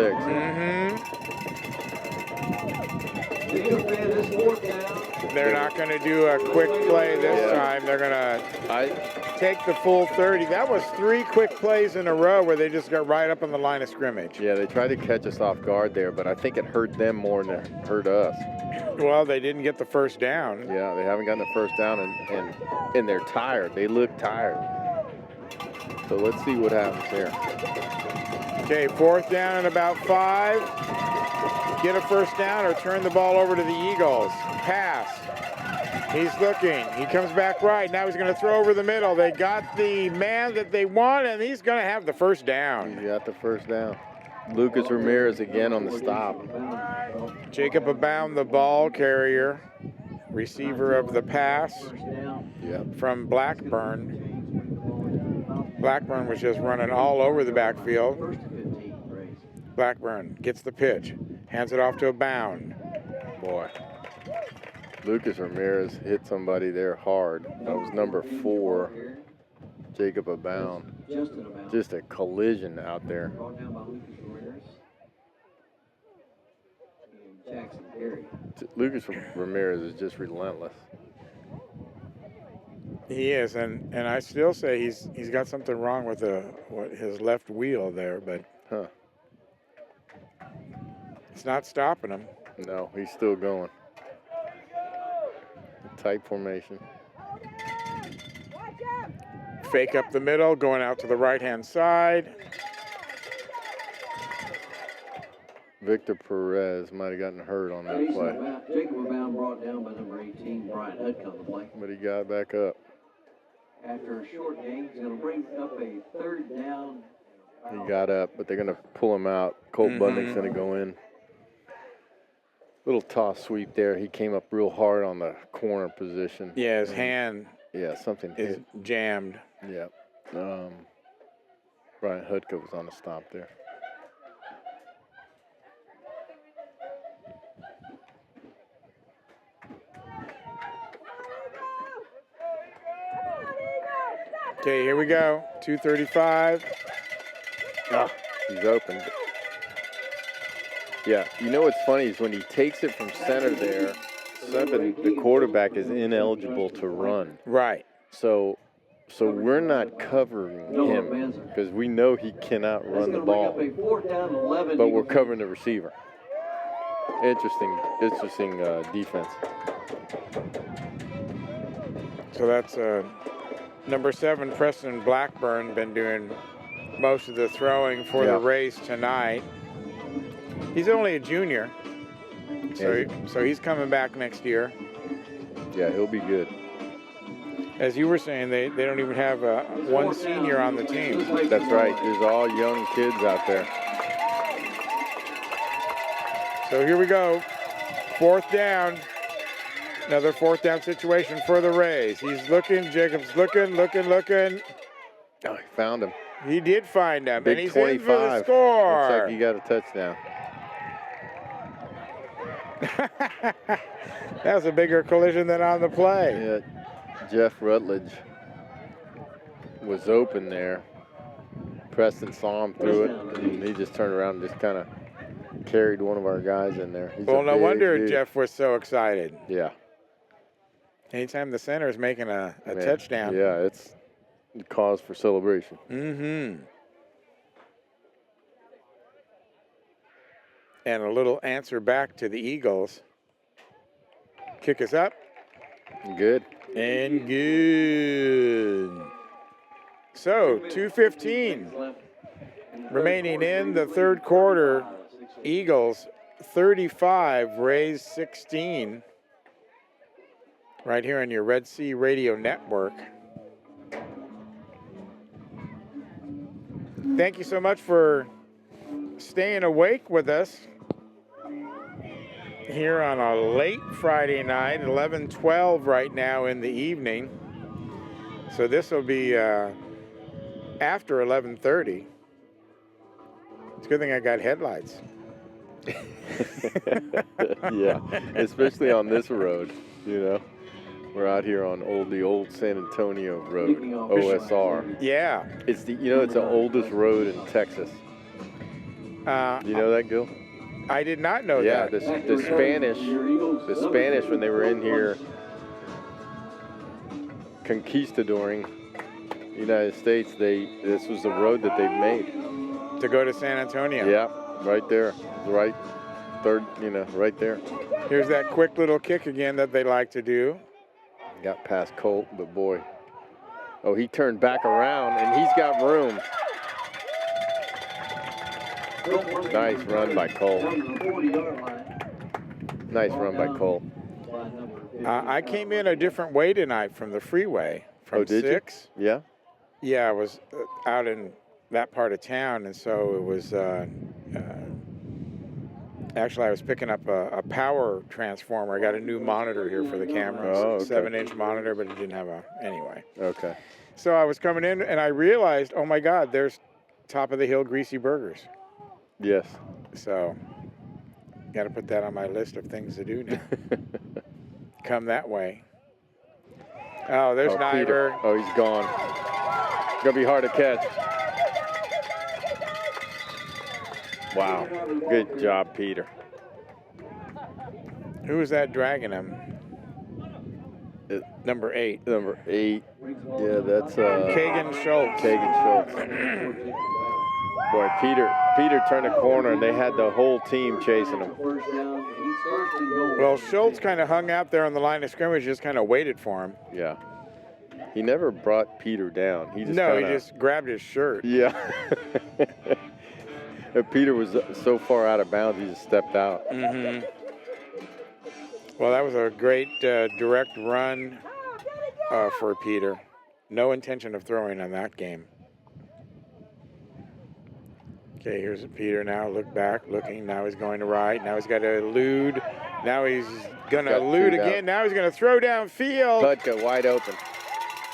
A: They're not going to do a quick play this time. They're going to take the full 30. That was 3 quick plays in a row where they just got right up on the line of scrimmage.
B: Yeah, they tried to catch us off guard there, but I think it hurt them more than it hurt us.
A: Well, they didn't get the first down.
B: Yeah, they haven't gotten the first down, and they're tired. They look tired. So let's see what happens here.
A: Okay, 4th down and about 5. Get a first down or turn the ball over to the Eagles. Pass. He's looking. He comes back right. Now he's going to throw over the middle. They got the man that they want, and he's going to have the first down.
B: He got the first down. Lucas Ramirez again on the stop.
A: Jacob Abound, the ball carrier, receiver of the pass from Blackburn. Blackburn was just running all over the backfield. Blackburn gets the pitch, hands it off to Abound.
B: Boy. Lucas Ramirez hit somebody there hard. That was number 4, Jacob Abound. Just a collision out there. Lucas Ramirez is just relentless.
A: He is, and I still say he's got something wrong with his left wheel there, but it's not stopping him.
B: No, he's still going. Tight formation.
A: Fake up the middle, going out to the right-hand side.
B: Victor Perez might have gotten hurt on that play.
C: Jacob Abound brought down by number 18, Bryan Hudk on the play.
B: But he got back up.
C: After a short game, he's going to bring up a 3rd down.
B: He got up, but they're going to pull him out. Colt Budnick's going to go in. Little toss sweep there. He came up real hard on the corner position.
A: Yeah, his hand
B: something
A: is
B: hit.
A: jammed.
B: Yeah. Bryan Hudka was on the stop there.
A: Okay, here we go. 2:35.
B: Oh, he's open. Yeah, you know what's funny is when he takes it from center there, the quarterback is ineligible to run.
A: Right.
B: So we're not covering him because we know he cannot run the ball. But we're covering the receiver. Interesting defense.
A: So that's number 7, Preston Blackburn, been doing most of the throwing for the Rays tonight. He's only a junior, so he's coming back next year.
B: Yeah, he'll be good.
A: As you were saying, they don't even have one senior on the team.
B: That's right. There's all young kids out there.
A: So here we go. 4th down. Another 4th down situation for the Rays. He's looking. Jacob's looking.
B: Oh, he found him.
A: He did find him.
B: Big
A: and he's
B: 25.
A: in for the score.
B: Looks like he got a touchdown.
A: That was a bigger collision than on the play.
B: Yeah, Jeff Rutledge was open there. Preston saw him through it, and he just turned around and just kind of carried one of our guys in there.
A: Well, no wonder Jeff was so excited.
B: Yeah.
A: Anytime the center is making a touchdown.
B: Yeah, it's a cause for celebration.
A: Mm-hmm. And a little answer back to the Eagles. Kick is up.
B: Good.
A: And good. So, 2:15 remaining in the 3rd quarter. Eagles 35, Rays 16. Right here on your Red Sea Radio Network. Thank you so much for staying awake with us here on a late Friday night, 11:12 right now in the evening. So this will be after 11:30. It's a good thing I got headlights.
B: Yeah, especially on this road, you know. We're out here on the old San Antonio Road, OSR.
A: Yeah.
B: It's the oldest road in Texas. You know that, Gil?
A: I did not know
B: that.
A: that.
B: Yeah, the Spanish when they were in here conquistadoring the United States, this was the road that they made
A: to go to San Antonio.
B: Yeah, right there, right there.
A: Here's that quick little kick again that they like to do.
B: Got past Colt, but boy, he turned back around and he's got room. Nice run by Colt. Nice run by Colt.
A: I came in a different way tonight from the freeway, from 6.
B: You? Yeah?
A: Yeah, I was out in that part of town, and so it was, actually I was picking up a power transformer. I got a new monitor here for the camera, 7-inch monitor, but it didn't have anyway.
B: Okay.
A: So I was coming in, and I realized, oh my God, there's Top of the Hill Greasy Burgers.
B: Yes.
A: So, got to put that on my list of things to do now. come that way. Oh, there's Niver.
B: Peter. Oh, he's gone. It's going to be hard to catch. Wow. Good job, Peter.
A: Who is that dragging him? Number 8.
B: Number 8. Yeah, that's
A: Kagan Schultz.
B: Kagan Schultz. Boy, Peter turned a corner, and they had the whole team chasing him.
A: Well, Schultz kind of hung out there on the line of scrimmage, just kind of waited for him.
B: Yeah. He never brought Peter down. He just
A: he just grabbed his shirt.
B: Yeah. And Peter was so far out of bounds, he just stepped out.
A: Mm-hmm. Well, that was a great direct run for Peter. No intention of throwing on that game. Okay, here's Peter now. Look back, looking. Now he's going to right. Now he's got to elude. Now he's going to elude again. Now he's going to throw downfield.
B: Hudka wide open.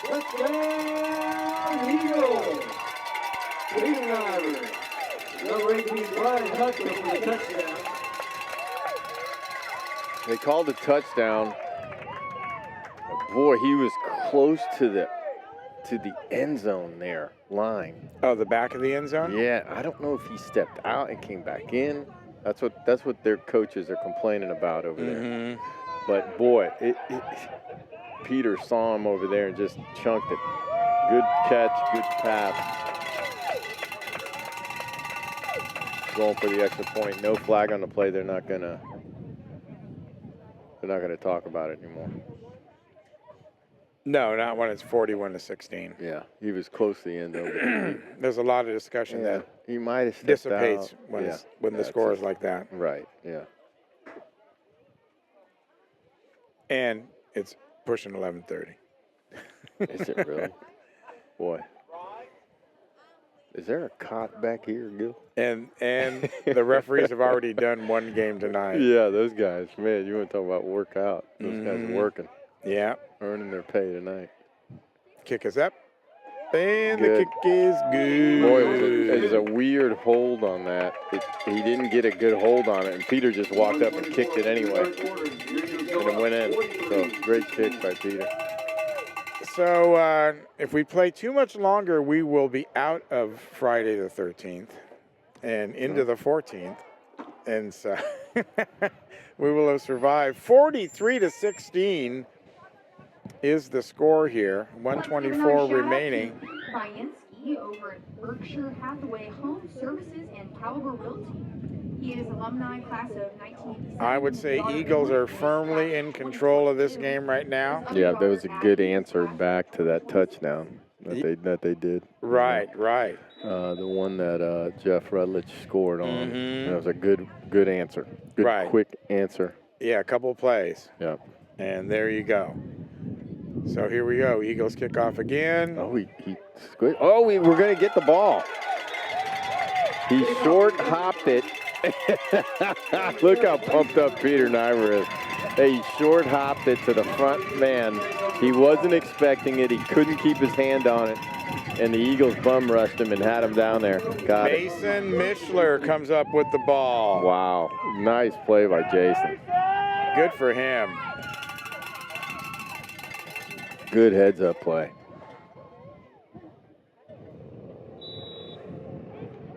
D: Touchdown, Eagles. Number 18, Bryan Hudka for the touchdown.
B: They called a touchdown. Boy, he was close to the end zone there, line.
A: Oh, the back of the end zone?
B: Yeah, I don't know if he stepped out and came back in. That's what their coaches are complaining about over there. But boy, Peter saw him over there and just chunked it. Good catch, good pass. Going for the extra point. No flag on the play. They're not gonna talk about it anymore.
A: No, not when it's 41-16.
B: Yeah, he was close to the end zone.
A: There's a lot of discussion that
B: he might have
A: dissipates
B: out.
A: when the score is like that.
B: Right. Yeah.
A: And it's pushing 11:30.
B: Is it really? Boy. Is there a cot back here, Gil?
A: And the referees have already done one game tonight.
B: Yeah, those guys, man, you want to talk about workout. Those guys are working.
A: Yeah.
B: Earning their pay tonight.
A: Kick is up. And the kick is good.
B: Boy, it was a weird hold on that. He didn't get a good hold on it, and Peter just walked up and kicked it anyway. And it went in. So, great kick by Peter.
A: So, if we play too much longer, we will be out of Friday the 13th and into the 14th. And so, we will have survived. 43-16 is the score here. 124 remaining.
J: Bayanski over at Berkshire Hathaway Home Services and Caliber Realty. He is alumni class of 1987.
A: I would say Eagles are firmly in control of this game right now.
B: Yeah, that was a good answer back to that touchdown that they did.
A: Right.
B: The one that Jeff Rutledge scored on. That was a good answer. Good, quick answer.
A: Yeah, a couple of plays.
B: Yeah.
A: And there you go. So here we go. Eagles kick off again.
B: Oh, we're going to get the ball. He short hopped it. Look how pumped up Peter Niver is. He short hopped it to the front man. He wasn't expecting it. He couldn't keep his hand on it. And the Eagles bum rushed him and had him down there. Got it.
A: Mason Mishler comes up with the ball.
B: Wow. Nice play by Jason.
A: Good for him.
B: Good heads-up play.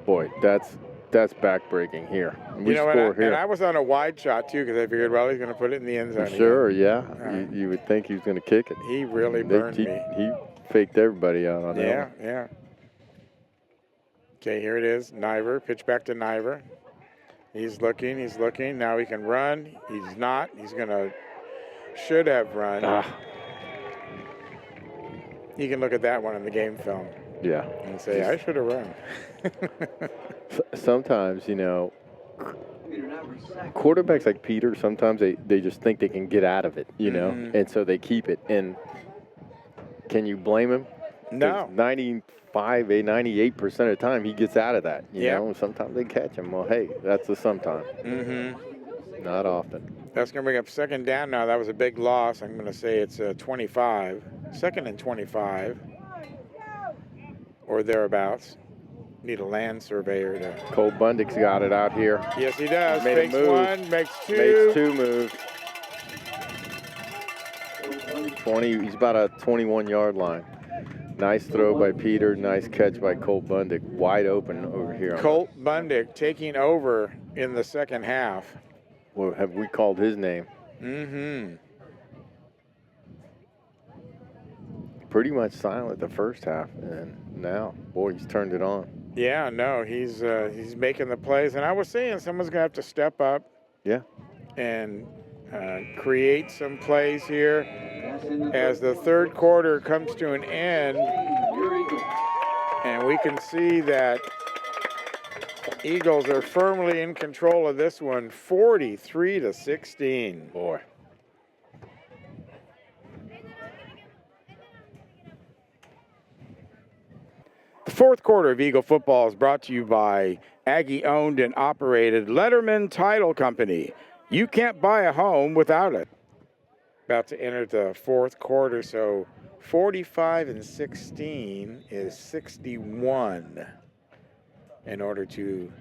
B: Boy, that's back-breaking here. We score here.
A: And I was on a wide shot, too, because I figured, well, he's going to put it in the end zone.
B: Sure, yeah. You would think he was going to kick it.
A: He really burned me.
B: He faked everybody out on that one.
A: Yeah. Okay, here it is. Niver. Pitch back to Niver. He's looking. Now he can run. He's not. He's going to should have run. You can look at that one in the game film.
B: Yeah.
A: And say, I should have run.
B: Sometimes, quarterbacks like Peter, sometimes they just think they can get out of it, and so they keep it. And can you blame him?
A: No.
B: 98% of the time he gets out of that, you know. Sometimes they catch him. Well, hey, that's the sometime. Not often.
A: That's going to bring up second down now. That was a big loss. I'm going to say it's 25. Second and 25 or thereabouts. Need a land surveyor to.
B: Cole Bundick's got it out here.
A: Yes, he does.
B: Makes
A: one, makes two.
B: Makes two moves. He's about a 21-yard line. Nice throw by Peter. Nice catch by Colt Bundick. Wide open over here.
A: Colt Bundick taking over in the second half.
B: Well, have we called his name?
A: Mm-hmm.
B: Pretty much silent the first half, and now, boy, he's turned it on.
A: Yeah, no, he's making the plays. And I was saying someone's going to have to step up.
B: Yeah.
A: And create some plays here as the third quarter comes to an end. And we can see that Eagles are firmly in control of this one, 43-16.
B: Boy.
A: The fourth quarter of Eagle football is brought to you by Aggie-owned and operated Letterman Title Company. You can't buy a home without it. About to enter the fourth quarter, so 45-16 is 61 in order to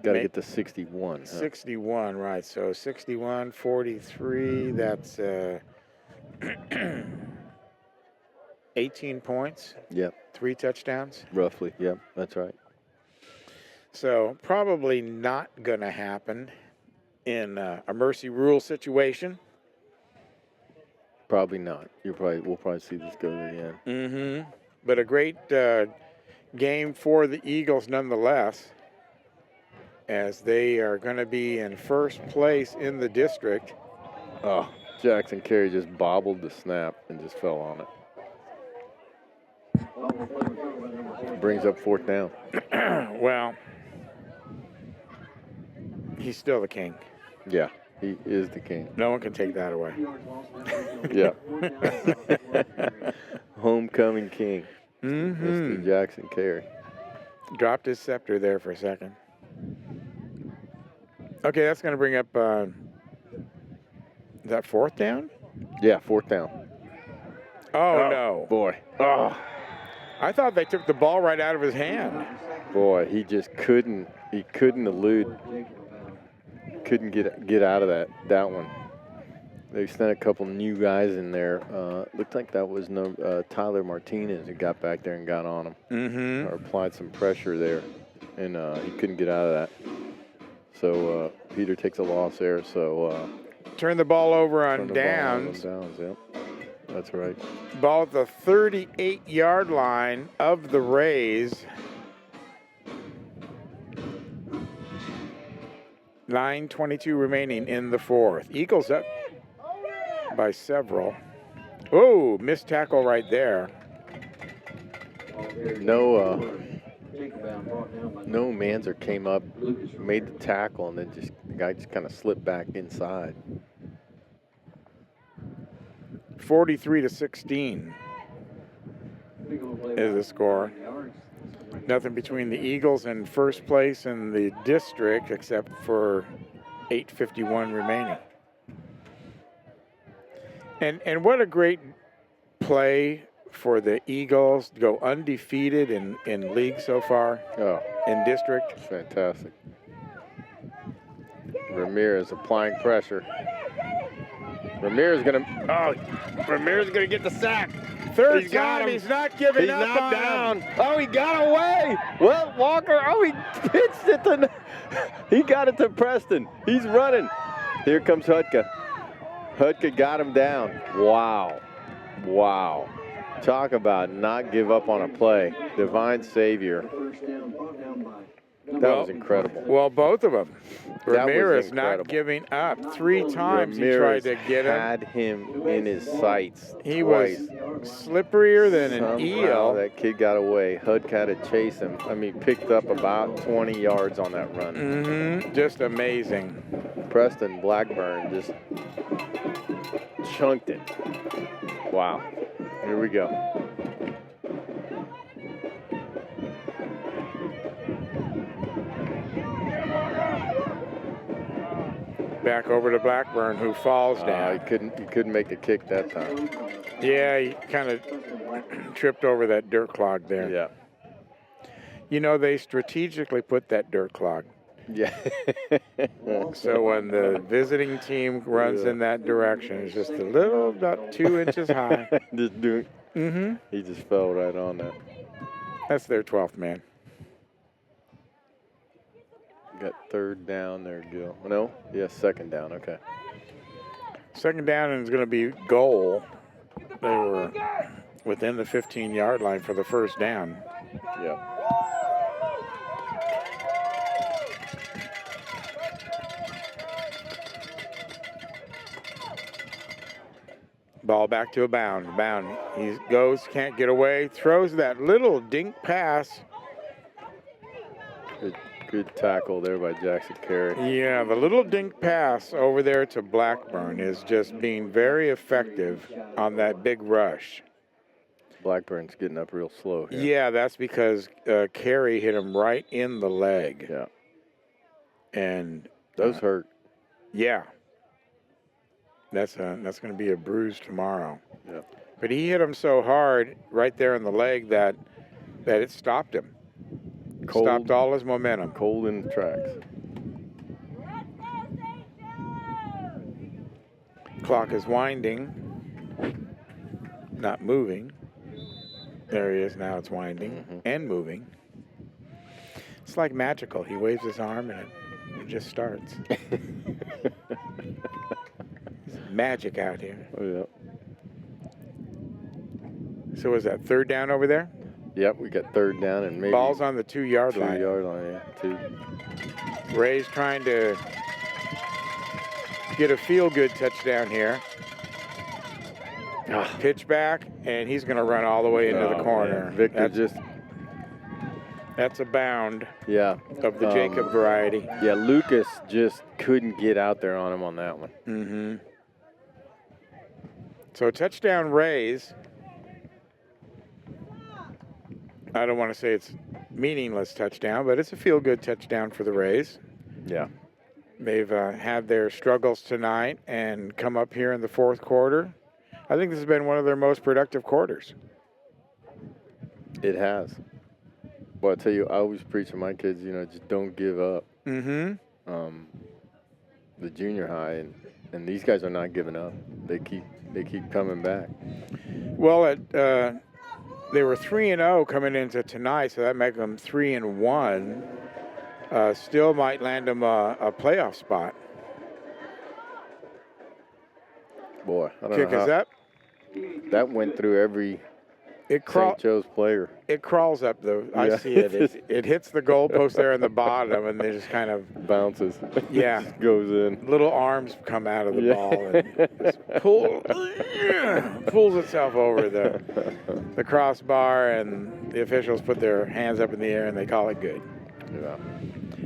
B: got to get to 61.
A: 61, right. So 61, 43, that's 18 points.
B: Yep.
A: 3 touchdowns.
B: Roughly, yep, that's right.
A: So probably not going to happen in a mercy rule situation.
B: Probably not. We'll probably see this go to the end.
A: Mm-hmm. But a great game for the Eagles nonetheless, as they are going to be in first place in the district.
B: Oh, Jackson Carey just bobbled the snap and just fell on it. Brings up fourth down.
A: Well, he's still the king.
B: Yeah, he is the king.
A: No one can take that away.
B: Yeah. Homecoming king.
A: Mm-hmm.
B: Mr. Jackson Carey.
A: Dropped his scepter there for a second. Okay, that's going to bring up, is that fourth down?
B: Yeah, fourth down.
A: Oh, no.
B: Boy.
A: Oh. I thought they took the ball right out of his hand.
B: Boy, he just couldn't elude, couldn't get out of that one. They sent a couple new guys in there. Looked like that was Tyler Martinez who got back there and got on him.
A: Mm-hmm.
B: Or applied some pressure there, and he couldn't get out of that. So Peter takes a loss there. So
A: turn the ball over on downs.
B: Yep. That's right.
A: Ball at the 38-yard line of the Rays. 9:22 remaining in the fourth. Eagles up by several. Oh, missed tackle right there.
B: No Manzer came up, made the tackle, and then the guy just kind of slipped back inside.
A: 43-16 is the score. Nothing between the Eagles and first place in the district except for 8:51 remaining. And what a great play for the Eagles to go undefeated in league so far.
B: Oh,
A: in district.
B: Fantastic. Ramirez applying pressure. Ramirez gonna get the sack.
A: Third time, he's not giving up.
B: He's not down. Oh, he got away. Well, Walker, he pitched it to, he got it to Preston. He's running. Here comes Hutka. Hutka got him down. Wow. Talk about not give up on a play. Divine Savior. That was incredible.
A: Well, both of them. Ramirez
B: incredible.
A: not giving up. 3 times
B: Ramirez
A: he tried to get him.
B: had him in his sights.
A: He
B: twice.
A: was slipperier than an
B: Somehow
A: eel.
B: that kid got away. Hud had to chase him. Picked up about 20 yards on that run.
A: Mm-hmm. Just amazing.
B: Preston Blackburn just chunked it. Wow. Here we go.
A: Back over to Blackburn, who falls down.
B: He couldn't make the kick that time.
A: Yeah, he kind of tripped over that dirt clog there.
B: Yeah.
A: You know, they strategically put that dirt clog
B: Yeah.
A: So when the visiting team runs in that direction, it's just a little, about 2 inches high.
B: Just doing.
A: Mm-hmm.
B: He just fell right on that.
A: That's their 12th man.
B: Got third down there, Gil. No? Yeah, second down. Okay.
A: Second down, and it's going to be goal. They were within the 15-yard line for the first down.
B: Yeah.
A: Ball back to a bound. He goes, can't get away, throws that little dink pass.
B: Good tackle there by Jackson Carey.
A: Yeah, the little dink pass over there to Blackburn is just being very effective on that big rush.
B: Blackburn's getting up real slow here.
A: Yeah, that's because Carey hit him right in the leg.
B: Yeah.
A: And
B: those hurt.
A: Yeah. That's going to be a bruise tomorrow.
B: Yeah.
A: But he hit him so hard right there in the leg that it stopped him. Stopped all his momentum.
B: Cold in the tracks.
A: Clock is winding. Not moving. There he is. Now it's winding and moving. It's like magical. He waves his arm and it just starts. Magic out here.
B: Oh, yeah.
A: So is that third down over there?
B: Yep, we got third down and maybe.
A: Ball's on the 2-yard line.
B: 2-yard line, yeah. 2.
A: Ray's trying to get a feel-good touchdown here. Pitch back, and he's going to run all the way into the corner.
B: Man. Victor
A: That's a bound.
B: Yeah.
A: Of the Jacob variety.
B: Yeah, Lucas just couldn't get out there on him on that one.
A: Mm-hmm. So touchdown Rays. I don't want to say it's meaningless touchdown, but it's a feel-good touchdown for the Rays.
B: Yeah.
A: They've had their struggles tonight and come up here in the fourth quarter. I think this has been one of their most productive quarters.
B: It has. Well, I tell you, I always preach to my kids, just don't give up.
A: Mm-hmm.
B: The junior high, and these guys are not giving up. They keep coming back.
A: Well, they were 3-0 coming into tonight, so that makes them 3-1. Still might land them a playoff spot.
B: Boy, I don't
A: Kick
B: know
A: is up.
B: That went through every St. Joe's player.
A: It crawls up, though. I see it. It hits the goalpost there in the bottom, and they just kind of
B: bounces.
A: Yeah.
B: Just goes in.
A: Little arms come out of the ball and just pulls itself over the crossbar, and the officials put their hands up in the air, and they call it good.
B: Yeah.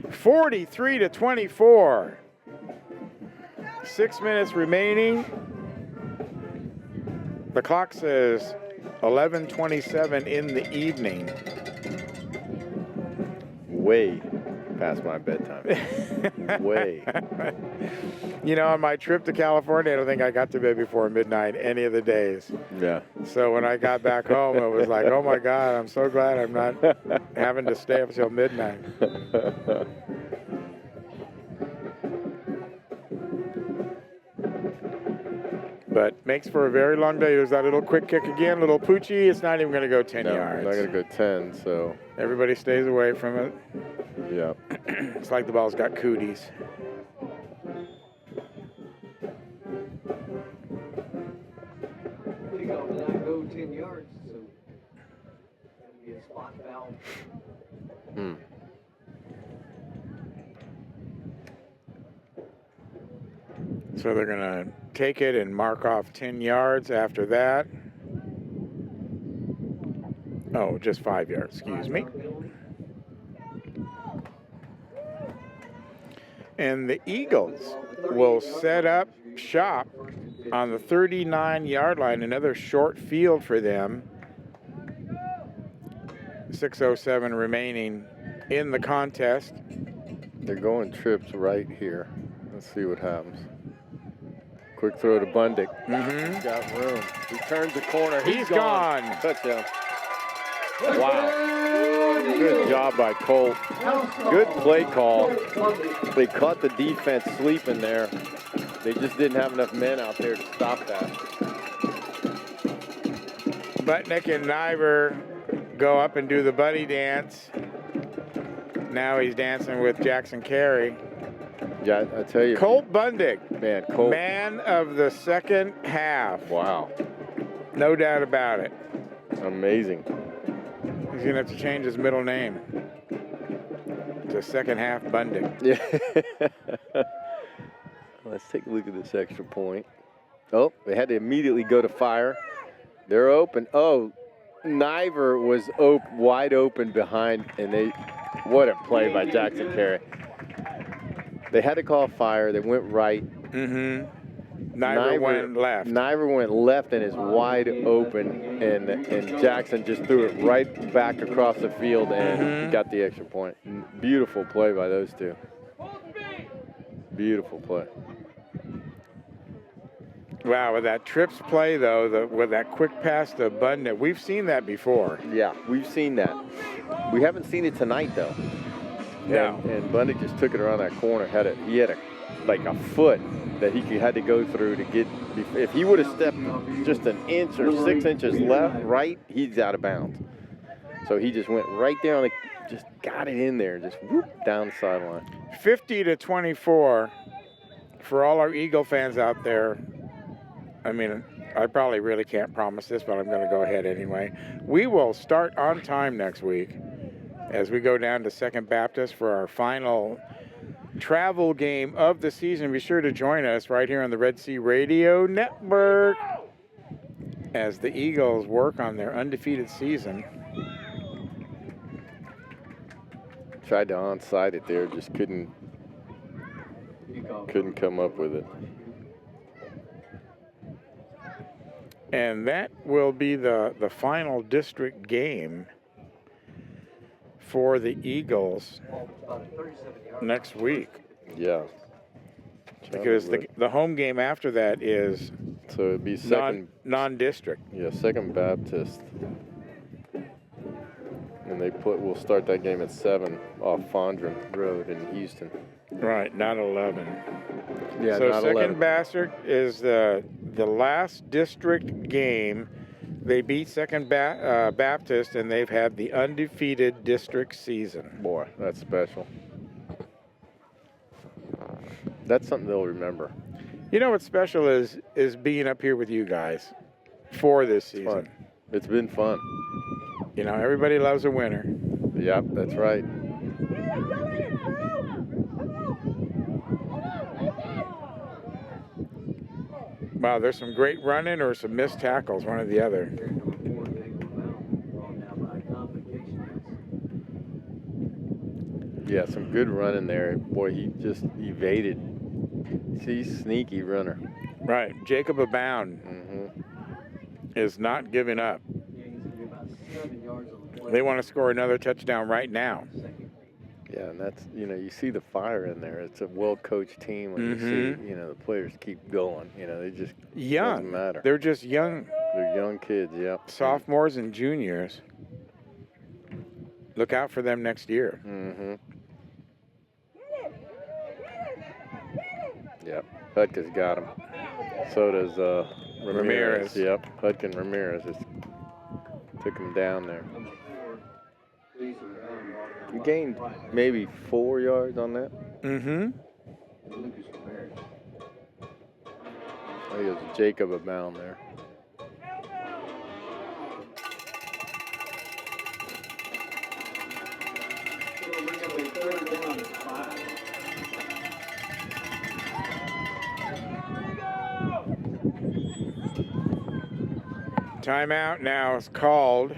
A: 43-24. 6 minutes remaining. The clock says 11:27 in the evening.
B: Way past my bedtime. Way.
A: On my trip to California, I don't think I got to bed before midnight any of the days.
B: Yeah.
A: So when I got back home, it was like, oh my God, I'm so glad I'm not having to stay up until midnight. But makes for a very long day. There's that little quick kick again, little poochie. It's not even going to go 10 yards.
B: Not going to go 10, so.
A: Everybody stays away from it.
B: Yeah.
A: It's like the ball's got cooties.
D: Kick off will not go 10 yards, so that'll be a spot foul.
A: So they're going to take it and mark off 10 yards after that. Oh, just 5 yards, excuse me. And the Eagles will set up shop on the 39-yard line, another short field for them. 6:07 remaining in the contest.
B: They're going trips right here. Let's see what happens. Quick throw to Bundick.
A: Mm-hmm.
B: He's got room. He turns the corner.
A: He's gone.
B: Touchdown.
A: Wow.
B: Good job by Colt. Good play call. They caught the defense sleeping there. They just didn't have enough men out there to stop that.
A: Butnick and Niver go up and do the buddy dance. Now he's dancing with Jackson Carey.
B: Yeah, I tell you.
A: Colt Bundick.
B: Man, Colt.
A: Man of the second half.
B: Wow.
A: No doubt about it.
B: Amazing.
A: He's going to have to change his middle name to second half Bundick.
B: Yeah. Let's take a look at this extra point. Oh, they had to immediately go to fire. They're open. Oh, Niver was wide open behind, and what a play by Jackson Carey. They had to call fire. They went right.
A: Mm-hmm. Niver went left.
B: Niver went left and is wide open, and Jackson just threw it right back across the field and got the extra point. Beautiful play by those two. Beautiful play.
A: Wow, with that trips play, though, with that quick pass to Bundick, we've seen that before.
B: Yeah, we've seen that. We haven't seen it tonight, though.
A: No.
B: And Bundick just took it around that corner. He had a foot that he had to go through to get. If he would have stepped just an inch or 6 inches right, he's out of bounds. So he just went right there on just got it in there, just whoop, down the sideline.
A: 50-24 for all our Eagle fans out there. I mean, I probably really can't promise this, but I'm going to go ahead anyway. We will start on time next week as we go down to Second Baptist for our final travel game of the season. Be sure to join us right here on the Red Sea Radio Network as the Eagles work on their undefeated season.
B: Tried to onside it there, just couldn't come up with it.
A: And that will be the final district game for the Eagles next week.
B: Yeah.
A: Because the home game after that is
B: so it'd be second
A: non-district.
B: Yeah, Second Baptist. And we'll start that game at 7 off Fondren Road in Houston.
A: Right, not 11.
B: Yeah,
A: so
B: not
A: Second
B: 11.
A: Baptist is the last district game. They beat Second Baptist, and they've had the undefeated district season.
B: Boy, that's special. That's something they'll remember.
A: You know what's special is being up here with you guys for this season.
B: It's been fun.
A: You know, everybody loves a winner.
B: Yep, that's right.
A: Wow, there's some great running or some missed tackles, one or the other.
B: Yeah, some good running there. Boy, he just evaded. See, sneaky runner.
A: Right, Jacob Abound is not giving up. They want to score another touchdown right now.
B: Yeah, and that's, you see the fire in there. It's a well-coached team when you see, the players keep going. They just doesn't matter.
A: They're just young.
B: They're young kids, yep.
A: Sophomores and juniors. Look out for them next year.
B: Yep, Hutka's got him. So does Ramirez. Yep, Hutka and Ramirez just took him down there. You gained maybe 4 yards on that. I think it was Jacob Abound there.
A: Timeout now is called.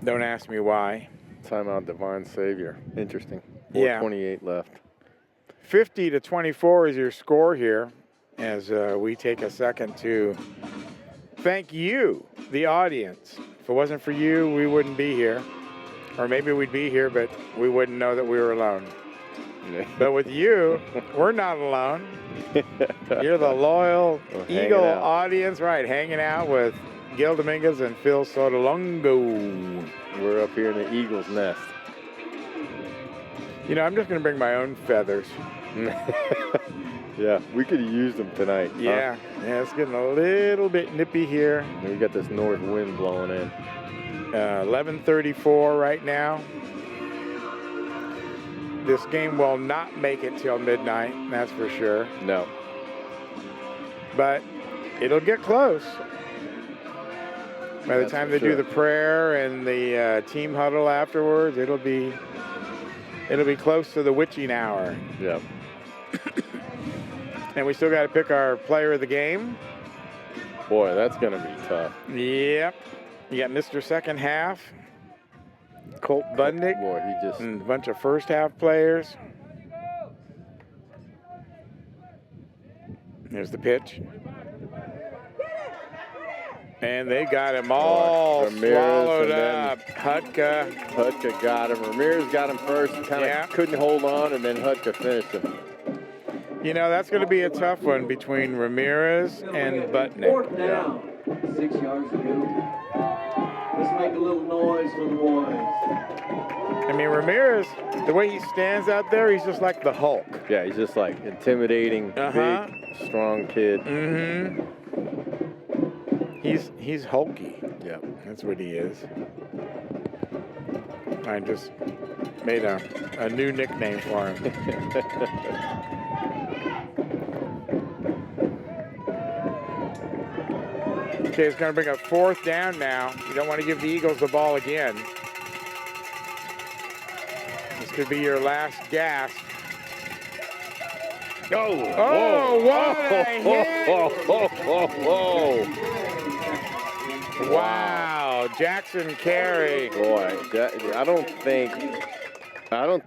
A: Don't ask me why.
B: Timeout, Divine Savior. Interesting. 4:28 left.
A: 50-24 is your score here as we take a second to thank you, the audience. If it wasn't for you, we wouldn't be here. Or maybe we'd be here, but we wouldn't know that we were alone. But with you, we're not alone. You're the loyal Eagle audience, right, hanging out with Gil Dominguez and Phil Sotolongo.
B: We're up here in the Eagles' nest.
A: You know, I'm just going to bring my own feathers.
B: Yeah, we could have used them tonight.
A: Yeah, yeah, it's getting a little bit nippy here.
B: And we got this north wind blowing in.
A: 11:34 right now. This game will not make it till midnight, that's for sure.
B: No.
A: But it'll get close. By the
B: That's
A: time
B: for
A: they do
B: sure.
A: the prayer and the team huddle afterwards, it'll be close to the witching hour.
B: Yeah.
A: And we still got to pick our player of the game.
B: Boy, that's going to be tough.
A: Yep. You got Mr. Second Half, Colt Bundick.
B: Boy, he just...
A: And a bunch of first half players. There's the pitch. And they got him all swallowed up.
B: Hutka got him. Ramirez got him first. Kind of couldn't hold on, and then Hutka finished him.
A: You know, that's going to be a tough one between Ramirez and Butnick.
D: Fourth down. 6 yards to go. Let's make a little noise for the boys.
A: I mean, Ramirez, the way he stands out there, he's just like the Hulk.
B: Yeah, he's just like intimidating, big, strong kid.
A: Mm-hmm. He's hulky.
B: Yeah.
A: That's what he is. I just made a new nickname for him. Okay, it's going to bring up fourth down now. You don't want to give the Eagles the ball again. This could be your last gasp. Oh, what a hit! Wow, Jackson Carey.
B: Boy, I don't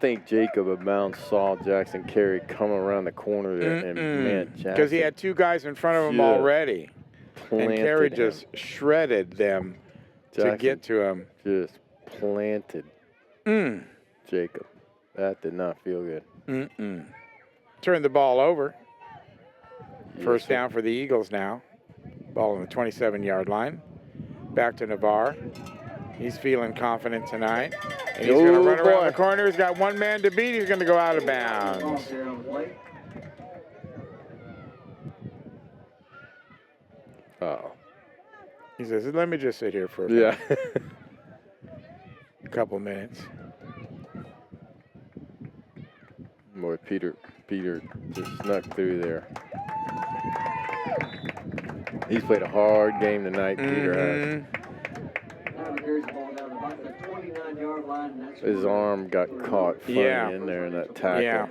B: think Jacob Amount saw Jackson Carey come around the corner there and man, Jackson.
A: Because he had two guys in front of him already. And Carey just shredded them to get to him.
B: Just planted Jacob. That did not feel good.
A: Turn the ball over. First down for the Eagles now. Ball on the 27-yard line. Back to Navarre. He's feeling confident tonight. And he's going to run around the corner. He's got one man to beat. He's going to go out of bounds.
B: Oh.
A: He says, let me just sit here for a couple minutes.
B: Boy, Peter just snuck through there. He's played a hard game tonight, Peter has. His arm got caught funny in there in that tackle.
A: Yeah.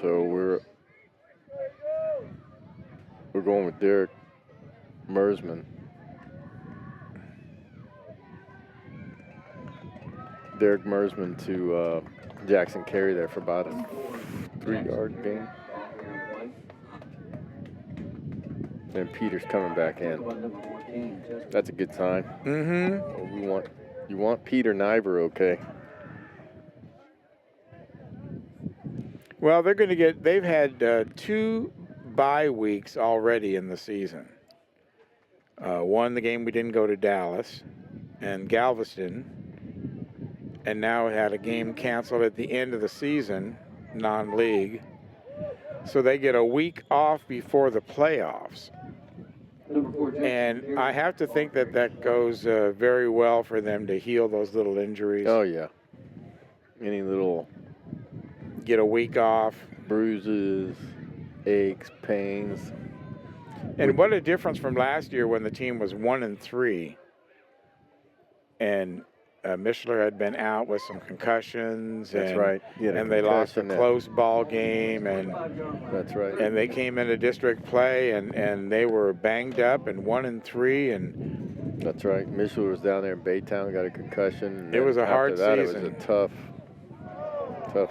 B: So we're going with Derek Mersman. Derek Mersman to Jackson Carey there for about a 3-yard gain. And Peter's coming back in. That's a good sign. You want Peter Niver, okay?
A: Well, they've had 2 bye weeks already in the season. One, the game we didn't go to Dallas and Galveston. And now had a game canceled at the end of the season, non-league. So they get a week off before the playoffs. And I have to think that goes very well for them to heal those little injuries.
B: Oh, yeah. Any little...
A: Get a week off.
B: Bruises, aches, pains.
A: And what a difference from last year when the team was 1-3. And Mishler had been out with some concussions.
B: That's right.
A: And they lost a close ball game. And
B: that's right.
A: And they came into district play and they were banged up and 1-3. And
B: that's right. Mishler was down there in Baytown, got a concussion.
A: It was a hard season.
B: It was a tough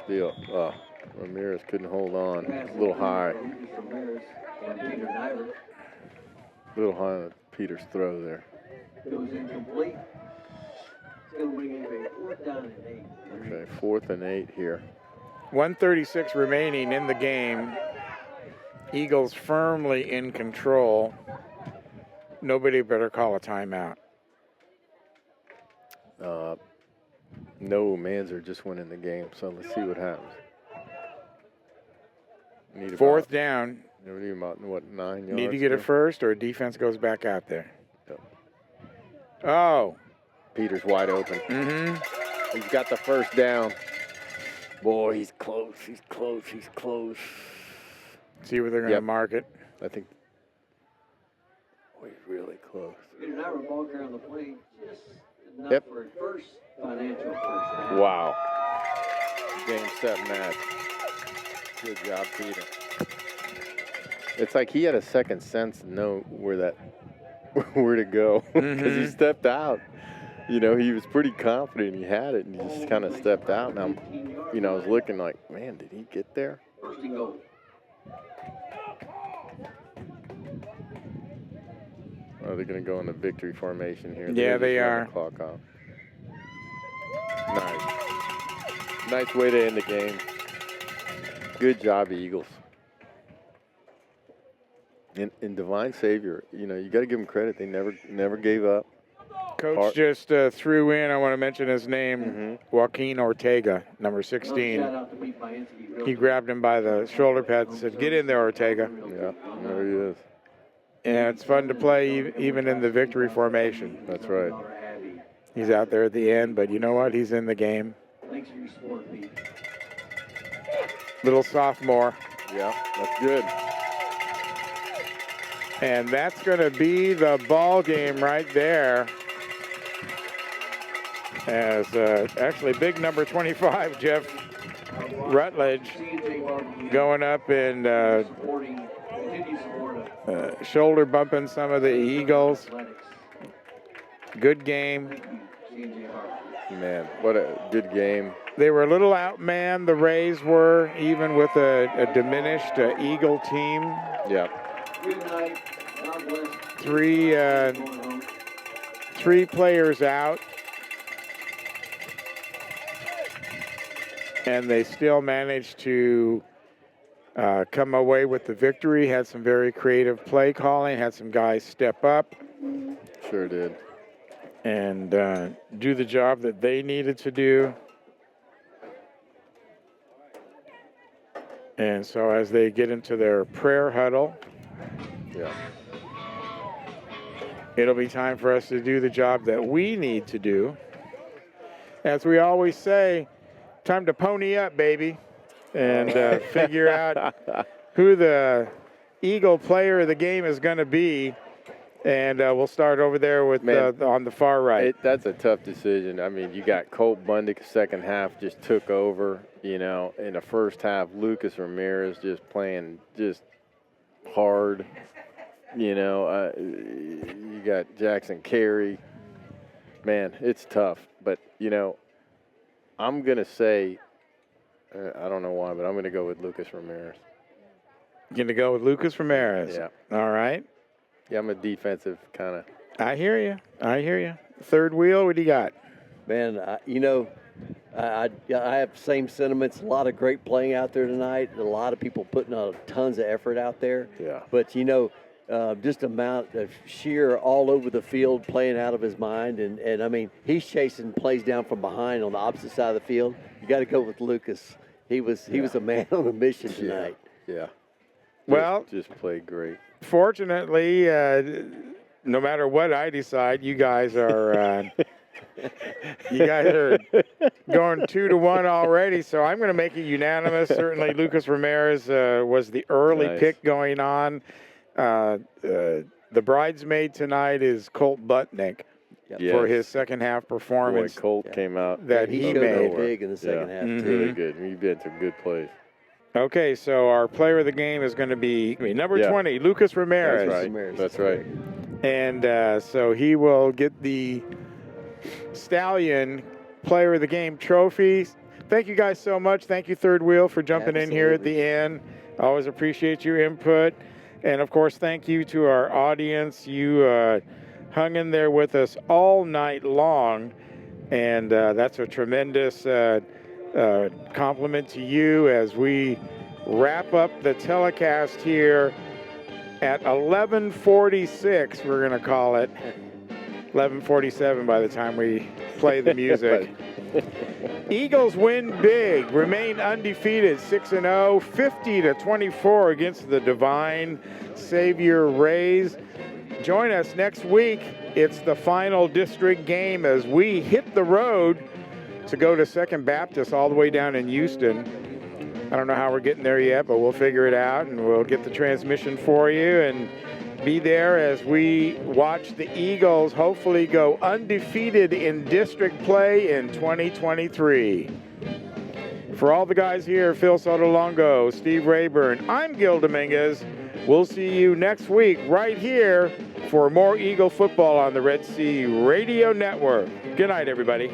B: deal. Ramirez couldn't hold on. A little high. A little high on Peter's throw there.
D: It was incomplete.
B: Okay, 4th and 8 here.
A: 1:36 remaining in the game. Eagles firmly in control. nobody better call a timeout.
B: No, Manzer just winning the game, so let's see what happens.
A: Fourth down.
B: Need about, what, 9 yards?
A: Need to get it first, or defense goes back out there. Oh.
B: Peter's wide open.
A: Mm-hmm.
B: He's got the first down. Boy, he's close. He's close. He's close.
A: See where they're going to mark it.
B: I think. Oh, he's really close.
D: Peter and I were ball carrier on the plane, just enough for a first financial first down.
B: Wow. Game, set, match. Good job, Peter. It's like he had a second sense to know where to go because he stepped out. You know, he was pretty confident he had it, and he just kind of stepped out. And I was looking like, man, did he get there?
D: First and goal.
B: Are they going to go in the victory formation here?
A: Yeah, they are.
B: The clock off. Nice way to end the game. Good job, Eagles. And Divine Savior, you got to give them credit. They never gave up.
A: Coach just threw in, I want to mention his name, Joaquin Ortega, number 16. He grabbed him by the shoulder pad and said, "Get in there, Ortega."
B: Yeah, there he is.
A: And it's fun to play even in the victory formation.
B: That's right.
A: He's out there at the end, but you know what? He's in the game.
D: Thanks for your support, Pete.
A: Little sophomore.
B: Yeah, that's good.
A: And that's going to be the ball game right there. As actually big number 25, Jeff Rutledge, going up and shoulder bumping some of the Eagles. Good game.
B: Man, what a good game.
A: They were a little outmanned, the Rays were, even with a diminished Eagle team.
B: Yeah.
A: Three players out. And they still managed to come away with the victory. Had some very creative play calling. Had some guys step up.
B: Sure did.
A: And do the job that they needed to do. And so as they get into their prayer huddle, it'll be time for us to do the job that we need to do. As we always say, time to pony up, baby, and figure out who the Eagle player of the game is going to be. And we'll start over there with on the far right.
B: That's a tough decision. I mean, you got Colt Bundick, second half, just took over. In the first half, Lucas Ramirez just playing just hard. You got Jackson Carey. Man, it's tough. But, I'm going to say, I don't know why, but I'm going to go with Lucas Ramirez.
A: You're going to go with Lucas Ramirez?
B: Yeah.
A: All right.
B: Yeah, I'm a defensive kind of.
A: I hear you. Third wheel, what do you got?
E: Man, I have same sentiments. A lot of great playing out there tonight. A lot of people putting tons of effort out there.
B: Yeah.
E: But, just amount of sheer all over the field playing out of his mind. And I mean, he's chasing plays down from behind on the opposite side of the field. You got to go with Lucas. He was a man on a mission tonight.
B: Yeah.
A: Well,
B: just played great.
A: Fortunately, no matter what I decide, you guys are going 2-1 already. So I'm going to make it unanimous. Certainly, Lucas Ramirez was the early pick going on. The bridesmaid tonight is Colt Butnick for his second half performance.
B: Boy, Colt came out
A: that he made
E: big in the second half.
B: Really good. He did some good plays.
A: Okay, so our player of the game is going to be number 20, Lucas Ramirez.
B: That's right.
A: And so he will get the Stallion Player of the Game trophy. Thank you guys so much. Thank you, Third Wheel, for jumping in here at the end. Always appreciate your input. And, of course, thank you to our audience. You hung in there with us all night long, and that's a tremendous compliment to you as we wrap up the telecast here at 11:46, we're going to call it. 11:47 by the time we play the music. Eagles win big, remain undefeated, 6-0, 50-24 against the Divine Savior Rays. Join us next week. It's the final district game as we hit the road to go to Second Baptist all the way down in Houston. I don't know how we're getting there yet, but we'll figure it out, and we'll get the transmission for you and be there as we watch the Eagles hopefully go undefeated in district play in 2023. For all the guys here, Phil Sotolongo, Steve Rayburn, I'm Gil Dominguez. We'll see you next week right here for more Eagle football on the Red Sea Radio Network. Good night, everybody.